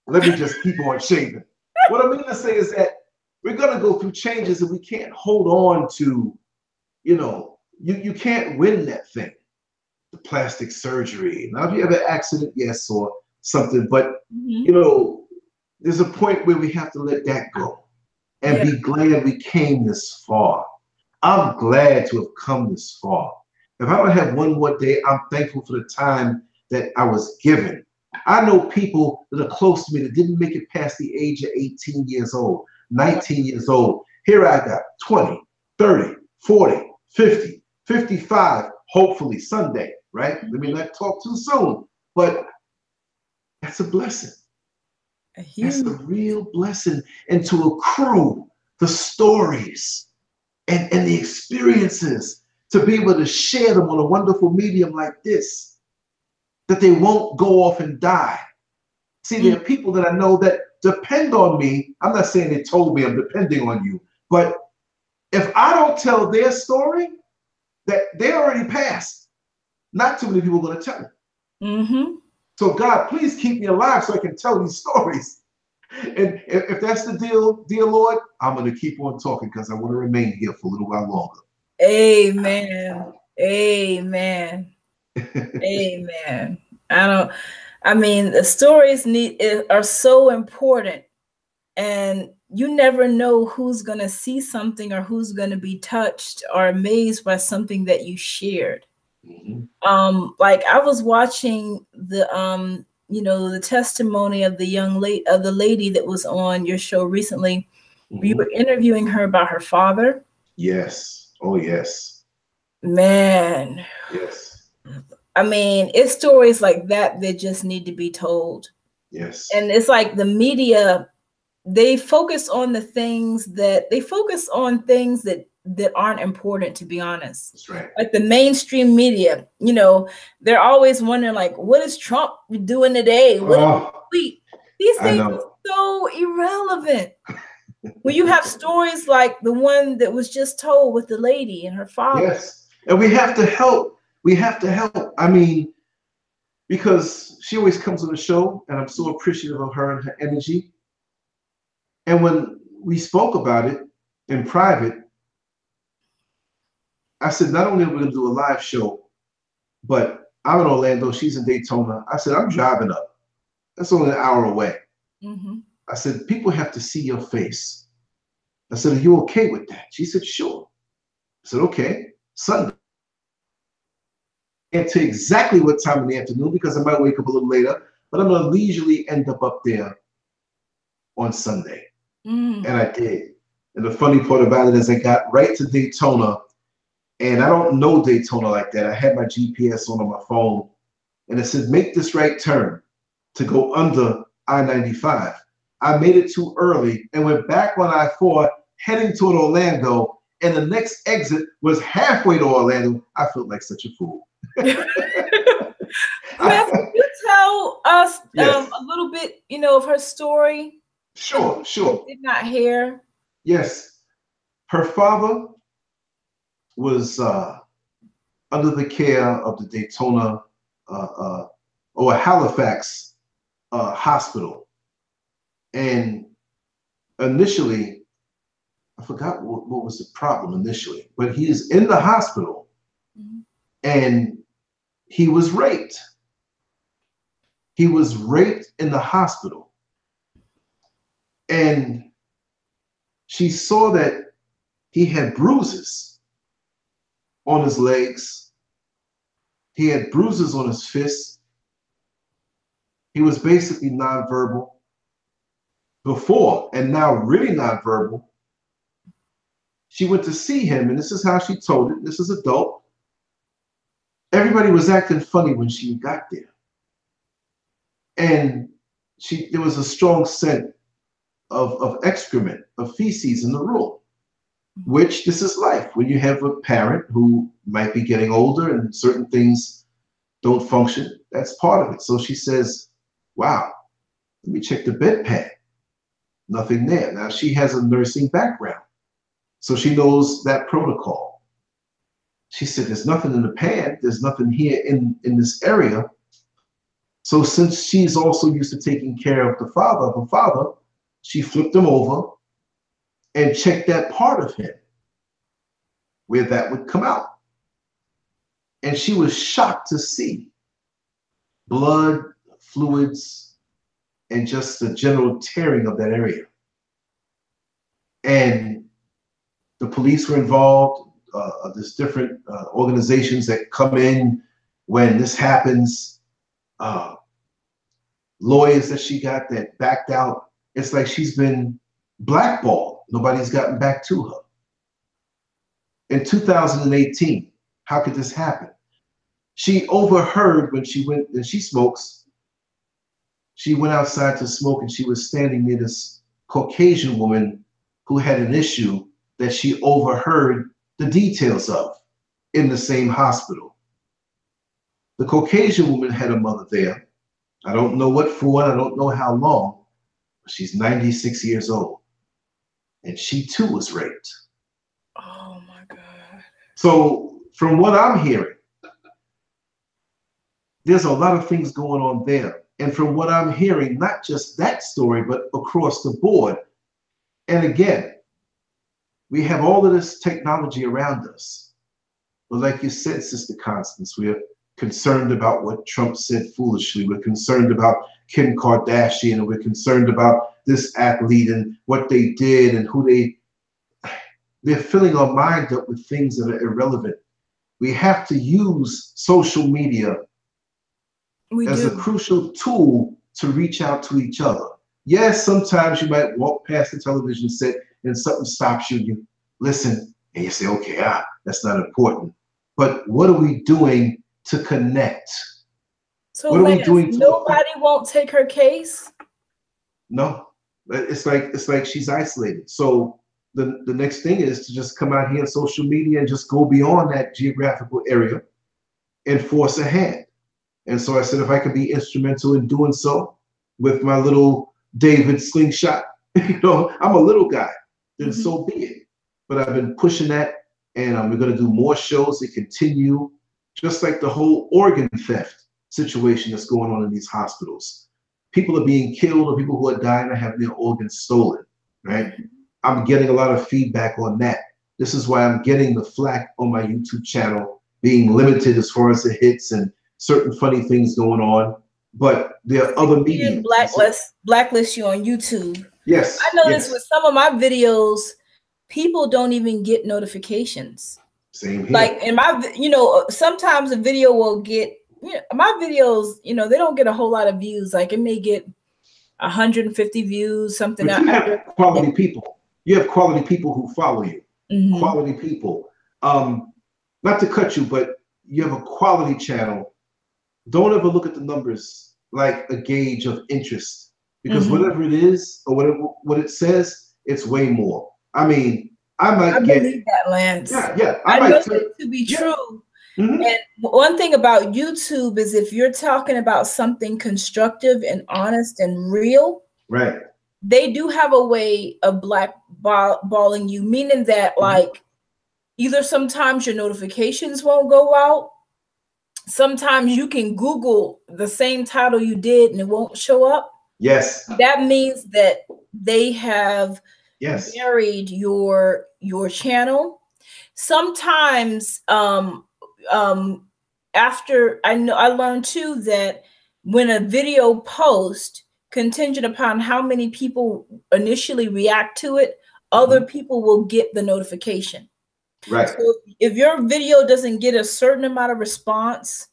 Let me just keep on shaving. What I mean to say is that we're going to go through changes and we can't hold on to, you can't win that thing. The plastic surgery. Now, if you have an accident, yes, or something, but, there's a point where we have to let that go and be glad we came this far. I'm glad to have come this far. If I don't have one more day, I'm thankful for the time that I was given. I know people that are close to me that didn't make it past the age of 18 years old, 19 years old. Here I got 20, 30, 40, 50, 55, hopefully Sunday, right? Let me not talk too soon, but that's a blessing. That's a real blessing. And to accrue the stories and the experiences, to be able to share them on a wonderful medium like this, that they won't go off and die. See, there are people that I know that depend on me. I'm not saying they told me I'm depending on you, but if I don't tell their story, that they already passed. Not too many people are going to tell it. So God, please keep me alive so I can tell these stories. And if that's the deal, dear Lord, I'm going to keep on talking because I want to remain here for a little while longer. Amen. Amen. Amen. The stories are so important, and you never know who's going to see something or who's going to be touched or amazed by something that you shared. Like I was watching the testimony of the lady that was on your show recently. You were interviewing her about her father. Yes. Oh, yes. Man. Yes. It's stories like that just need to be told. Yes. And it's like the media, they focus on things that aren't important, to be honest. That's right. Like the mainstream media, they're always wondering, like, what is Trump doing today? These things are so irrelevant. When you have stories like the one that was just told with the lady and her father. Yes. And we have to help. Because she always comes on the show and I'm so appreciative of her and her energy. And when we spoke about it in private, I said, not only are we going to do a live show, but I'm in Orlando, she's in Daytona. I said, I'm driving up. That's only an hour away. I said, people have to see your face. I said, are you okay with that? She said, sure. I said, okay, Sunday. And to exactly what time in the afternoon, because I might wake up a little later, but I'm going to leisurely end up there on Sunday. And I did. And the funny part about it is I got right to Daytona, and I don't know Daytona like that. I had my GPS on my phone, and it said, make this right turn to go under I-95. I made it too early and went back on I-4, heading toward Orlando, and the next exit was halfway to Orlando. I felt like such a fool. Can you tell us a little bit, of her story? Sure. Did not hear. Yes. Her father was under the care of the Daytona or Halifax hospital. And initially, I forgot what was the problem initially, but he is in the hospital and he was raped. He was raped in the hospital. And she saw that he had bruises on his legs. He had bruises on his fists. He was basically nonverbal before, and now really nonverbal. She went to see him, and this is how she told it. This is adult. Everybody was acting funny when she got there. And there was a strong scent of excrement, of feces in the room, which this is life. When you have a parent who might be getting older and certain things don't function, that's part of it. So she says, wow, let me check the bedpan. Nothing there. Now she has a nursing background, so she knows that protocol. She said, there's nothing in the pan. There's nothing here in this area. So since she's also used to taking care of the father, she flipped him over and checked that part of him where that would come out. And she was shocked to see blood, fluids, and just the general tearing of that area. And the police were involved. There's different organizations that come in when this happens. Lawyers that she got that backed out. It's like she's been blackballed. Nobody's gotten back to her. In 2018, how could this happen? She overheard when she went, and she smokes, she went outside to smoke, and she was standing near this Caucasian woman who had an issue that she overheard the details of in the same hospital. The Caucasian woman had a mother there. I don't know what for, I don't know how long, but she's 96 years old. And she too was raped. Oh my God. So from what I'm hearing, there's a lot of things going on there. And from what I'm hearing, not just that story, but across the board. And again, we have all of this technology around us. But like you said, Sister Constance, we're concerned about what Trump said foolishly. We're concerned about Kim Kardashian, and we're concerned about this athlete and what they did and who they're filling our mind up with things that are irrelevant. We have to use social media as a crucial tool to reach out to each other. Yes, sometimes you might walk past the television set and something stops you, and you listen and you say, okay, that's not important. But what are we doing to connect? So what are we doing? Nobody won't take her case? No, it's like she's isolated. So the next thing is to just come out here on social media and just go beyond that geographical area and force a hand. And so I said, if I could be instrumental in doing so with my little David slingshot, I'm a little guy, then so be it. But I've been pushing that, and we're going to do more shows that continue, just like the whole organ theft situation that's going on in these hospitals. People are being killed, or people who are dying are having their organs stolen, right? I'm getting a lot of feedback on that. This is why I'm getting the flack on my YouTube channel, being limited as far as the hits and certain funny things going on. But there are other media. Blacklist you on YouTube. Yes. I noticed with some of my videos, people don't even get notifications. Same here. Like in my, sometimes a video will get, my videos, they don't get a whole lot of views. Like it may get 150 views, something. But you have quality people. You have quality people who follow you. Quality people. Not to cut you, but you have a quality channel. Don't ever look at the numbers like a gauge of interest, because whatever it is or what it says, it's way more. I mean, I believe that, Lance. Yeah. I know it to be true. And one thing about YouTube is if you're talking about something constructive and honest and real, right? They do have a way of blackballing you, meaning that like either sometimes your notifications won't go out. Sometimes you can Google the same title you did and it won't show up. Yes. That means that they have buried your channel. Sometimes after I learned too that when a video posts, contingent upon how many people initially react to it, other people will get the notification. Right. So if your video doesn't get a certain amount of response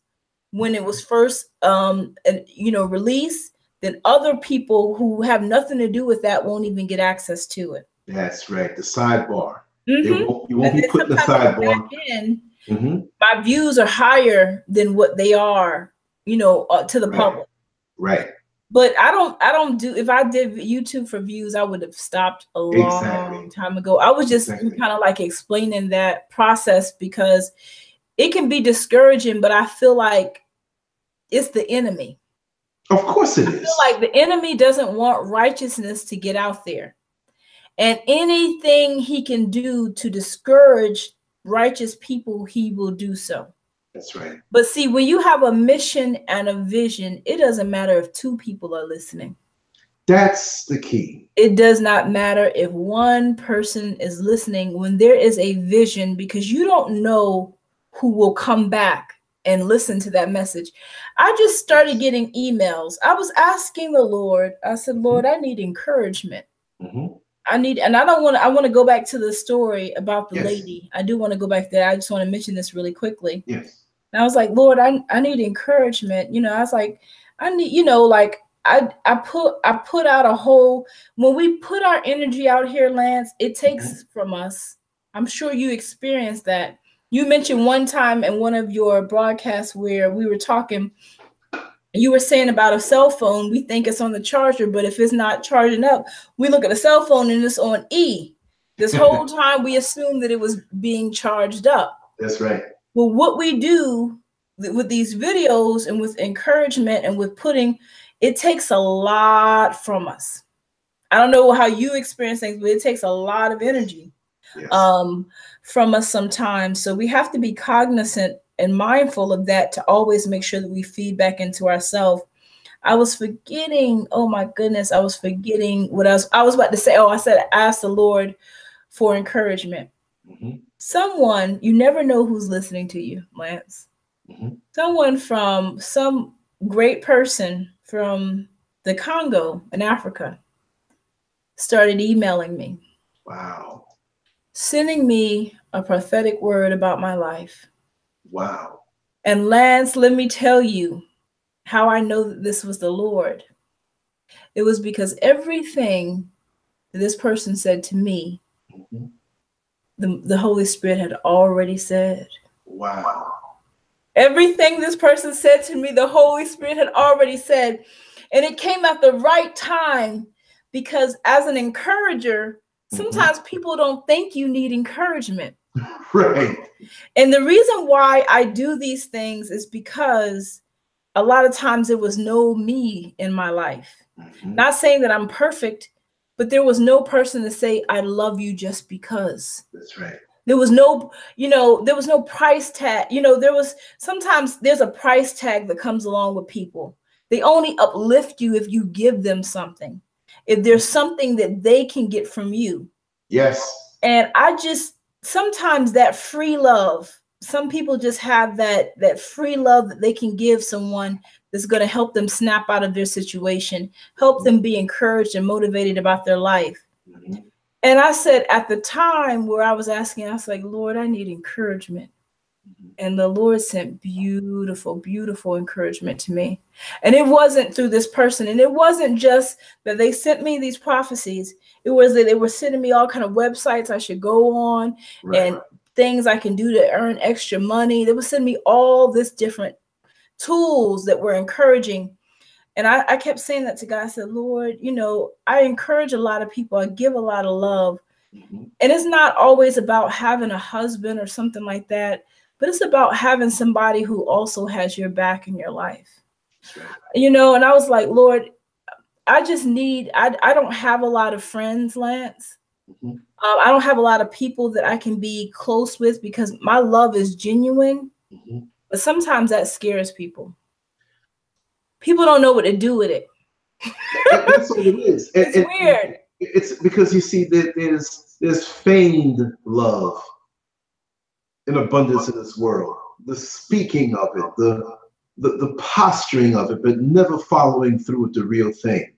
when it was first released, then other people who have nothing to do with that won't even get access to it. That's right. The sidebar. You won't be put in the sidebar. My views are higher than what they are, to the public. Right. But I don't do, if I did YouTube for views, I would have stopped a long Exactly. time ago. I was just Exactly. kind of like explaining that process because it can be discouraging, but I feel like it's the enemy. Of course it I feel is. like the enemy doesn't want righteousness to get out there. And anything he can do to discourage righteous people, he will do so. That's right. But see, when you have a mission and a vision, it doesn't matter if two people are listening. That's the key. It does not matter if one person is listening when there is a vision, because you don't know who will come back and listen to that message. I just started getting emails. I was asking the Lord, I said, Lord, I need encouragement. Mm-hmm. And I want to go back to the story about the Yes. lady. I do want to go back there. I just want to mention this really quickly. Yes. And I was like, Lord, I need encouragement. I was like, I need, like I put out a whole, when we put our energy out here, Lance, it takes from us. I'm sure you experienced that. You mentioned one time in one of your broadcasts where we were talking, you were saying about a cell phone, we think it's on the charger, but if it's not charging up, we look at a cell phone and it's on E. This whole time we assumed that it was being charged up. That's right. Well, what we do with these videos and with encouragement and with putting, it takes a lot from us. I don't know how you experience things, but it takes a lot of energy from us sometimes. So we have to be cognizant and mindful of that to always make sure that we feed back into ourselves. I was forgetting, oh my goodness, I was forgetting what I was about to say. Oh, I said, ask the Lord for encouragement. Someone, you never know who's listening to you, Lance. Someone from some great person from the Congo in Africa started emailing me. Wow. Sending me a prophetic word about my life. Wow. And Lance, let me tell you how I know that this was the Lord. It was because everything that this person said to me, the Holy Spirit had already said. Wow. Everything this person said to me, the Holy Spirit had already said. And it came at the right time, because as an encourager, sometimes people don't think you need encouragement. Right. And the reason why I do these things is because a lot of times there was no me in my life. Not saying that I'm perfect, but there was no person to say, I love you just because. That's right. There was no, there was no price tag. Sometimes there's a price tag that comes along with people. They only uplift you if you give them something, if there's something that they can get from you. Yes. And sometimes that free love, some people just have that free love that they can give someone that's going to help them snap out of their situation, help them be encouraged and motivated about their life. And I said, at the time where I was asking, I was like, Lord, I need encouragement. And the Lord sent beautiful, beautiful encouragement to me. And it wasn't through this person. And it wasn't just that they sent me these prophecies. It was that they were sending me all kind of websites I should go on and things I can do to earn extra money. They were sending me all this different tools that were encouraging. And I kept saying that to God. I said, Lord, I encourage a lot of people. I give a lot of love. And it's not always about having a husband or something like that, but it's about having somebody who also has your back in your life. And I was like, Lord, I just need, I don't have a lot of friends, Lance. I don't have a lot of people that I can be close with because my love is genuine. But sometimes that scares people. People don't know what to do with it. That's what it is. It's weird. It's because you see that there's feigned love in abundance in this world. The speaking of it, the posturing of it, but never following through with the real thing.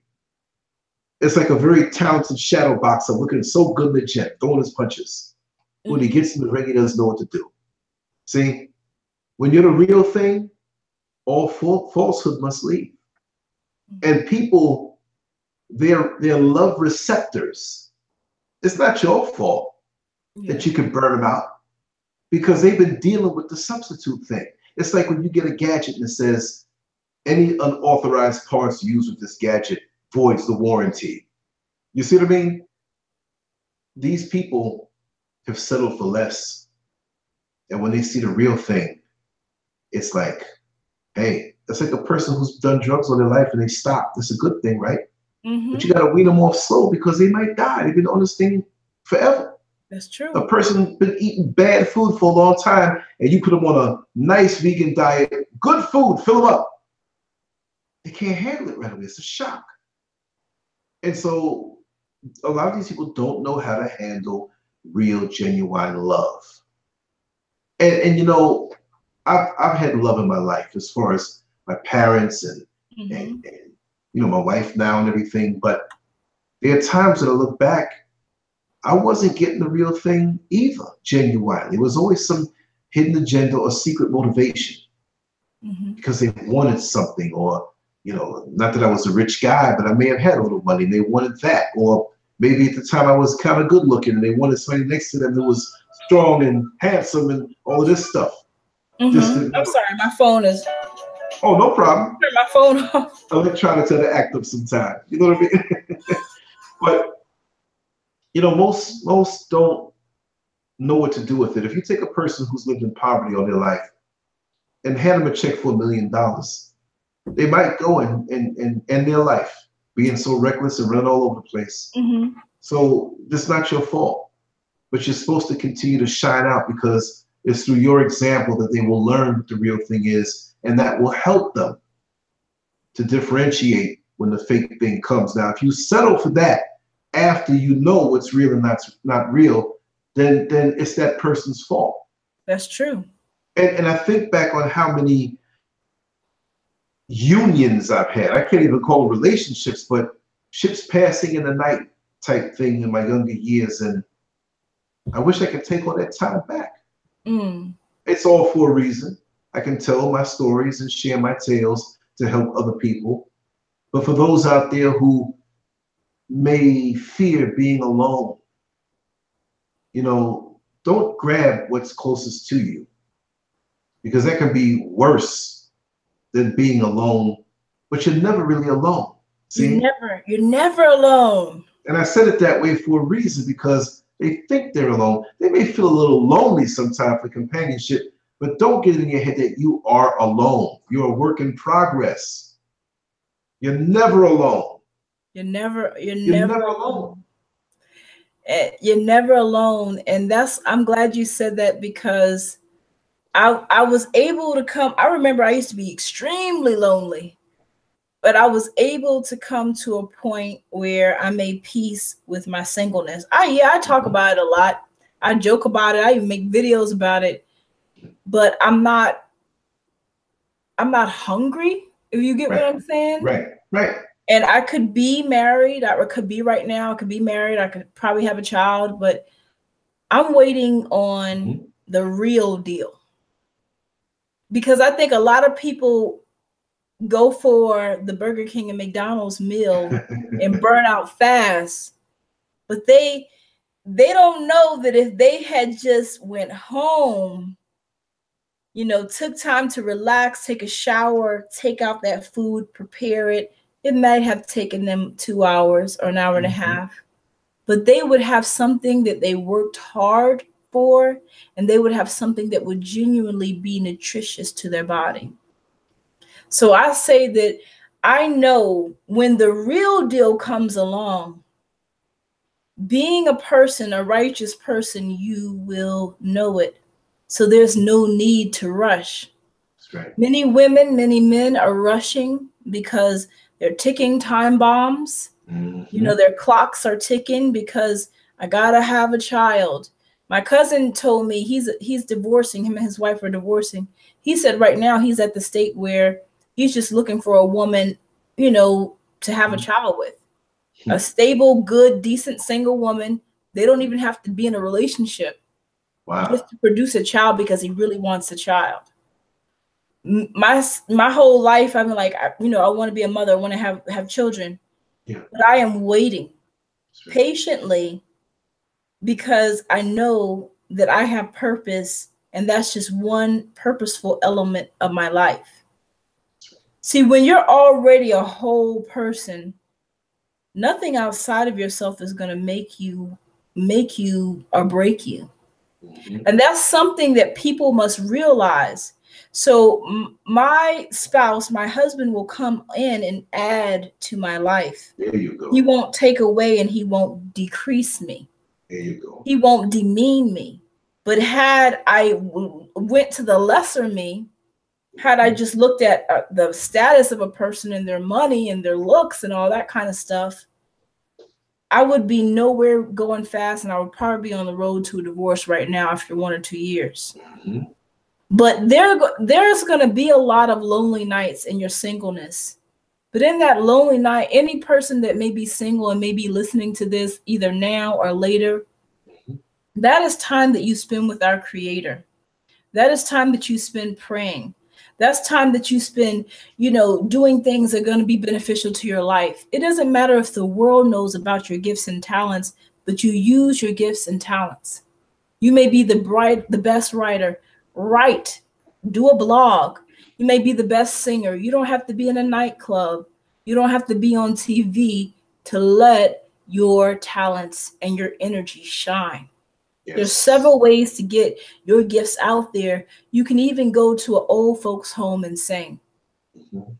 It's like a very talented shadow boxer looking so good in the gym, throwing his punches. When he gets in the ring, he doesn't know what to do. See, when you're the real thing, all falsehood must leave. And people, they're love receptors. It's not your fault that you can burn them out because they've been dealing with the substitute thing. It's like when you get a gadget and it says, any unauthorized parts used with this gadget voids the warranty. You see what I mean? These people have settled for less. And when they see the real thing, it's like, hey, that's like a person who's done drugs all their life and they stop. That's a good thing, right? But you got to wean them off slow because they might die. They've been on this thing forever. That's true. A person's been eating bad food for a long time and you put them on a nice vegan diet, good food, fill them up. They can't handle it right away. It's a shock. And so a lot of these people don't know how to handle real, genuine love. And you know, I've had love in my life as far as my parents and you know, my wife now and everything. But there are times that I look back, I wasn't getting the real thing either, genuinely. It was always some hidden agenda or secret motivation because they wanted something, or, you know, not that I was a rich guy, but I may have had a little money and they wanted that. Or maybe at the time I was kind of good looking and they wanted somebody next to them that was strong and handsome and all of this stuff. I'm sorry, my phone is. Oh, no problem. Turn my phone off. Electronics are to act up sometimes. You know what I mean? But, you know, most don't know what to do with it. If you take a person who's lived in poverty all their life and hand them a check for $1 million, they might go and end their life being so reckless and run all over the place. So it's not your fault, but you're supposed to continue to shine out because it's through your example that they will learn what the real thing is, and that will help them to differentiate when the fake thing comes. Now, if you settle for that after you know what's real and not real, then it's that person's fault. That's true. And I think back on how many unions I've had. I can't even call them relationships, but ships passing in the night type thing in my younger years. And I wish I could take all that time back. It's all for a reason. I can tell my stories and share my tales to help other people. But for those out there who may fear being alone, you know, don't grab what's closest to you, because that can be worse than being alone, but you're never really alone. See? You're never alone. And I said it that way for a reason, because they think they're alone. They may feel a little lonely sometimes for companionship, but don't get it in your head that you are alone. You're a work in progress. You're never alone. You're never alone. You're never alone. And I'm glad you said that, because I was able to come. I remember I used to be extremely lonely, but I was able to come to a point where I made peace with my singleness. I talk about it a lot. I joke about it. I even make videos about it, but I'm not hungry, if you get what I'm saying. Right. And I could be married. I could be right now. I could be married. I could probably have a child, but I'm waiting on the real deal. Because I think a lot of people go for the Burger King and McDonald's meal and burn out fast, but they don't know that if they had just went home, you know, took time to relax, take a shower, take out that food, prepare it, it might have taken them 2 hours or an hour and a half, but they would have something that they worked hard for, and they would have something that would genuinely be nutritious to their body. So I say that I know when the real deal comes along, being a person, a righteous person, you will know it. So there's no need to rush. That's right. Many women, many men are rushing because they're ticking time bombs. You know, their clocks are ticking because I gotta have a child. My cousin told me he's divorcing. Him and his wife are divorcing. He said right now he's at the state where he's just looking for a woman, you know, to have a child with. A stable, good, decent single woman. They don't even have to be in a relationship. Wow. Just to produce a child because he really wants a child. My whole life, I've been like, I want to be a mother. I want to have children. Yeah. But I am waiting patiently because I know that I have purpose, and that's just one purposeful element of my life. See, when you're already a whole person, nothing outside of yourself is going to make you or break you. Mm-hmm. And that's something that people must realize. So my spouse, my husband, will come in and add to my life. There you go. He won't take away and he won't decrease me. There you go. He won't demean me. But had I went to the lesser me, had I just looked at the status of a person and their money and their looks and all that kind of stuff, I would be nowhere going fast, and I would probably be on the road to a divorce right now after 1 or 2 years. Mm-hmm. But there's going to be a lot of lonely nights in your singleness. But in that lonely night, any person that may be single and may be listening to this either now or later, that is time that you spend with our Creator. That is time that you spend praying. That's time that you spend, doing things that are going to be beneficial to your life. It doesn't matter if the world knows about your gifts and talents, but you use your gifts and talents. You may be the best writer. Write, do a blog. You may be the best singer. You don't have to be in a nightclub. You don't have to be on TV to let your talents and your energy shine. Yes. There's several ways to get your gifts out there. You can even go to an old folks home and sing. Mm-hmm.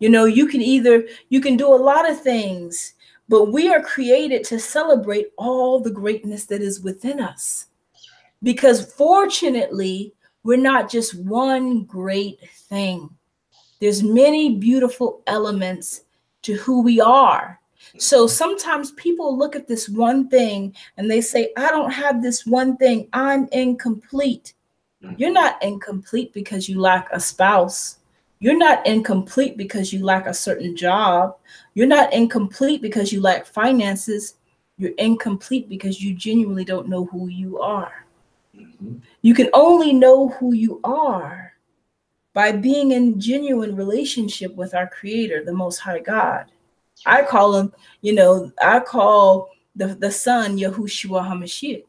You can do a lot of things, but we are created to celebrate all the greatness that is within us. Because fortunately, we're not just one great thing. There's many beautiful elements to who we are. So sometimes people look at this one thing and they say, I don't have this one thing. I'm incomplete. You're not incomplete because you lack a spouse. You're not incomplete because you lack a certain job. You're not incomplete because you lack finances. You're incomplete because you genuinely don't know who you are. You can only know who you are by being in genuine relationship with our Creator, the Most High God. I call him, I call the Son Yahushua HaMashiach.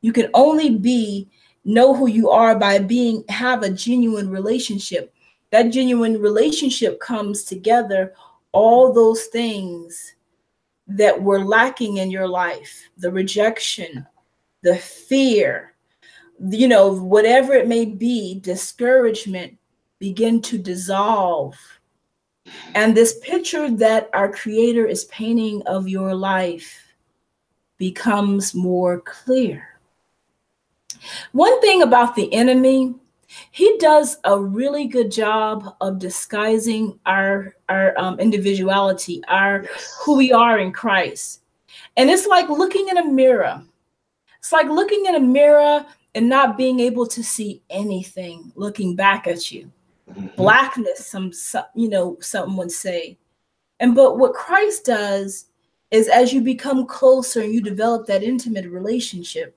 You can only know who you are by have a genuine relationship. That genuine relationship comes together all those things that were lacking in your life, the rejection, the fear, whatever it may be, discouragement, begin to dissolve. And this picture that our Creator is painting of your life becomes more clear. One thing about the enemy, he does a really good job of disguising our individuality, who we are in Christ. And it's like looking in a mirror. It's like looking in a mirror and not being able to see anything looking back at you. Blackness, some would say. But what Christ does is, as you become closer and you develop that intimate relationship,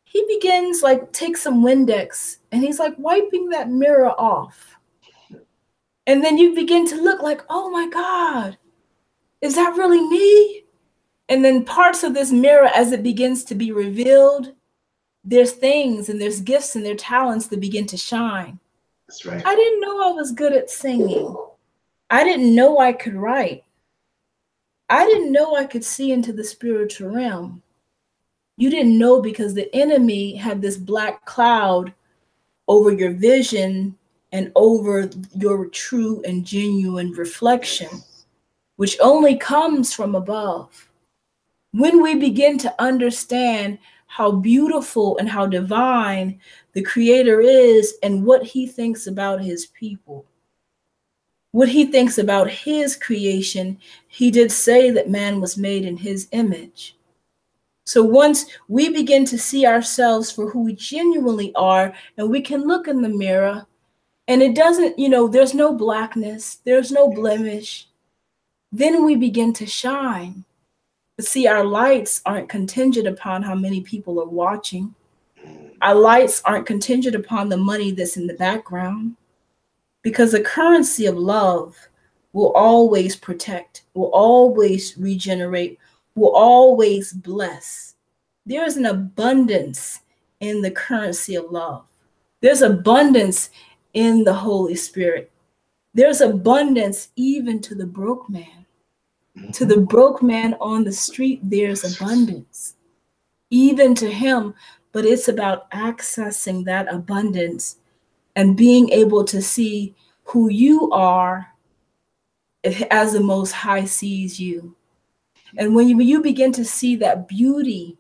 he begins take some Windex and he's wiping that mirror off. And then you begin to look like, oh my God, is that really me? And then parts of this mirror, as it begins to be revealed, there's things and there's gifts and their talents that begin to shine. That's right. I didn't know I was good at singing. I didn't know I could write. I didn't know I could see into the spiritual realm. You didn't know because the enemy had this black cloud over your vision and over your true and genuine reflection, which only comes from above. When we begin to understand how beautiful and how divine the Creator is and what he thinks about his people, what he thinks about his creation, he did say that man was made in his image. So once we begin to see ourselves for who we genuinely are, and we can look in the mirror and it doesn't, there's no blackness, there's no blemish, then we begin to shine. But see, our lights aren't contingent upon how many people are watching. Our lights aren't contingent upon the money that's in the background, because the currency of love will always protect, will always regenerate, will always bless. There is an abundance in the currency of love. There's abundance in the Holy Spirit. There's abundance even to the broke man. To the broke man on the street, there's abundance, even to him. But it's about accessing that abundance and being able to see who you are as the Most High sees you. And when you begin to see that beauty,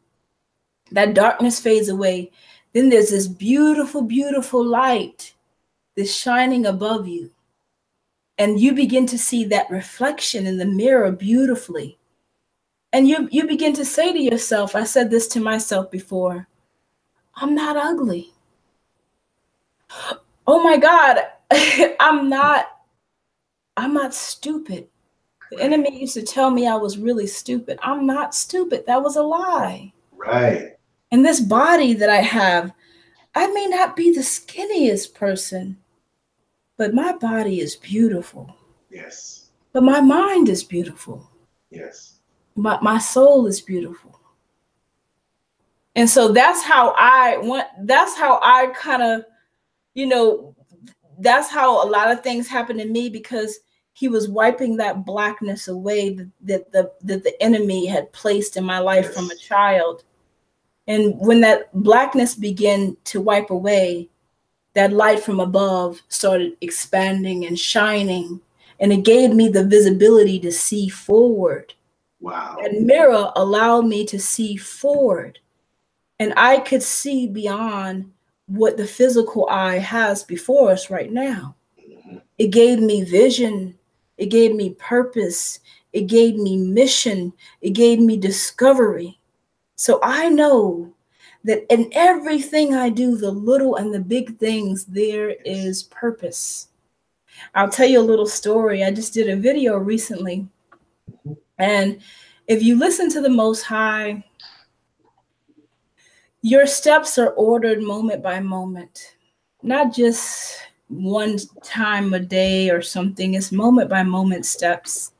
that darkness fades away, then there's this beautiful, beautiful light that's shining above you. And you begin to see that reflection in the mirror beautifully. And you begin to say to yourself, I said this to myself before, I'm not ugly. Oh my God, I'm not stupid. The enemy used to tell me I was really stupid. I'm not stupid. That was a lie. Right. And this body that I have, I may not be the skinniest person, but my body is beautiful. Yes. But my mind is beautiful. Yes. My soul is beautiful. And so that's how I kind of, that's how a lot of things happen to me, because he was wiping that blackness away that the enemy had placed in my life from a child. And when that blackness began to wipe away, that light from above started expanding and shining, and it gave me the visibility to see forward. Wow. That mirror allowed me to see forward, and I could see beyond what the physical eye has before us right now. It gave me vision. It gave me purpose. It gave me mission. It gave me discovery. So I know that in everything I do, the little and the big things, there is purpose. I'll tell you a little story. I just did a video recently. And if you listen to the Most High, your steps are ordered moment by moment, not just one time a day or something. It's moment by moment steps.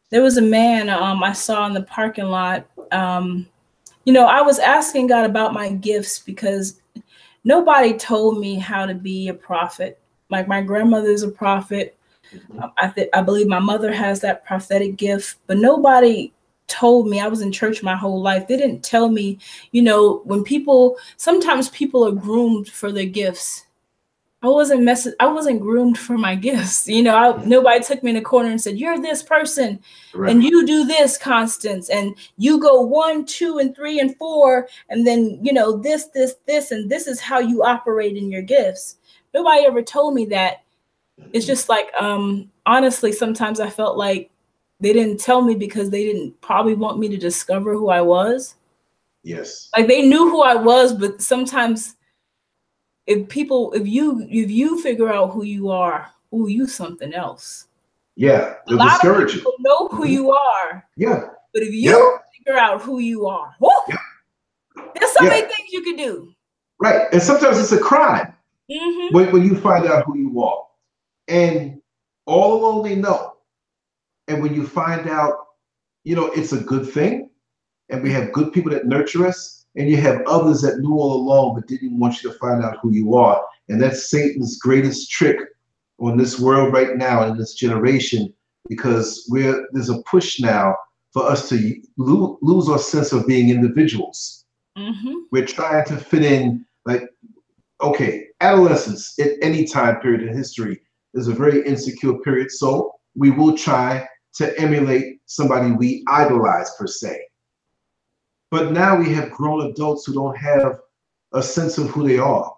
There was a man I saw in the parking lot. I was asking God about my gifts because nobody told me how to be a prophet. Like, my grandmother is a prophet. I believe my mother has that prophetic gift, but nobody told me. I was in church my whole life. They didn't tell me, sometimes people are groomed for their gifts. I wasn't groomed for my gifts. Nobody took me in a corner and said, you're this person, right, and you do this, Constance, and you go 1, 2, and 3, and 4, and then, this, and this is how you operate in your gifts. Nobody ever told me that. It's just like, honestly, sometimes I felt like they didn't tell me because they didn't probably want me to discover who I was. Yes. Like, they knew who I was, but sometimes if you figure out who you are, you something else. Yeah, a lot of people know who you are. Yeah. But if you figure out who you are, there's so many things you can do. Right. And sometimes it's a crime when you find out who you are. And all alone they know. And when you find out, it's a good thing. And we have good people that nurture us. And you have others that knew all along but didn't want you to find out who you are. And that's Satan's greatest trick on this world right now in this generation, because there's a push now for us to lose our sense of being individuals. We're trying to fit in, like, okay, adolescence at any time period in history is a very insecure period. So we will try to emulate somebody we idolize, per se. But now we have grown adults who don't have a sense of who they are.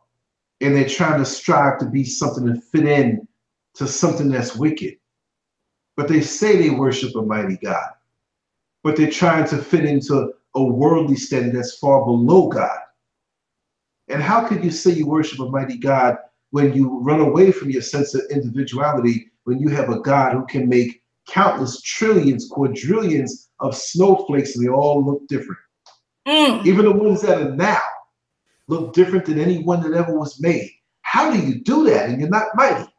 And they're trying to strive to be something and fit in to something that's wicked. But they say they worship a mighty God. But they're trying to fit into a worldly standard that's far below God. And how could you say you worship a mighty God when you run away from your sense of individuality, when you have a God who can make countless trillions, quadrillions of snowflakes and they all look different? Even the ones that are now look different than any one that ever was made. How do you do that and you're not mighty?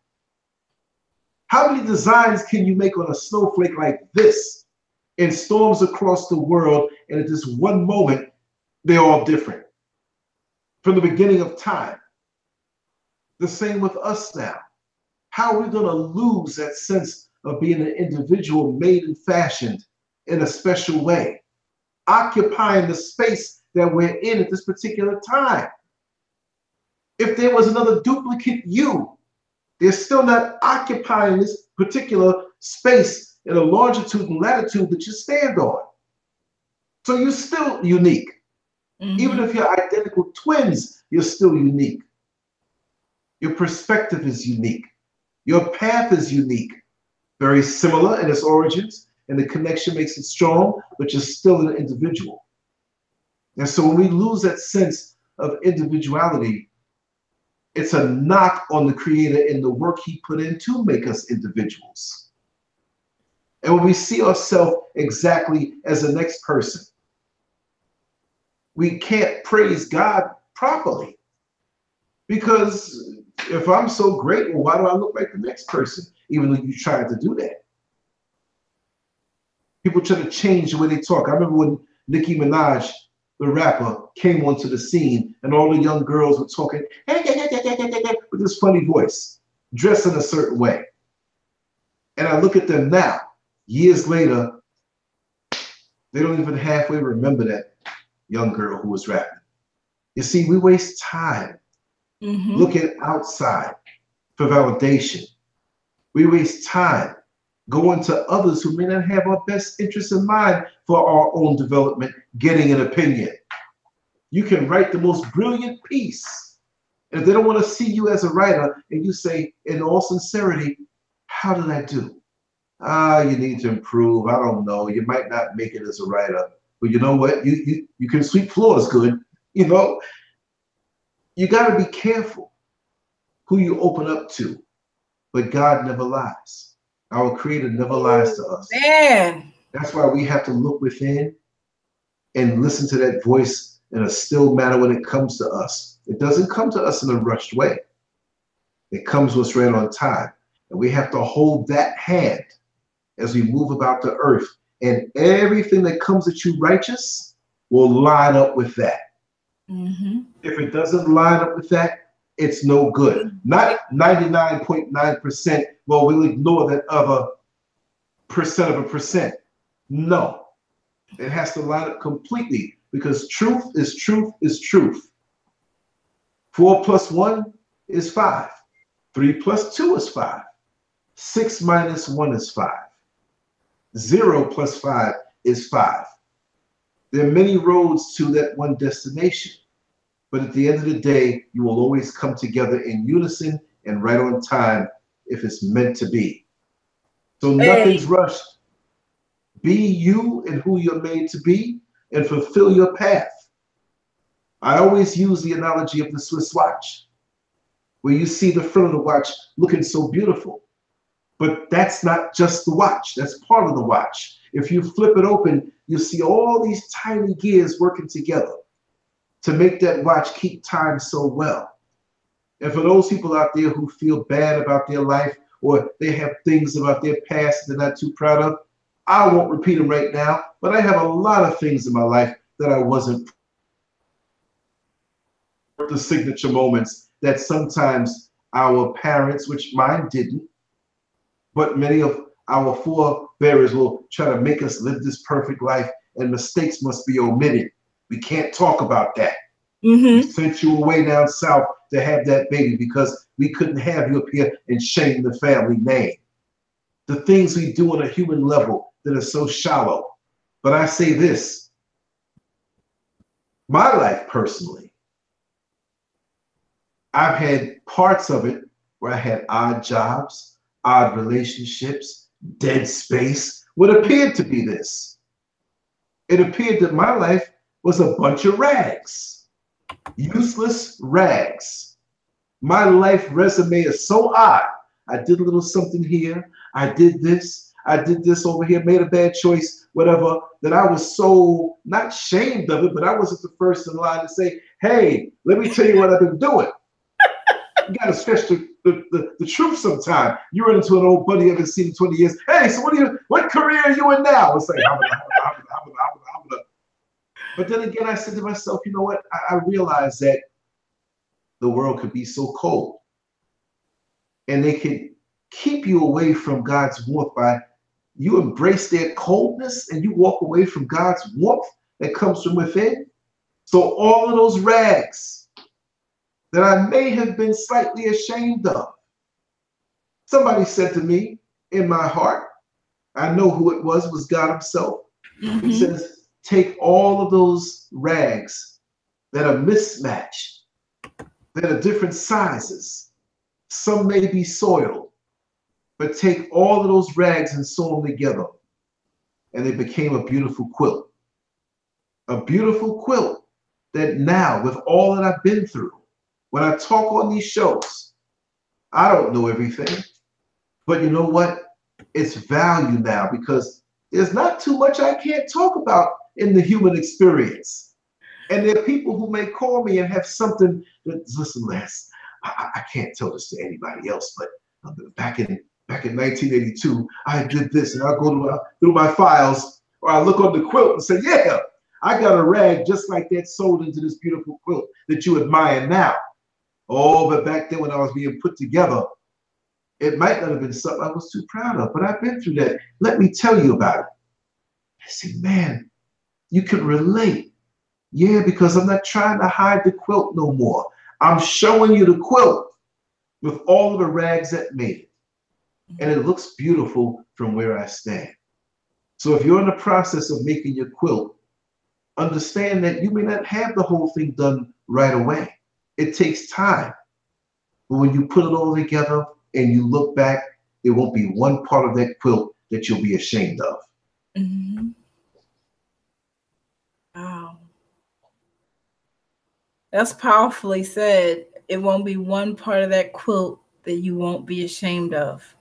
How many designs can you make on a snowflake like this in storms across the world, and at this one moment, they're all different from the beginning of time? The same with us now. How are we going to lose that sense of being an individual made and fashioned in a special way, occupying the space that we're in at this particular time? If there was another duplicate you, they're still not occupying this particular space in a longitude and latitude that you stand on. So you're still unique. Even if you're identical twins, you're still unique. Your perspective is unique. Your path is unique. Very similar in its origins, and the connection makes it strong, but you're still an individual. And so when we lose that sense of individuality, it's a knock on the Creator and the work He put in to make us individuals. And when we see ourselves exactly as the next person, we can't praise God properly. Because if I'm so great, well, why do I look like the next person, even though you tried to do that? People try to change the way they talk. I remember when Nicki Minaj, the rapper, came onto the scene, and all the young girls were talking with this funny voice, dressed in a certain way. And I look at them now, years later, they don't even halfway remember that young girl who was rapping. You see, we waste time looking outside for validation. We waste time going to others who may not have our best interests in mind for our own development, getting an opinion. You can write the most brilliant piece, and if they don't want to see you as a writer, and you say, in all sincerity, how did I do? You need to improve. I don't know. You might not make it as a writer, but you know what? You can sweep floors good. You know, you got to be careful who you open up to, but God never lies. Our Creator never lies to us. Man. That's why we have to look within and listen to that voice in a still manner when it comes to us. It doesn't come to us in a rushed way. It comes to us right on time. And we have to hold that hand as we move about the earth. And everything that comes at you righteous will line up with that. If it doesn't line up with that, it's no good. Not 99.9%. Well, we'll ignore that other percent of a percent. No, it has to line up completely, because truth is truth is truth. 4 plus 1 is 5. 3 plus 2 is 5. 6 minus 1 is 5. 0 plus 5 is 5. There are many roads to that one destination. But at the end of the day, you will always come together in unison and right on time if it's meant to be. So nothing's rushed. Be you and who you're made to be, and fulfill your path. I always use the analogy of the Swiss watch, where you see the front of the watch looking so beautiful. But that's not just the watch. That's part of the watch. If you flip it open, you see all these tiny gears working together to make that watch keep time so well. And for those people out there who feel bad about their life, or they have things about their past they're not too proud of, I won't repeat them right now, but I have a lot of things in my life that I wasn't. The signature moments that sometimes our parents, which mine didn't, but many of our forebears will try to make us live this perfect life, and mistakes must be omitted. We can't talk about that. We sent you away down south to have that baby because we couldn't have you up here and shame the family name. The things we do on a human level that are so shallow. But I say this, my life personally, I've had parts of it where I had odd jobs, odd relationships, dead space, what appeared to be this. It appeared that my life was a bunch of rags, useless rags. My life resume is so odd. I did a little something here. I did this over here, made a bad choice, whatever, that I was so not ashamed of it, but I wasn't the first in line to say, hey, let me tell you what I've been doing. You got to stretch the truth sometime. You run into an old buddy you haven't seen in 20 years. Hey, so what career are you in now? It's like, but then again, I said to myself, you know what? I realized that the world could be so cold. And they could keep you away from God's warmth by you embrace their coldness and you walk away from God's warmth that comes from within. So all of those rags that I may have been slightly ashamed of, somebody said to me in my heart, I know who it was God himself. He says, take all of those rags that are mismatched, that are different sizes. Some may be soiled, but take all of those rags and sew them together. And they became a beautiful quilt. A beautiful quilt that now, with all that I've been through, when I talk on these shows, I don't know everything. But you know what? It's value now because there's not too much I can't talk about in the human experience. And there are people who may call me and have something that, listen, Lance, I can't tell this to anybody else, but back in 1982, I did this, and I'll go through my files, or I look on the quilt and say, yeah, I got a rag just like that sewed into this beautiful quilt that you admire now. Oh, but back then when I was being put together, it might not have been something I was too proud of, but I've been through that. Let me tell you about it. I say, man, you can relate. Yeah, because I'm not trying to hide the quilt no more. I'm showing you the quilt with all of the rags that made it. And it looks beautiful from where I stand. So if you're in the process of making your quilt, understand that you may not have the whole thing done right away. It takes time. But when you put it all together and you look back, there won't be one part of that quilt that you'll be ashamed of. Mm-hmm. Wow. That's powerfully said. It won't be one part of that quilt that you won't be ashamed of.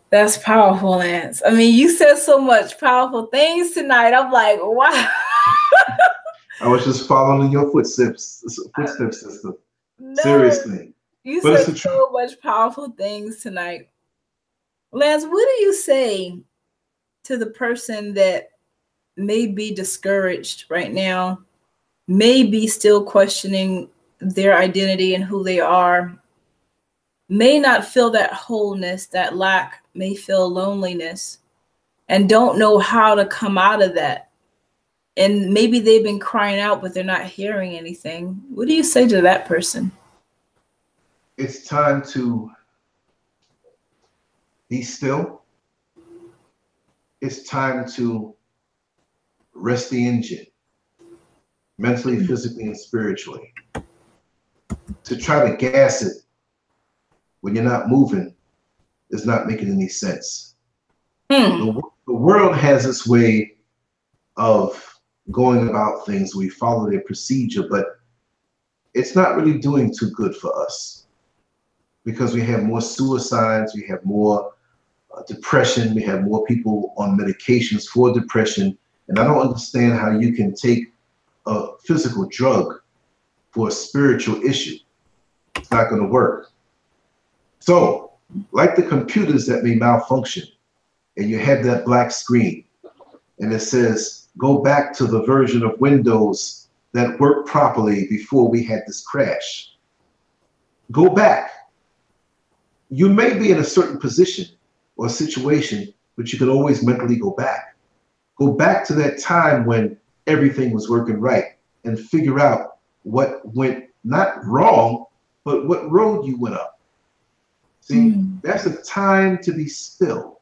That's powerful, Lance. I mean, you said so much powerful things tonight. I'm like, wow. I was just following in your footsteps, sister. No, seriously. You said so much powerful things tonight. Lance, what do you say to the person that may be discouraged right now, may be still questioning their identity and who they are, may not feel that wholeness, that lack, may feel loneliness, and don't know how to come out of that? And maybe they've been crying out, but they're not hearing anything. What do you say to that person? It's time to be still. It's time to rest the engine, mentally, physically, and spiritually. To try to gas it when you're not moving is not making any sense. The world has its way of going about things. We follow their procedure, but it's not really doing too good for us because we have more suicides, we have more depression, we have more people on medications for depression. And I don't understand how you can take a physical drug for a spiritual issue. It's not going to work. So, like the computers that may malfunction, and you have that black screen, and it says, go back to the version of Windows that worked properly before we had this crash. Go back. You may be in a certain position or situation, but you can always mentally go back. Go back to that time when everything was working right and figure out what went not wrong, but what road you went up. See, that's a time to be still.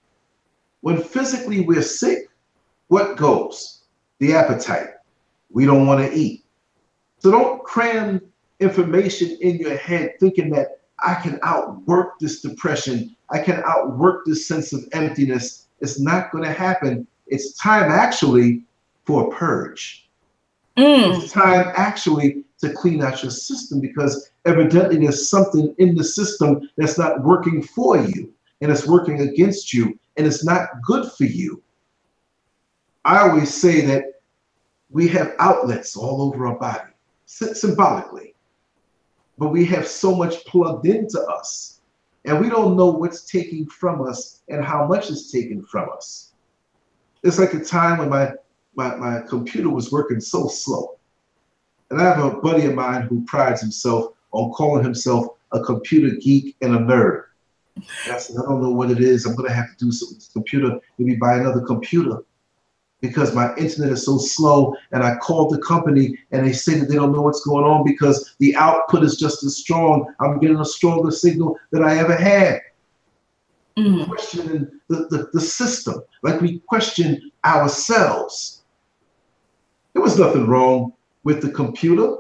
When physically we're sick, what goes? The appetite. We don't want to eat. So don't cram information in your head thinking that I can outwork this depression. I can outwork this sense of emptiness. It's not going to happen. It's time actually for a purge. It's time actually to clean out your system because evidently there's something in the system that's not working for you and it's working against you and it's not good for you. I always say that we have outlets all over our body, symbolically, but we have so much plugged into us and we don't know what's taking from us and how much is taken from us. It's like a time when my computer was working so slow. And I have a buddy of mine who prides himself on calling himself a computer geek and a nerd. And I said, I don't know what it is. I'm going to have to do something with this computer, maybe buy another computer, because my internet is so slow. And I called the company and they say that they don't know what's going on because the output is just as strong. I'm getting a stronger signal than I ever had. Questioning the system, like we question ourselves. There was nothing wrong with the computer.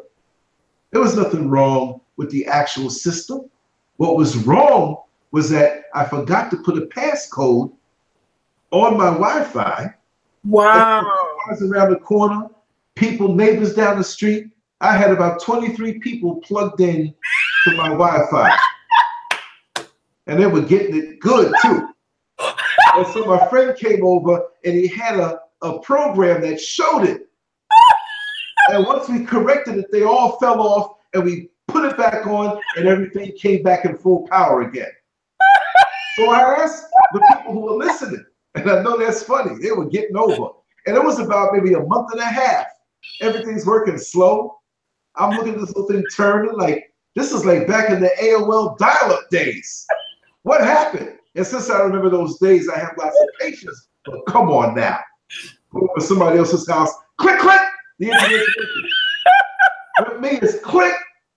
There was nothing wrong with the actual system. What was wrong was that I forgot to put a passcode on my Wi-Fi. Wow. Cars around the corner, people, neighbors down the street. I had about 23 people plugged in to my Wi-Fi. And they were getting it good too. And so my friend came over and he had a program that showed it. And once we corrected it, they all fell off and we put it back on and everything came back in full power again. So I asked the people who were listening, and I know that's funny, they were getting over. And it was about maybe a month and a half. Everything's working slow. I'm looking at this little thing turning like, this is like back in the AOL dial-up days. What happened? And since I remember those days, I have lots of patience. But come on now. Go over to somebody else's house, click, click, the internet's working. With me, it's click,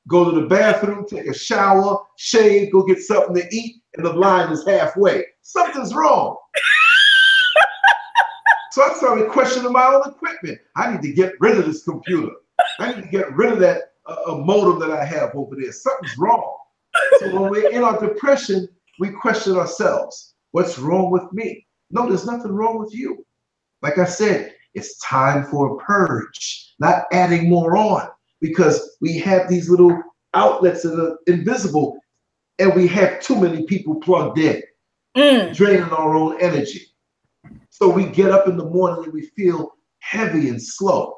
go to the bathroom, take a shower, shave, go get something to eat, and the line is halfway. Something's wrong. So I started questioning my own equipment. I need to get rid of this computer. I need to get rid of that modem that I have over there. Something's wrong. So when we're in our depression, we question ourselves. What's wrong with me? No, there's nothing wrong with you. Like I said, it's time for a purge, not adding more on, because we have these little outlets that are invisible and we have too many people plugged in, draining our own energy. So we get up in the morning and we feel heavy and slow.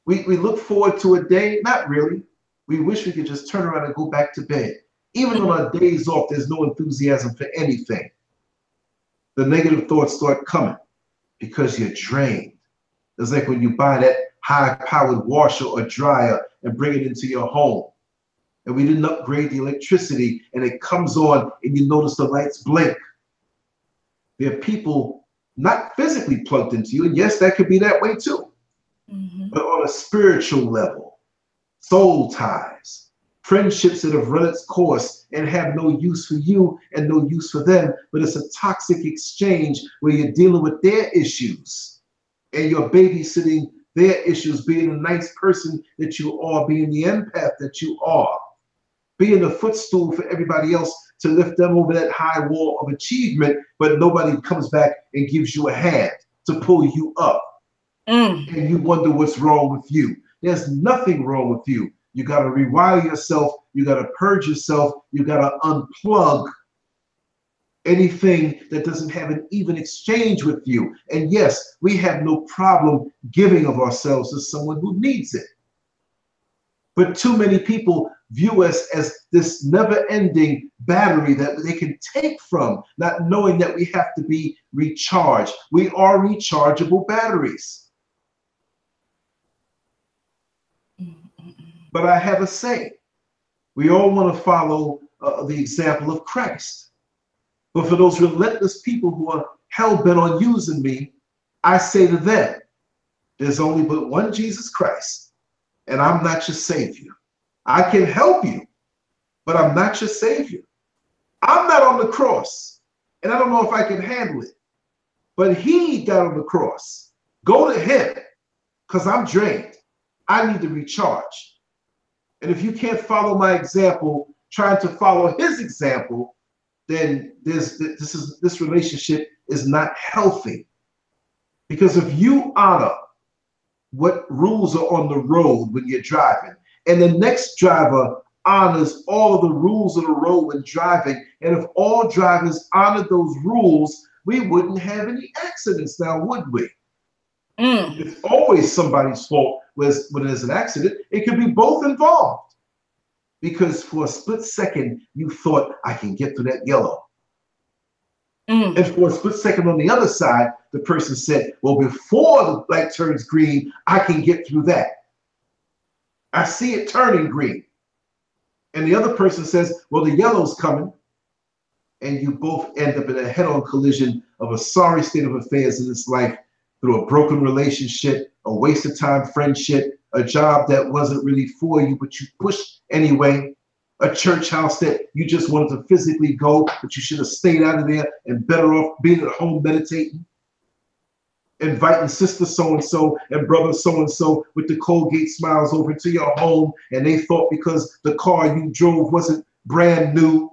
We look forward to a day, not really. We wish we could just turn around and go back to bed. Even on our days off, there's no enthusiasm for anything. The negative thoughts start coming because you're drained. It's like when you buy that high-powered washer or dryer and bring it into your home. And we didn't upgrade the electricity and it comes on and you notice the lights blink. There are people not physically plugged into you, and yes, that could be that way too. But on a spiritual level, soul ties, friendships that have run its course and have no use for you and no use for them, but it's a toxic exchange where you're dealing with their issues and you're babysitting their issues, being a nice person that you are, being the empath that you are, being a footstool for everybody else to lift them over that high wall of achievement, but nobody comes back and gives you a hand to pull you up. And you wonder what's wrong with you. There's nothing wrong with you. You got to rewire yourself. You got to purge yourself. You got to unplug anything that doesn't have an even exchange with you. And yes, we have no problem giving of ourselves to someone who needs it. But too many people view us as this never-ending battery that they can take from, not knowing that we have to be recharged. We are rechargeable batteries. But I have a saying. We all want to follow the example of Christ. But for those relentless people who are hell-bent on using me, I say to them, there's only but one Jesus Christ, and I'm not your savior. I can help you, but I'm not your savior. I'm not on the cross, and I don't know if I can handle it. But he got on the cross. Go to him, because I'm drained. I need to recharge. And if you can't follow my example, trying to follow his example, then this relationship is not healthy. Because if you honor what rules are on the road when you're driving, and the next driver honors all of the rules of the road when driving, and if all drivers honored those rules, we wouldn't have any accidents now, would we? It's always somebody's fault when there's an accident. It could be both involved. Because for a split second, you thought, I can get through that yellow. And for a split second on the other side, the person said, well, before the light turns green, I can get through that. I see it turning green. And the other person says, well, the yellow's coming. And you both end up in a head-on collision of a sorry state of affairs in this life through a broken relationship, a waste of time friendship, a job that wasn't really for you, but you pushed anyway, a church house that you just wanted to physically go, but you should have stayed out of there and better off being at home meditating, inviting sister so-and-so and brother so-and-so with the Colgate smiles over to your home, and they thought because the car you drove wasn't brand new,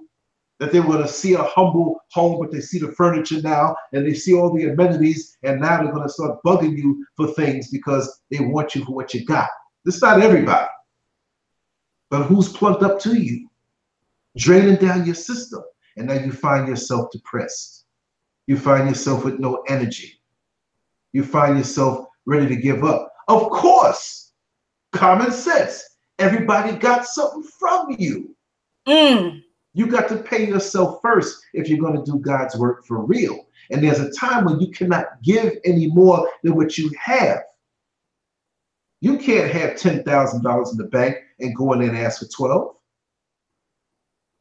that they were going to see a humble home, but they see the furniture now, and they see all the amenities, and now they're going to start bugging you for things because they want you for what you got. This is not everybody. But who's plugged up to you, draining down your system, and now you find yourself depressed. You find yourself with no energy. You find yourself ready to give up. Of course, common sense. Everybody got something from you. You got to pay yourself first if you're going to do God's work for real. And there's a time when you cannot give any more than what you have. You can't have $10,000 in the bank and go in there and ask for 12.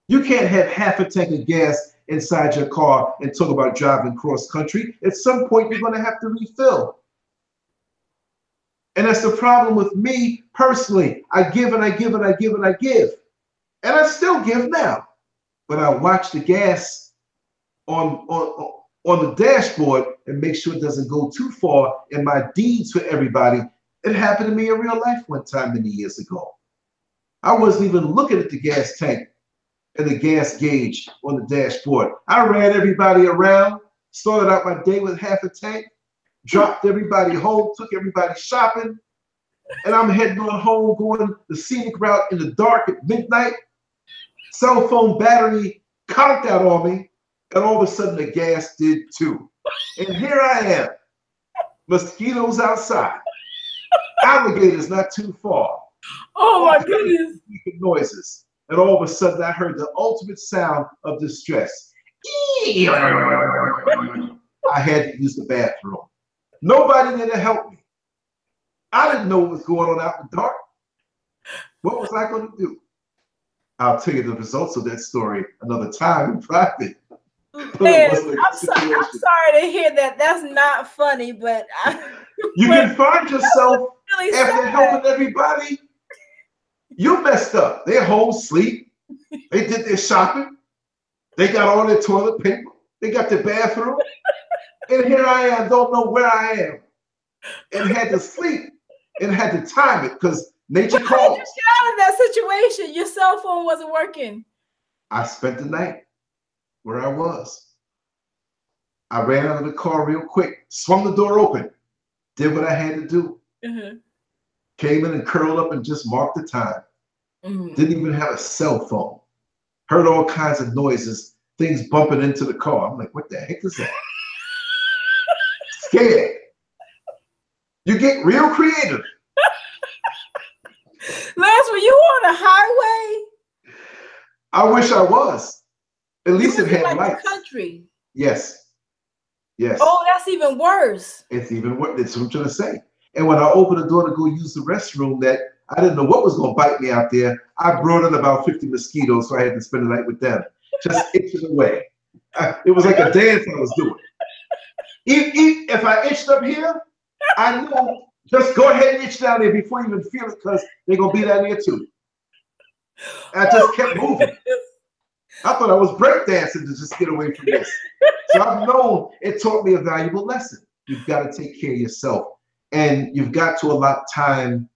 You can't have half a tank of gas inside your car and talk about driving cross country. At some point, you're going to have to refill. And that's the problem with me personally. I give and I give and I give and I give. And I still give now. But I watch the gas on the dashboard and make sure it doesn't go too far in my deeds for everybody. It happened to me in real life one time many years ago. I wasn't even looking at the gas tank and the gas gauge on the dashboard. I ran everybody around, started out my day with half a tank, dropped everybody home, took everybody shopping, and I'm heading on home, going the scenic route in the dark at midnight. Cell phone battery conked out on me, and all of a sudden the gas did too. And here I am, mosquitoes outside, alligators not too far. Oh my goodness. Noises. And all of a sudden I heard the ultimate sound of distress. I had to use the bathroom. Nobody there to help me. I didn't know what was going on out in the dark. What was I going to do? I'll tell you the results of that story another time in private. Man, I'm sorry to hear that. That's not funny, but you can find yourself really after helping everybody. You messed up. They're home asleep. They did their shopping. They got all their toilet paper. They got their bathroom. And here I am, don't know where I am. And had to sleep and had to time it because nature calls. How did you get out of that situation? Your cell phone wasn't working. I spent the night where I was. I ran out of the car real quick, swung the door open, did what I had to do. Came in and curled up and just marked the time. Didn't even have a cell phone. Heard all kinds of noises, things bumping into the car. I'm like, what the heck is that? Scared. You get real creative. Lance, were you on a highway? I wish I was. At least it had lights. Country. Yes. Yes. Oh, that's even worse. It's even worse. That's what I'm trying to say. And when I opened the door to go use the restroom, that I didn't know what was going to bite me out there, I brought in about 50 mosquitoes, so I had to spend the night with them, just itching away. It was like a dance I was doing. If I itched up here, I knew just go ahead and itch down there before you even feel it, because they're going to be down there too. And I just kept moving. I thought I was breakdancing to just get away from this. So I've known it taught me a valuable lesson. You've got to take care of yourself. And you've got to allot time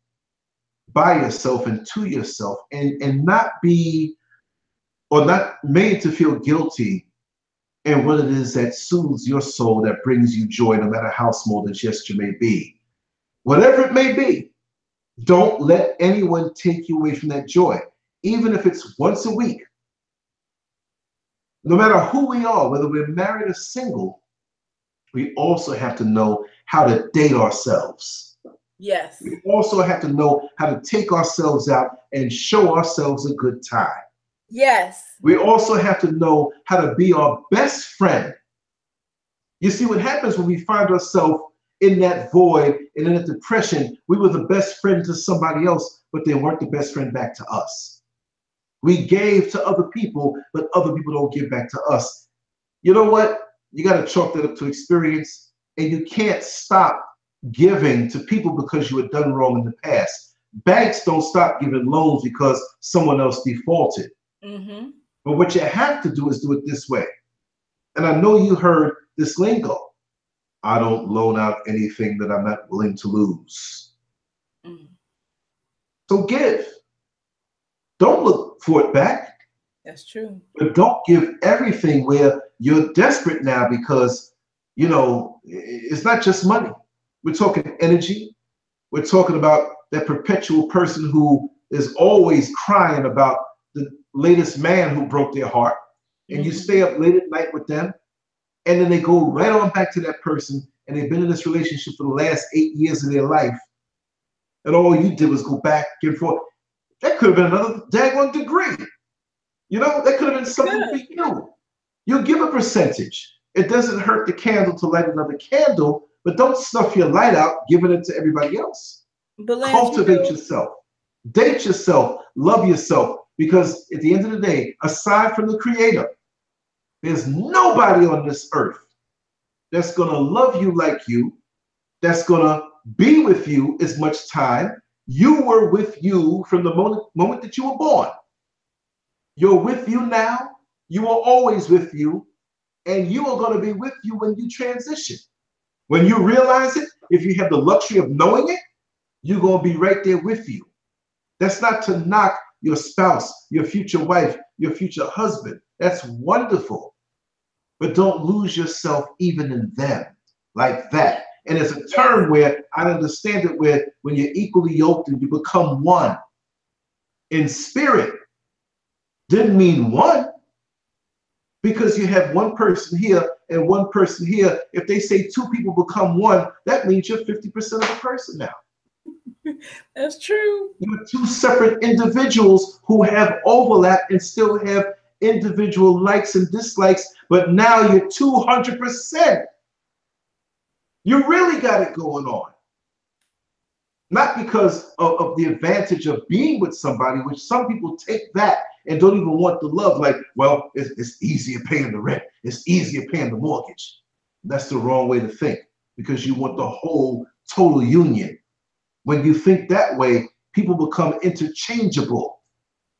by yourself and to yourself, and not be, or not made to feel guilty in what it is that soothes your soul, that brings you joy, no matter how small the gesture may be. Whatever it may be, don't let anyone take you away from that joy, even if it's once a week. No matter who we are, whether we're married or single, we also have to know how to date ourselves. Yes. We also have to know how to take ourselves out and show ourselves a good time. Yes. We also have to know how to be our best friend. You see, what happens when we find ourselves in that void and in a depression, we were the best friend to somebody else, but they weren't the best friend back to us. We gave to other people, but other people don't give back to us. You know what? You got to chalk that up to experience, and you can't stop giving to people because you were done wrong in the past. Banks don't stop giving loans because someone else defaulted. Mm-hmm. But what you have to do is do it this way. And I know you heard this lingo. I don't loan out anything that I'm not willing to lose. Mm. So give. Don't look for it back. That's true. But don't give everything where you're desperate now because, you know, it's not just money. We're talking energy. We're talking about that perpetual person who is always crying about the latest man who broke their heart. And Mm-hmm. you stay up late at night with them. And then they go right on back to that person. And they've been in this relationship for the last 8 years of their life. And all you did was go back and forth. That could have been another daggone degree. You know, that could have been something for you. You give a percentage. It doesn't hurt the candle to light another candle, but don't snuff your light out giving it to everybody else. But Lance, cultivate yourself. Date yourself. Love yourself. Because at the end of the day, aside from the Creator, there's nobody on this earth that's going to love you like you, that's going to be with you as much time. You were with you from the moment that you were born. You're with you now. You are always with you. And you are going to be with you when you transition. When you realize it, if you have the luxury of knowing it, you're going to be right there with you. That's not to knock your spouse, your future wife, your future husband. That's wonderful. But don't lose yourself even in them like that. And it's a term where I understand it, where when you're equally yoked and you become one in spirit, didn't mean one, because you have one person here and one person here. If they say two people become one, that means you're 50% of a person now. That's true. You're two separate individuals who have overlap and still have individual likes and dislikes, but now you're 200%. You really got it going on. Not because of the advantage of being with somebody, which some people take that and don't even want the love. Like, well, it's easier paying the rent. It's easier paying the mortgage. That's the wrong way to think, because you want the whole total union. When you think that way, people become interchangeable.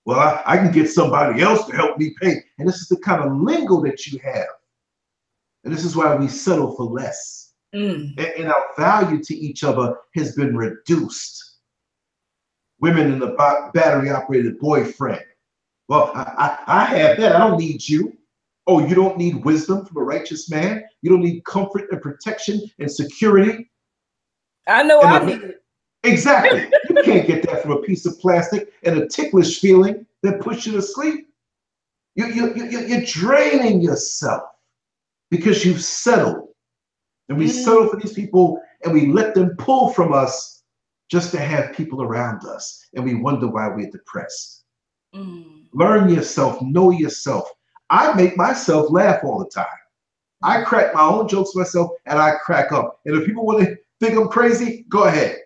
Well, I can get somebody else to help me pay. And this is the kind of lingo that you have. And this is why we settle for less. And our value to each other has been reduced. Women in the battery-operated boyfriend. Well, I have that. I don't need you. Oh, you don't need wisdom from a righteous man? You don't need comfort and protection and security? I know I need it. Exactly. You can't get that from a piece of plastic and a ticklish feeling that puts you to sleep. You're draining yourself because you've settled. And we settle for these people and we let them pull from us just to have people around us. And we wonder why we're depressed. Learn yourself, know yourself. I make myself laugh all the time. I crack my own jokes myself and I crack up. And if people want to think I'm crazy, go ahead.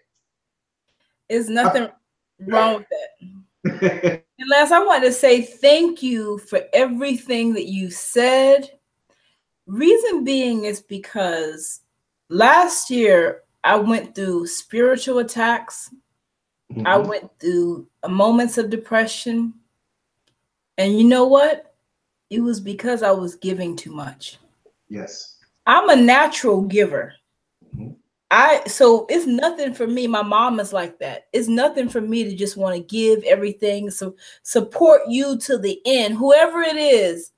There's nothing wrong with that. And Lance, I want to say thank you for everything that you said. Reason being is because last year I went through spiritual attacks. I went through moments of depression. And you know what? It was because I was giving too much. Yes. I'm a natural giver. So it's nothing for me. My mom is like that. It's nothing for me to just want to give everything. So support you to the end, whoever it is.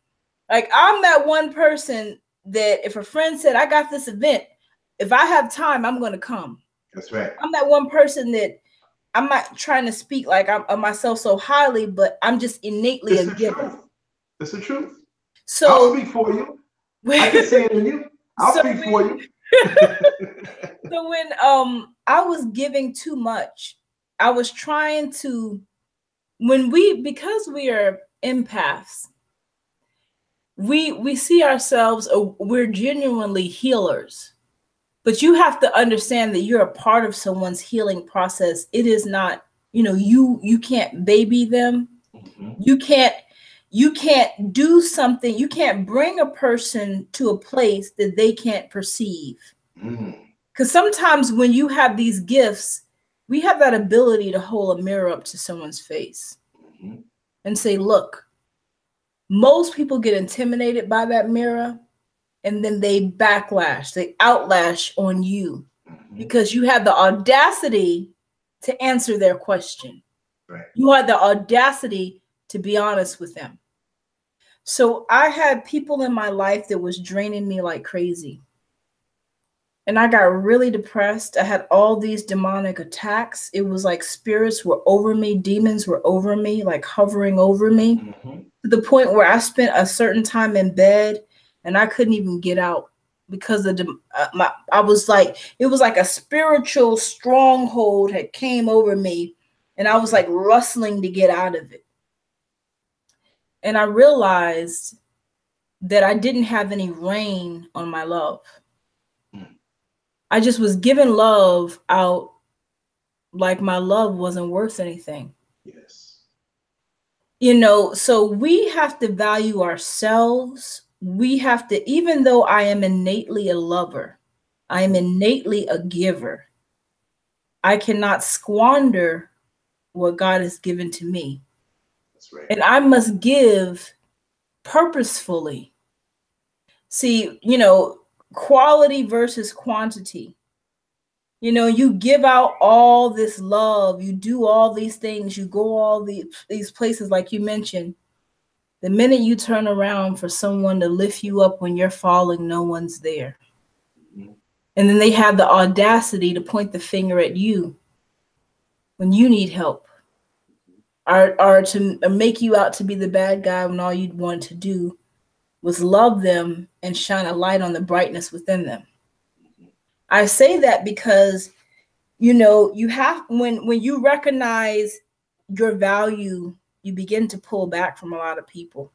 Like, I'm that one person that if a friend said, I got this event, if I have time, I'm going to come. That's right. I'm that one person that I'm not trying to speak like I'm of myself so highly, but I'm just innately a giver. It's the truth. So I'll speak for you. I can say it in you. I'll speak for you. So when I was giving too much, I was trying to, because we are empaths, we see ourselves, we're genuinely healers. But you have to understand that you're a part of someone's healing process. It is not, you can't baby them. You can't do something. You can't bring a person to a place that they can't perceive. Because sometimes when you have these gifts, we have that ability to hold a mirror up to someone's face and say, look, most people get intimidated by that mirror, and then they backlash, they outlash on you because you have the audacity to answer their question. Right. You had the audacity to be honest with them. So I had people in my life that was draining me like crazy. And I got really depressed. I had all these demonic attacks. It was like spirits were over me, demons were over me, like hovering over me, to the point where I spent a certain time in bed and I couldn't even get out because of I was like, it was like a spiritual stronghold had came over me, and I was like rustling to get out of it. And I realized that I didn't have any reign on my love. I just was giving love out like my love wasn't worth anything. Yes. You know, so we have to value ourselves. We have to, even though I am innately a lover, I am innately a giver, I cannot squander what God has given to me. That's right. And I must give purposefully. See, you know, quality versus quantity. You know, you give out all this love, you do all these things, you go all these places like you mentioned. The minute you turn around for someone to lift you up when you're falling, no one's there. And then they have the audacity to point the finger at you when you need help, or to make you out to be the bad guy when all you'd want to do was love them and shine a light on the brightness within them. I say that because, you know, you have, when you recognize your value, you begin to pull back from a lot of people.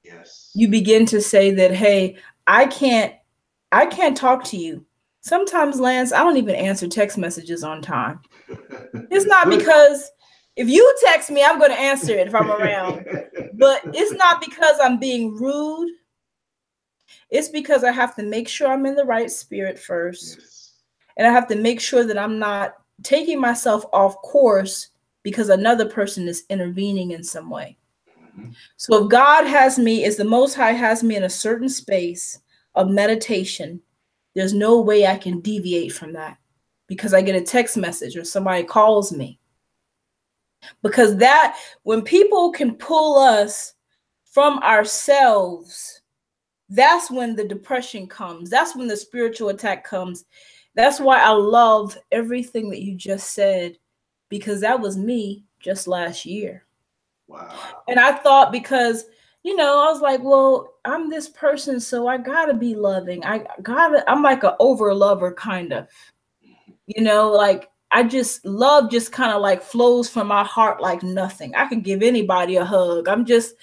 Yes. You begin to say that, hey, I can't talk to you. Sometimes, Lance, I don't even answer text messages on time. It's not because if you text me, I'm going to answer it if I'm around. But it's not because I'm being rude. It's because I have to make sure I'm in the right spirit first. Yes. And I have to make sure that I'm not taking myself off course because another person is intervening in some way. So if God has me, if the Most High has me in a certain space of meditation, there's no way I can deviate from that because I get a text message or somebody calls me. Because that, when people can pull us from ourselves, that's when the depression comes. That's when the spiritual attack comes. That's why I love everything that you just said, because that was me just last year. Wow. And I thought, because, you know, I was like, well, I'm this person, so I gotta be loving. I'm like an over lover kind of, you know, like I just love just kind of like flows from my heart like nothing. I could give anybody a hug. I'm just,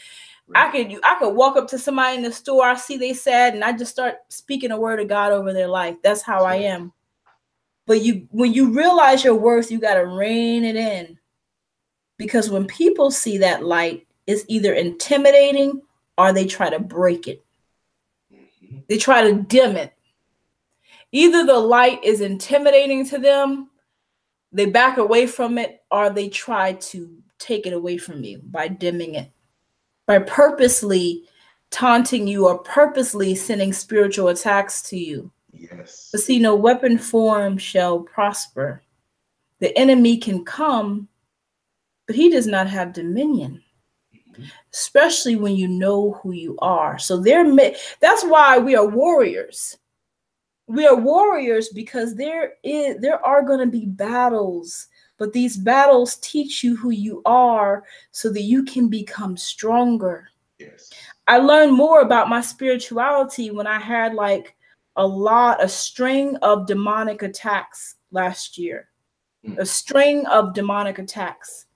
I could walk up to somebody in the store, I see they sad, and I just start speaking a word of God over their life. That's how I am. But when you realize your worth, you got to rein it in. Because when people see that light, it's either intimidating or they try to break it. They try to dim it. Either the light is intimidating to them, they back away from it, or they try to take it away from you by dimming it, by purposely taunting you or purposely sending spiritual attacks to you. Yes. But see, no weapon formed shall prosper. The enemy can come, but he does not have dominion, especially when you know who you are. So that's why we are warriors. We are warriors because there are going to be battles, but these battles teach you who you are so that you can become stronger. Yes. I learned more about my spirituality when I had like a string of demonic attacks last year. A string of demonic attacks.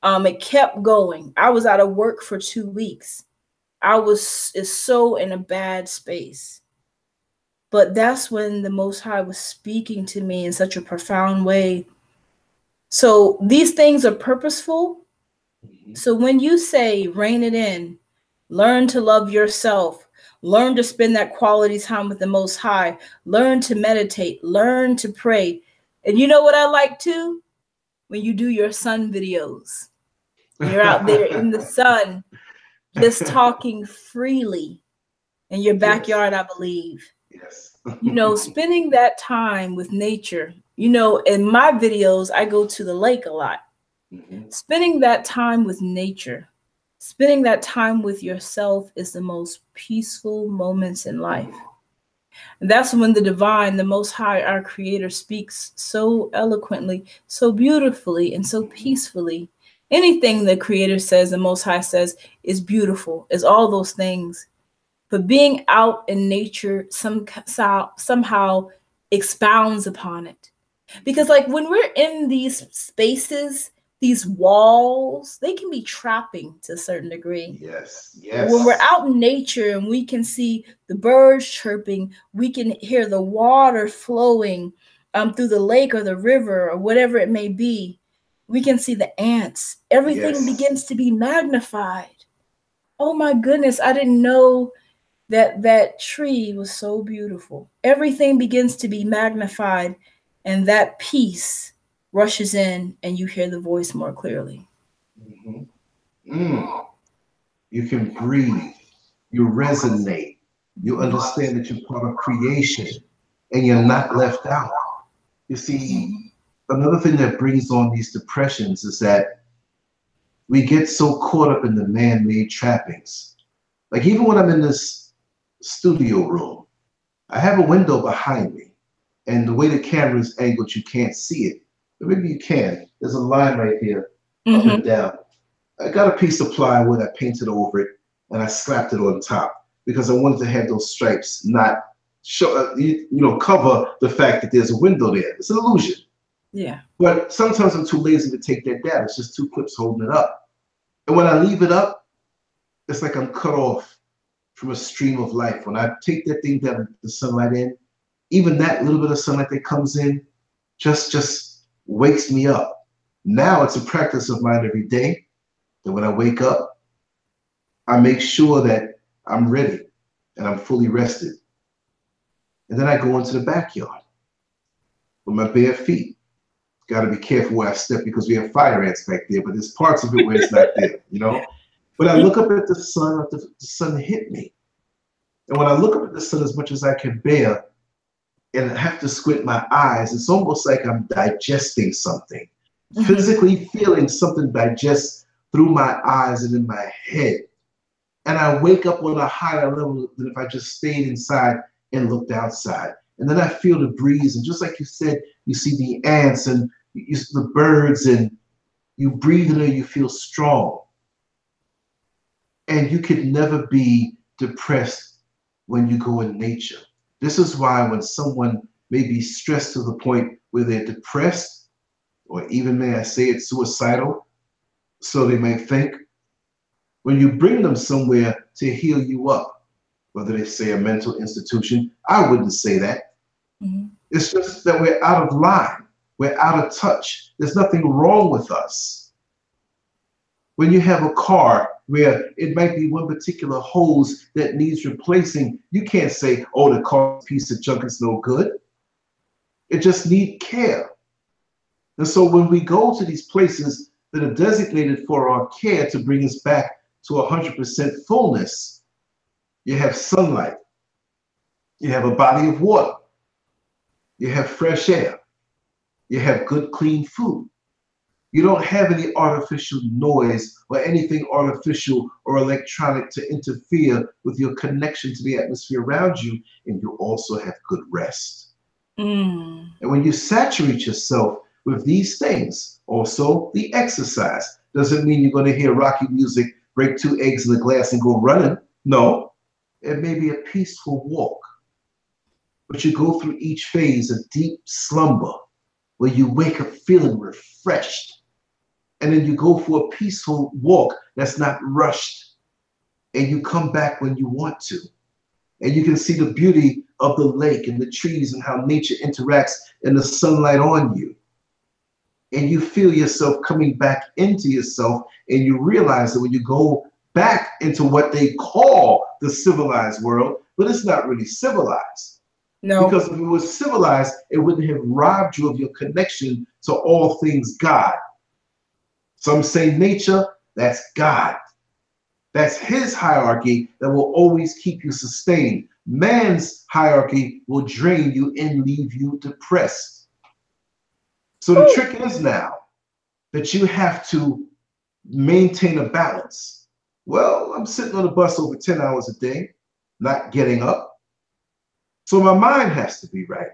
It kept going. I was out of work for 2 weeks. I was so in a bad space. But that's when the Most High was speaking to me in such a profound way. So these things are purposeful. So when you say rein it in, learn to love yourself, learn to spend that quality time with the Most High, learn to meditate, learn to pray. And you know what I like too? When you do your sun videos and you're out there in the sun, just talking freely in your Yes. backyard, I believe. Yes. You know, spending that time with nature. You know, in my videos, I go to the lake a lot. Spending that time with nature, spending that time with yourself is the most peaceful moments in life. And that's when the divine, the Most High, our Creator, speaks so eloquently, so beautifully, and so peacefully. Anything the Creator says, the Most High says, is beautiful, is all those things. But being out in nature somehow expounds upon it. Because, like, when we're in these spaces, these walls, they can be trapping to a certain degree. Yes. But when we're Yes. out in nature and we can see the birds chirping, we can hear the water flowing through the lake or the river or whatever it may be, we can see the ants. Everything Yes. begins to be magnified. Oh my goodness, I didn't know that tree was so beautiful. Everything begins to be magnified, and that peace rushes in, and you hear the voice more clearly. You can breathe. You resonate. You understand that you're part of creation and you're not left out. You see, another thing that brings on these depressions is that we get so caught up in the man-made trappings. Like even when I'm in this studio room, I have a window behind me, and the way the camera is angled, you can't see it. But maybe you can. There's a line right here, up and down. I got a piece of plywood, I painted over it, and I slapped it on top because I wanted to have those stripes not show, cover the fact that there's a window there. It's an illusion. Yeah. But sometimes I'm too lazy to take that down. It's just two clips holding it up. And when I leave it up, it's like I'm cut off from a stream of life. When I take that thing down, the sunlight in, even that little bit of sunlight that comes in just wakes me up. Now it's a practice of mine every day that when I wake up, I make sure that I'm ready and I'm fully rested. And then I go into the backyard with my bare feet. Got to be careful where I step because we have fire ants back there, but there's parts of it where it's not there, you know? But I look up at the sun, the sun hit me. And when I look up at the sun as much as I can bear, and I have to squint my eyes, it's almost like I'm digesting something, physically feeling something digest through my eyes and in my head. And I wake up on a higher level than if I just stayed inside and looked outside. And then I feel the breeze, and just like you said, you see the ants and you see the birds, and you breathe in there, you feel strong. And you could never be depressed when you go in nature. This is why when someone may be stressed to the point where they're depressed, or even may I say it, suicidal, so they may think, when you bring them somewhere to heal you up, whether they say a mental institution, I wouldn't say that. It's just that we're out of line. We're out of touch. There's nothing wrong with us. When you have a car where it might be one particular hose that needs replacing, you can't say, oh, the car's a piece of junk, it's no good. It just needs care. And so when we go to these places that are designated for our care to bring us back to 100% fullness, you have sunlight, you have a body of water, you have fresh air, you have good, clean food. You don't have any artificial noise or anything artificial or electronic to interfere with your connection to the atmosphere around you, and you also have good rest. And when you saturate yourself with these things, also the exercise, doesn't mean you're going to hear rocky music, break 2 eggs in a glass and go running. No, it may be a peaceful walk, but you go through each phase of deep slumber where you wake up feeling refreshed. And then you go for a peaceful walk that's not rushed. And you come back when you want to. And you can see the beauty of the lake and the trees and how nature interacts and the sunlight on you. and you feel yourself coming back into yourself, and you realize that when you go back into what they call the civilized world, but it's not really civilized. No. Because if it was civilized, it wouldn't have robbed you of your connection to all things God. Some say nature, that's God. That's his hierarchy that will always keep you sustained. Man's hierarchy will drain you and leave you depressed. So the trick is now that you have to maintain a balance. Well, I'm sitting on the bus over 10 hours a day, not getting up. So my mind has to be right.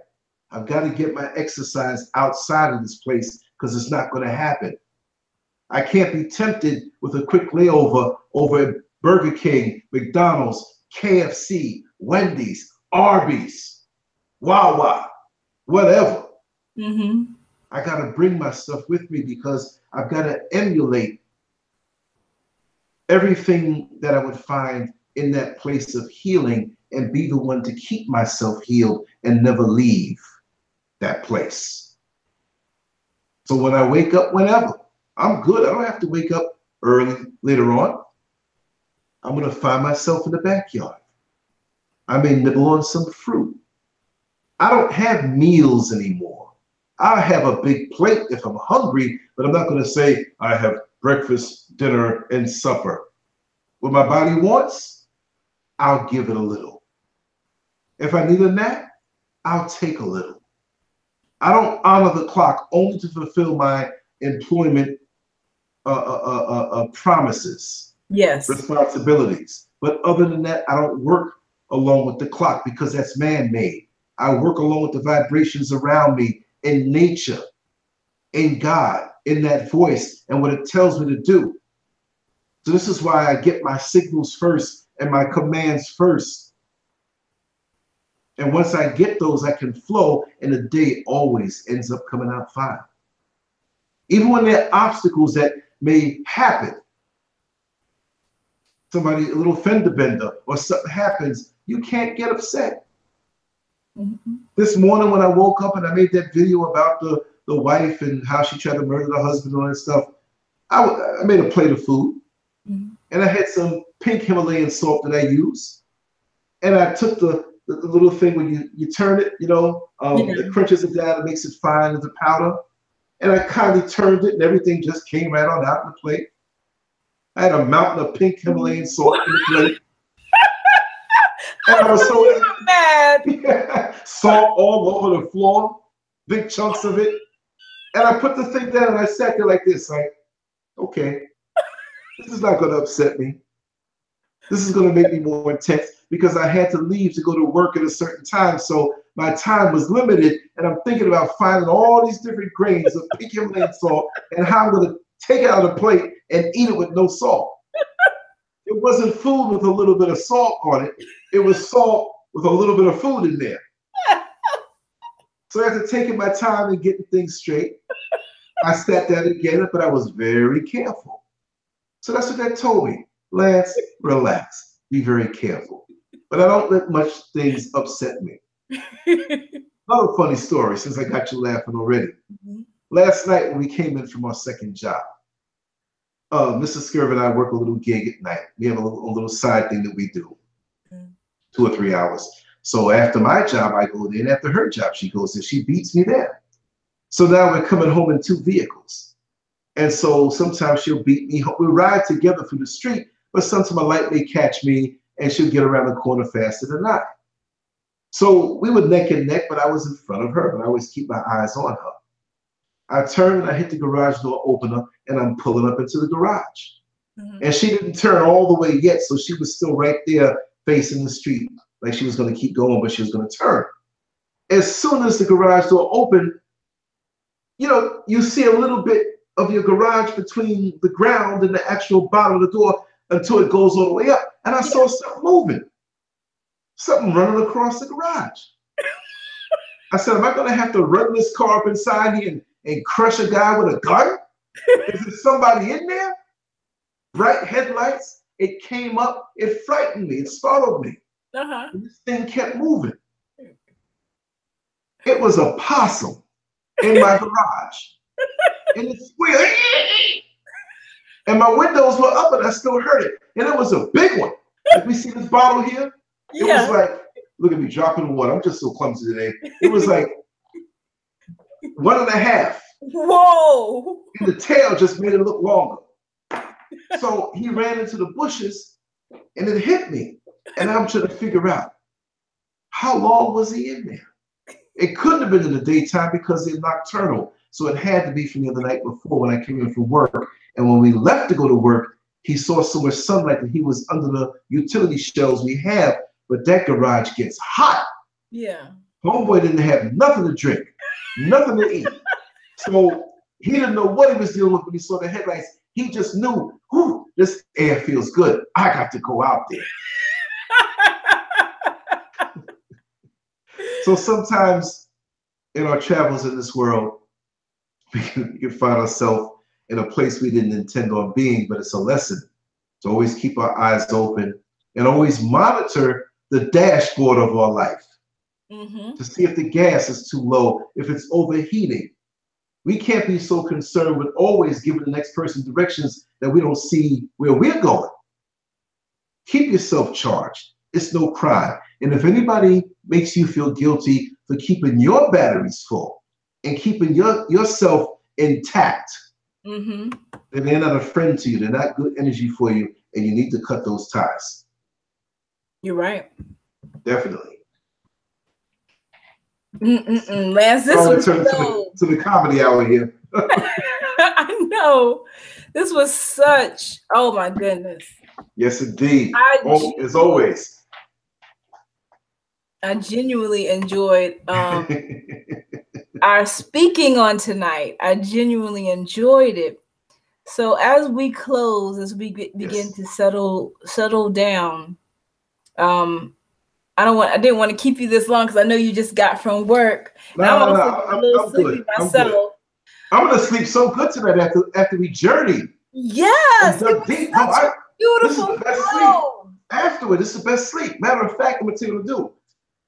I've got to get my exercise outside of this place because it's not going to happen. I can't be tempted with a quick layover over at Burger King, McDonald's, KFC, Wendy's, Arby's, Wawa, whatever. Mm-hmm. I got to bring my stuff with me because I've got to emulate everything that I would find in that place of healing and be the one to keep myself healed and never leave that place. So when I wake up, whenever, I'm good. I don't have to wake up early later on. I'm going to find myself in the backyard. I may nibble on some fruit. I don't have meals anymore. I have a big plate if I'm hungry, but I'm not going to say I have breakfast, dinner, and supper. What my body wants, I'll give it a little. If I need a nap, I'll take a little. I don't honor the clock only to fulfill my employment promises, yes, responsibilities. But other than that, I don't work along with the clock because that's man-made. I work along with the vibrations around me in nature, in God, in that voice, and what it tells me to do. So this is why I get my signals first and my commands first. And once I get those, I can flow, and the day always ends up coming out fine. Even when there are obstacles that may happen, somebody, a little fender bender or something happens, you can't get upset. Mm-hmm. This morning when I woke up and I made that video about the wife and how she tried to murder the husband and all that stuff, I made a plate of food. Mm-hmm. And I had some pink Himalayan salt that I use. And I took the little thing when you turn it, it crunches it down and makes it fine as a powder. And I kindly turned it and everything just came right on out in the plate. I had a mountain of pink Himalayan salt in the plate. And I was so mad. Yeah, salt all over the floor, big chunks of it. And I put the thing down and I sat there like this, like, okay, this is not going to upset me. This is going to make me more intense because I had to leave to go to work at a certain time. So my time was limited. And I'm thinking about finding all these different grains of pink Himalayan salt and how I'm going to take it out of the plate and eat it with no salt. It wasn't food with a little bit of salt on it. It was salt with a little bit of food in there. So after taking my time and getting things straight, I sat down again, but I was very careful. So that's what that told me. Lance, relax, be very careful. But I don't let much things upset me. Another funny story, since I got you laughing already. Mm-hmm. Last night when we came in from our second job, LanceScurv and I work a little gig at night. We have a little side thing that we do, 2 or 3 hours. So after my job, I go in. After her job, she goes in. She beats me there. So now we're coming home in 2 vehicles. And so sometimes she'll beat me home. We ride together through the street, but sometimes a light may catch me and she'll get around the corner faster than I. So we were neck and neck, but I was in front of her, but I always keep my eyes on her. I turn and I hit the garage door opener and I'm pulling up into the garage. Mm-hmm. And she didn't turn all the way yet, so she was still right there facing the street, like she was going to keep going, but she was going to turn. As soon as the garage door opened, you see a little bit of your garage between the ground and the actual bottom of the door until it goes all the way up. And I saw something moving, something running across the garage. I said, am I going to have to run this car up inside here and crush a guy with a gun? Is there somebody in there? Bright headlights. It came up. It frightened me. It startled me. Uh-huh. And this thing kept moving. It was a possum in my garage. and it squealed. And my windows were up and I still heard it. And it was a big one. Like we see this bottle here. It was like, look at me dropping water. I'm just so clumsy today. It was like 1.5. Whoa. And the tail just made it look longer. So he ran into the bushes and it hit me. And I'm trying to figure out, how long was he in there? It couldn't have been in the daytime because they're nocturnal. So it had to be from the other night before when I came in from work. And when we left to go to work, he saw so much sunlight that he was under the utility shelves we have. But that garage gets hot. Yeah. Homeboy didn't have nothing to drink, nothing to eat. So he didn't know what he was dealing with when he saw the headlights. He just knew, whew, this air feels good. I got to go out there. So sometimes in our travels in this world, we can find ourselves in a place we didn't intend on being, but it's a lesson to always keep our eyes open and always monitor the dashboard of our life to see if the gas is too low, if it's overheating. We can't be so concerned with always giving the next person directions that we don't see where we're going. Keep yourself charged. It's no crime. And if anybody makes you feel guilty for keeping your batteries full and keeping yourself intact, then they're not a friend to you. They're not good energy for you, and you need to cut those ties. You're right. Definitely. Lance, this was to the comedy hour here. I know. This was such, oh my goodness. Yes, indeed. As always. I genuinely enjoyed our speaking on tonight. I genuinely enjoyed it. So as we close, as we begin to settle down, I didn't want to keep you this long because I know you just got from work. I'm good. Myself. I'm gonna sleep so good tonight after we journey. Yes, it was such a beautiful. This is the best sleep. Afterward, this is the best sleep. Matter of fact, I'm gonna tell you what to do.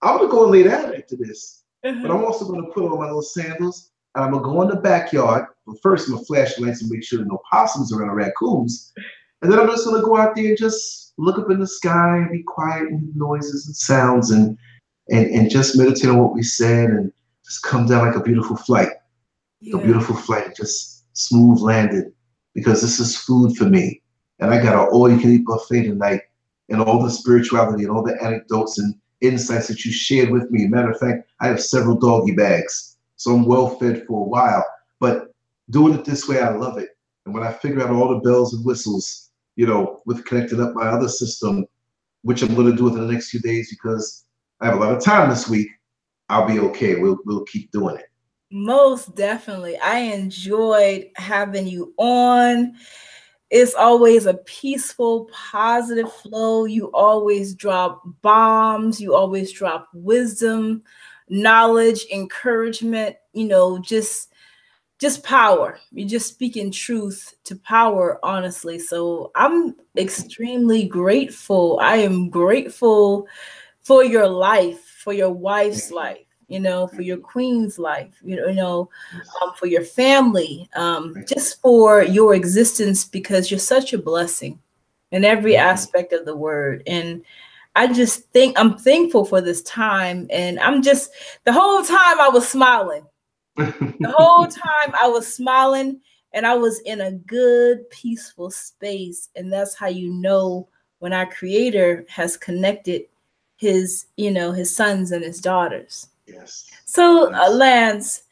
I'm gonna go and lay down after this, but I'm also gonna put on my little sandals and I'm gonna go in the backyard. But first, I'm gonna flash the lights and make sure there are no possums around or raccoons, and then I'm just gonna go out there and just look up in the sky and be quiet and noises and sounds and just meditate on what we said and just come down like a beautiful flight. A beautiful flight, just smooth landed, because this is food for me. And I got an all-you-can-eat buffet tonight, and all the spirituality and all the anecdotes and insights that you shared with me. Matter of fact, I have several doggy bags, so I'm well fed for a while. But doing it this way, I love it. And when I figure out all the bells and whistles, you know, with connecting up my other system, which I'm going to do within the next few days because I have a lot of time this week, I'll be okay. We'll keep doing it. Most definitely. I enjoyed having you on. It's always a peaceful, positive flow. You always drop bombs. You always drop wisdom, knowledge, encouragement, you know, just power. You're just speaking truth to power, honestly. So I'm extremely grateful. I am grateful for your life, for your wife's life, you know, for your queen's life, for your family, just for your existence, because you're such a blessing in every aspect of the word. And I just think I'm thankful for this time. And the whole time I was smiling. The whole time I was smiling, and I was in a good, peaceful space. And that's how you know when our Creator has connected his sons and his daughters. Yes. So, Lance,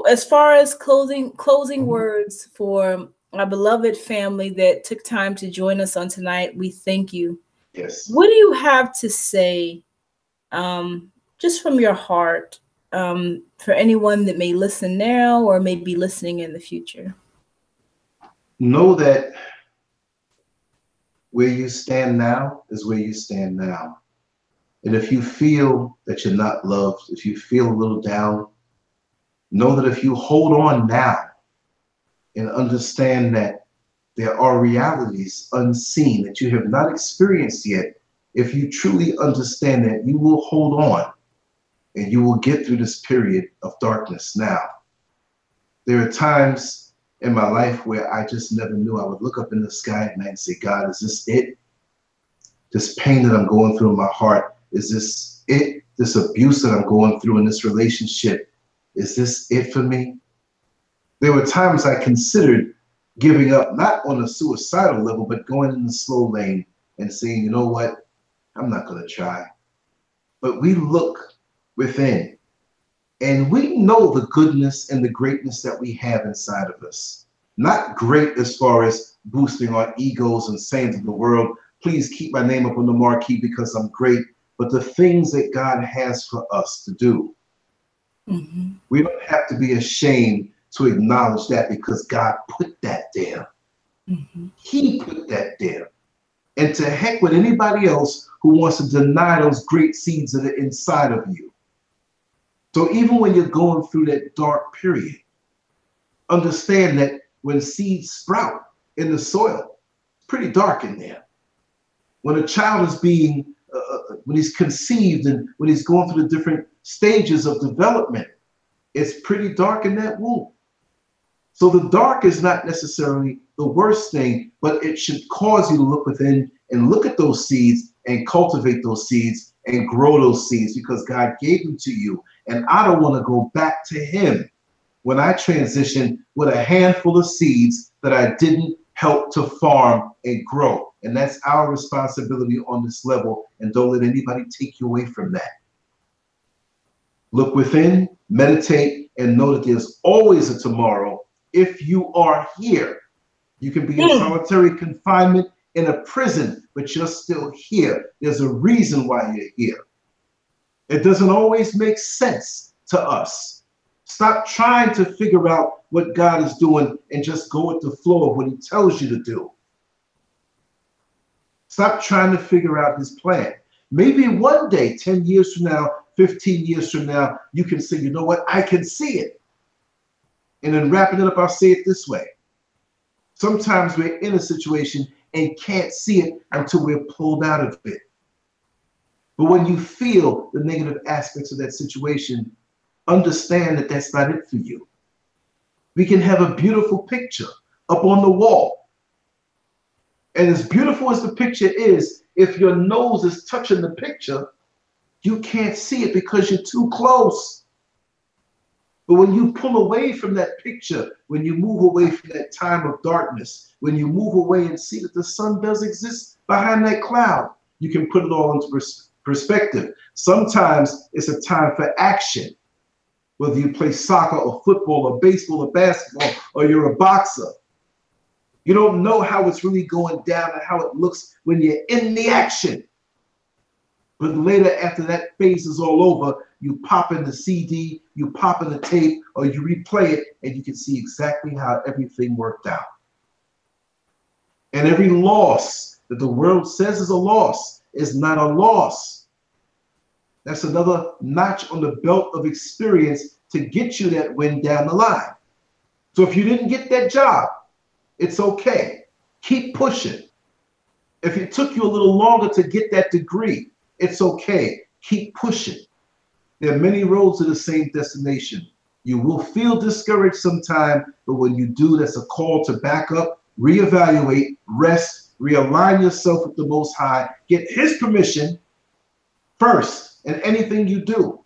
as far as closing words for our beloved family that took time to join us on tonight, we thank you. Yes. What do you have to say, just from your heart, for anyone that may listen now or may be listening in the future? Know that where you stand now is where you stand now. And if you feel that you're not loved, if you feel a little down, know that if you hold on now and understand that there are realities unseen that you have not experienced yet, if you truly understand that, you will hold on and you will get through this period of darkness now. There are times in my life where I just never knew. I would look up in the sky at night and say, God, is this it? This pain that I'm going through in my heart, is this it? This abuse that I'm going through in this relationship, is this it for me? There were times I considered giving up, not on a suicidal level, but going in the slow lane and saying, you know what? I'm not going to try. But we look within and we know the goodness and the greatness that we have inside of us. Not great as far as boosting our egos and saying to the world, please keep my name up on the marquee because I'm great, but the things that God has for us to do. Mm-hmm. We don't have to be ashamed to acknowledge that because God put that there. Mm-hmm. He put that there. And to heck with anybody else who wants to deny those great seeds that are inside of you. So even when you're going through that dark period, understand that when seeds sprout in the soil, it's pretty dark in there. When a child is being, when he's conceived and when he's going through the different stages of development, it's pretty dark in that womb. So the dark is not necessarily the worst thing, but it should cause you to look within and look at those seeds and cultivate those seeds and grow those seeds because God gave them to you. And I don't want to go back to him when I transition with a handful of seeds that I didn't help to farm and grow. And that's our responsibility on this level. And don't let anybody take you away from that. Look within, meditate, and know that there's always a tomorrow. If you are here, you can be in solitary confinement in a prison, but you're still here. There's a reason why you're here. It doesn't always make sense to us. Stop trying to figure out what God is doing and just go with the flow of what he tells you to do. Stop trying to figure out his plan. Maybe one day, 10 years from now, 15 years from now, you can say, you know what, I can see it. And then wrapping it up, I'll say it this way. Sometimes we're in a situation and can't see it until we're pulled out of it. But when you feel the negative aspects of that situation, understand that that's not it for you. We can have a beautiful picture up on the wall. And as beautiful as the picture is, if your nose is touching the picture, you can't see it because you're too close. But when you pull away from that picture, when you move away from that time of darkness, when you move away and see that the sun does exist behind that cloud, you can put it all into perspective. Sometimes it's a time for action, whether you play soccer or football or baseball or basketball or you're a boxer. You don't know how it's really going down and how it looks when you're in the action. But later, after that phase is all over, you pop in the CD, you pop in the tape, or you replay it, and you can see exactly how everything worked out. And every loss that the world says is a loss is not a loss. That's another notch on the belt of experience to get you that win down the line. So if you didn't get that job, it's okay. Keep pushing. If it took you a little longer to get that degree, it's okay. Keep pushing. There are many roads to the same destination. You will feel discouraged sometime, but when you do, that's a call to back up, reevaluate, rest, realign yourself with the Most High, get his permission first in anything you do,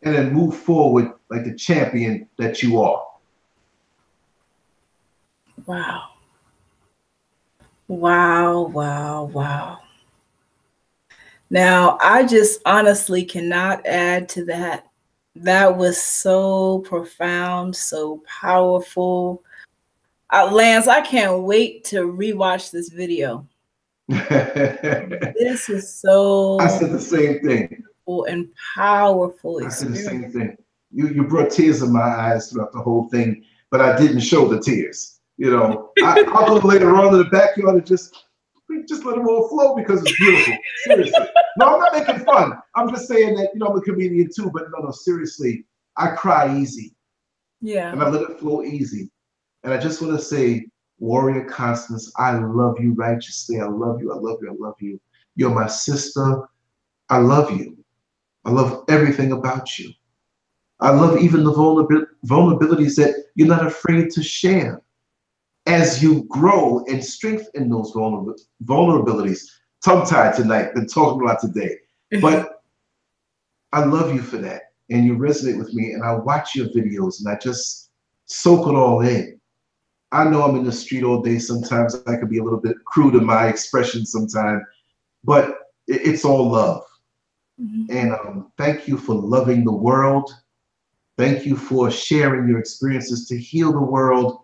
and then move forward like the champion that you are. Wow. Wow, wow, wow. Now, I just honestly cannot add to that. That was so profound, so powerful. Lance, I can't wait to rewatch this video. This is so I said the same thing. And powerful experience. I said the same thing. You brought tears in my eyes throughout the whole thing, but I didn't show the tears. You know, I'll go later on in the backyard and just let them all flow because it's beautiful. Seriously. No, I'm not making fun. I'm just saying that, you know, I'm a comedian too, but no, seriously, I cry easy. Yeah. And I let it flow easy. And I just want to say, Warrior Constance, I love you righteously. I love you. I love you. I love you. You're my sister. I love you. I love everything about you. I love even the vulnerabilities that you're not afraid to share. As you grow and strengthen those vulnerabilities, tongue-tied tonight, been talking a lot today, but I love you for that. And you resonate with me, and I watch your videos and I just soak it all in. I know I'm in the street all day. Sometimes I can be a little bit crude in my expression sometimes, but it's all love. And thank you for loving the world. Thank you for sharing your experiences to heal the world.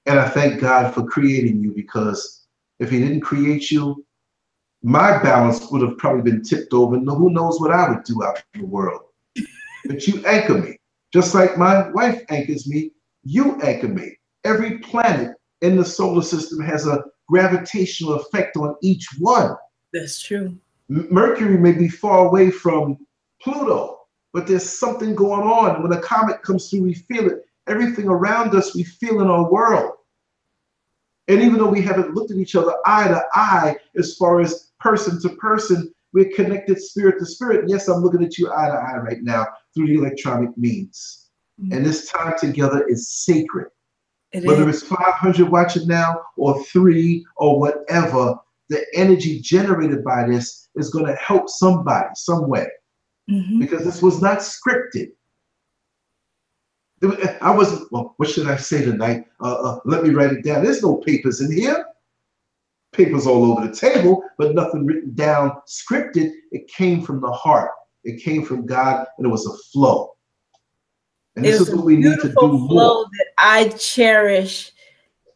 And I thank God for creating you, because if he didn't create you, my balance would have probably been tipped over, and who knows what I would do out in the world. But you anchor me. Just like my wife anchors me, you anchor me. Every planet in the solar system has a gravitational effect on each one. That's true. Mercury may be far away from Pluto, but there's something going on. When a comet comes through, we feel it. Everything around us, we feel in our world. And even though we haven't looked at each other eye to eye, as far as person to person, we're connected spirit to spirit. And yes, I'm looking at you eye to eye right now through the electronic means. And this time together is sacred. Whether it's 500 watching now or 3 or whatever, the energy generated by this is going to help somebody some way. Because this was not scripted. I wasn't, well, what should I say tonight? Let me write it down. There's no papers in here. Papers all over the table, but nothing written down, scripted. It came from the heart. It came from God, and it was a flow. And this is what we need to do more. Flow that I cherish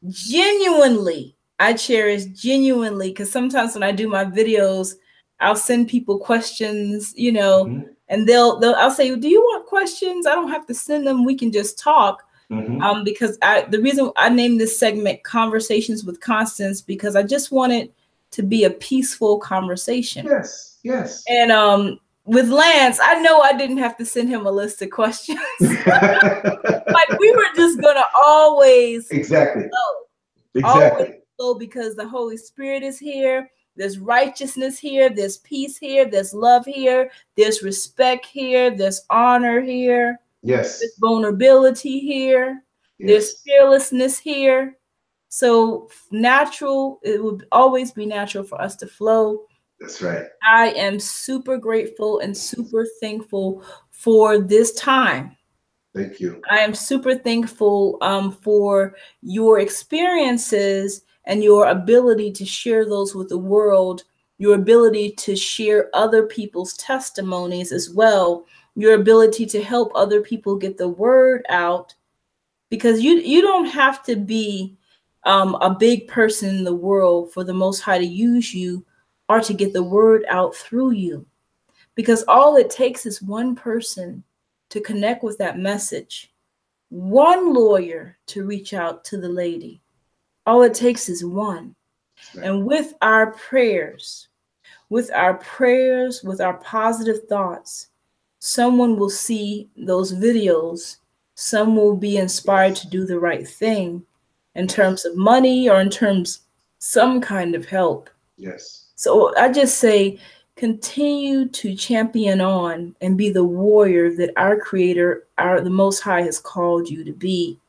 genuinely. Because sometimes when I do my videos, I'll send people questions, you know, and I'll say, do you want questions? I don't have to send them. We can just talk. Because the reason I named this segment Conversations with Constance, because I just want it to be a peaceful conversation. Yes. And with Lance, I know I didn't have to send him a list of questions. Like we were just gonna always flow because the Holy Spirit is here. There's righteousness here. There's peace here. There's love here. There's respect here. There's honor here. Yes. There's vulnerability here. Yes. There's fearlessness here. So natural, it would always be natural for us to flow. That's right. I am super grateful and super thankful for this time. Thank you. I am super thankful for your experiences and your ability to share those with the world, your ability to share other people's testimonies as well, your ability to help other people get the word out, because you don't have to be a big person in the world for the Most High to use you or to get the word out through you, because all it takes is one person to connect with that message, one lawyer to reach out to the lady. All it takes is one. Right. And with our prayers, with our positive thoughts, someone will see those videos. Some will be inspired to do the right thing in terms of money or in terms of some kind of help. Yes. So I just say, continue to champion on and be the warrior that our Creator, the Most High, has called you to be.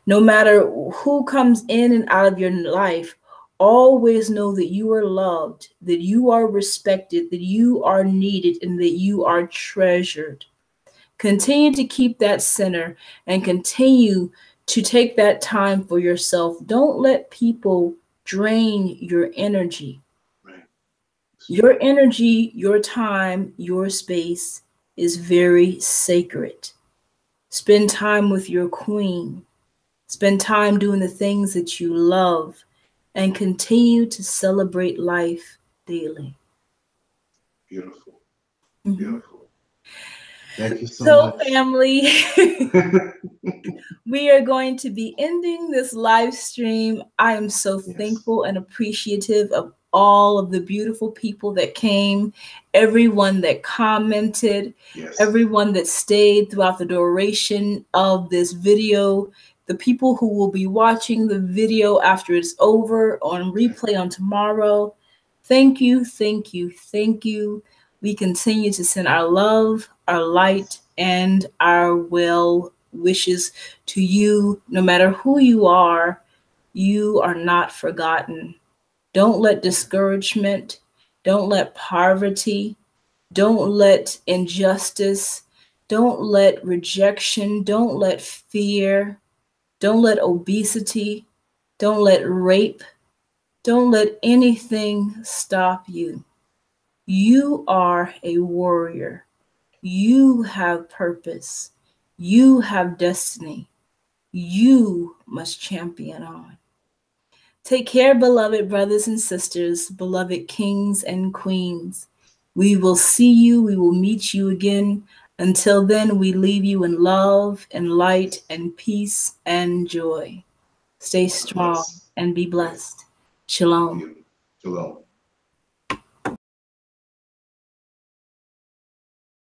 No matter who comes in and out of your life, always know that you are loved, that you are respected, that you are needed, and that you are treasured. Continue to keep that center and continue to take that time for yourself. Don't let people drain your energy. Right. Your energy, your time, your space is very sacred. Spend time with your queen. Spend time doing the things that you love, and continue to celebrate life daily. Beautiful. Beautiful. Thank you so much. So, family, we are going to be ending this live stream. I am so thankful and appreciative of all of the beautiful people that came, everyone that commented, everyone that stayed throughout the duration of this video, the people who will be watching the video after it's over on replay on tomorrow. Thank you, thank you, thank you. We continue to send our love, our light, and our well wishes to you. No matter who you are not forgotten. Don't let discouragement, don't let poverty, don't let injustice, don't let rejection, don't let fear, don't let obesity, don't let rape, don't let anything stop you. You are a warrior. You have purpose. You have destiny. You must champion on. Take care, beloved brothers and sisters, beloved kings and queens. We will see you, we will meet you again. Until then, we leave you in love and light and peace and joy. Stay God strong bless. and be Amen. blessed. Shalom. Shalom.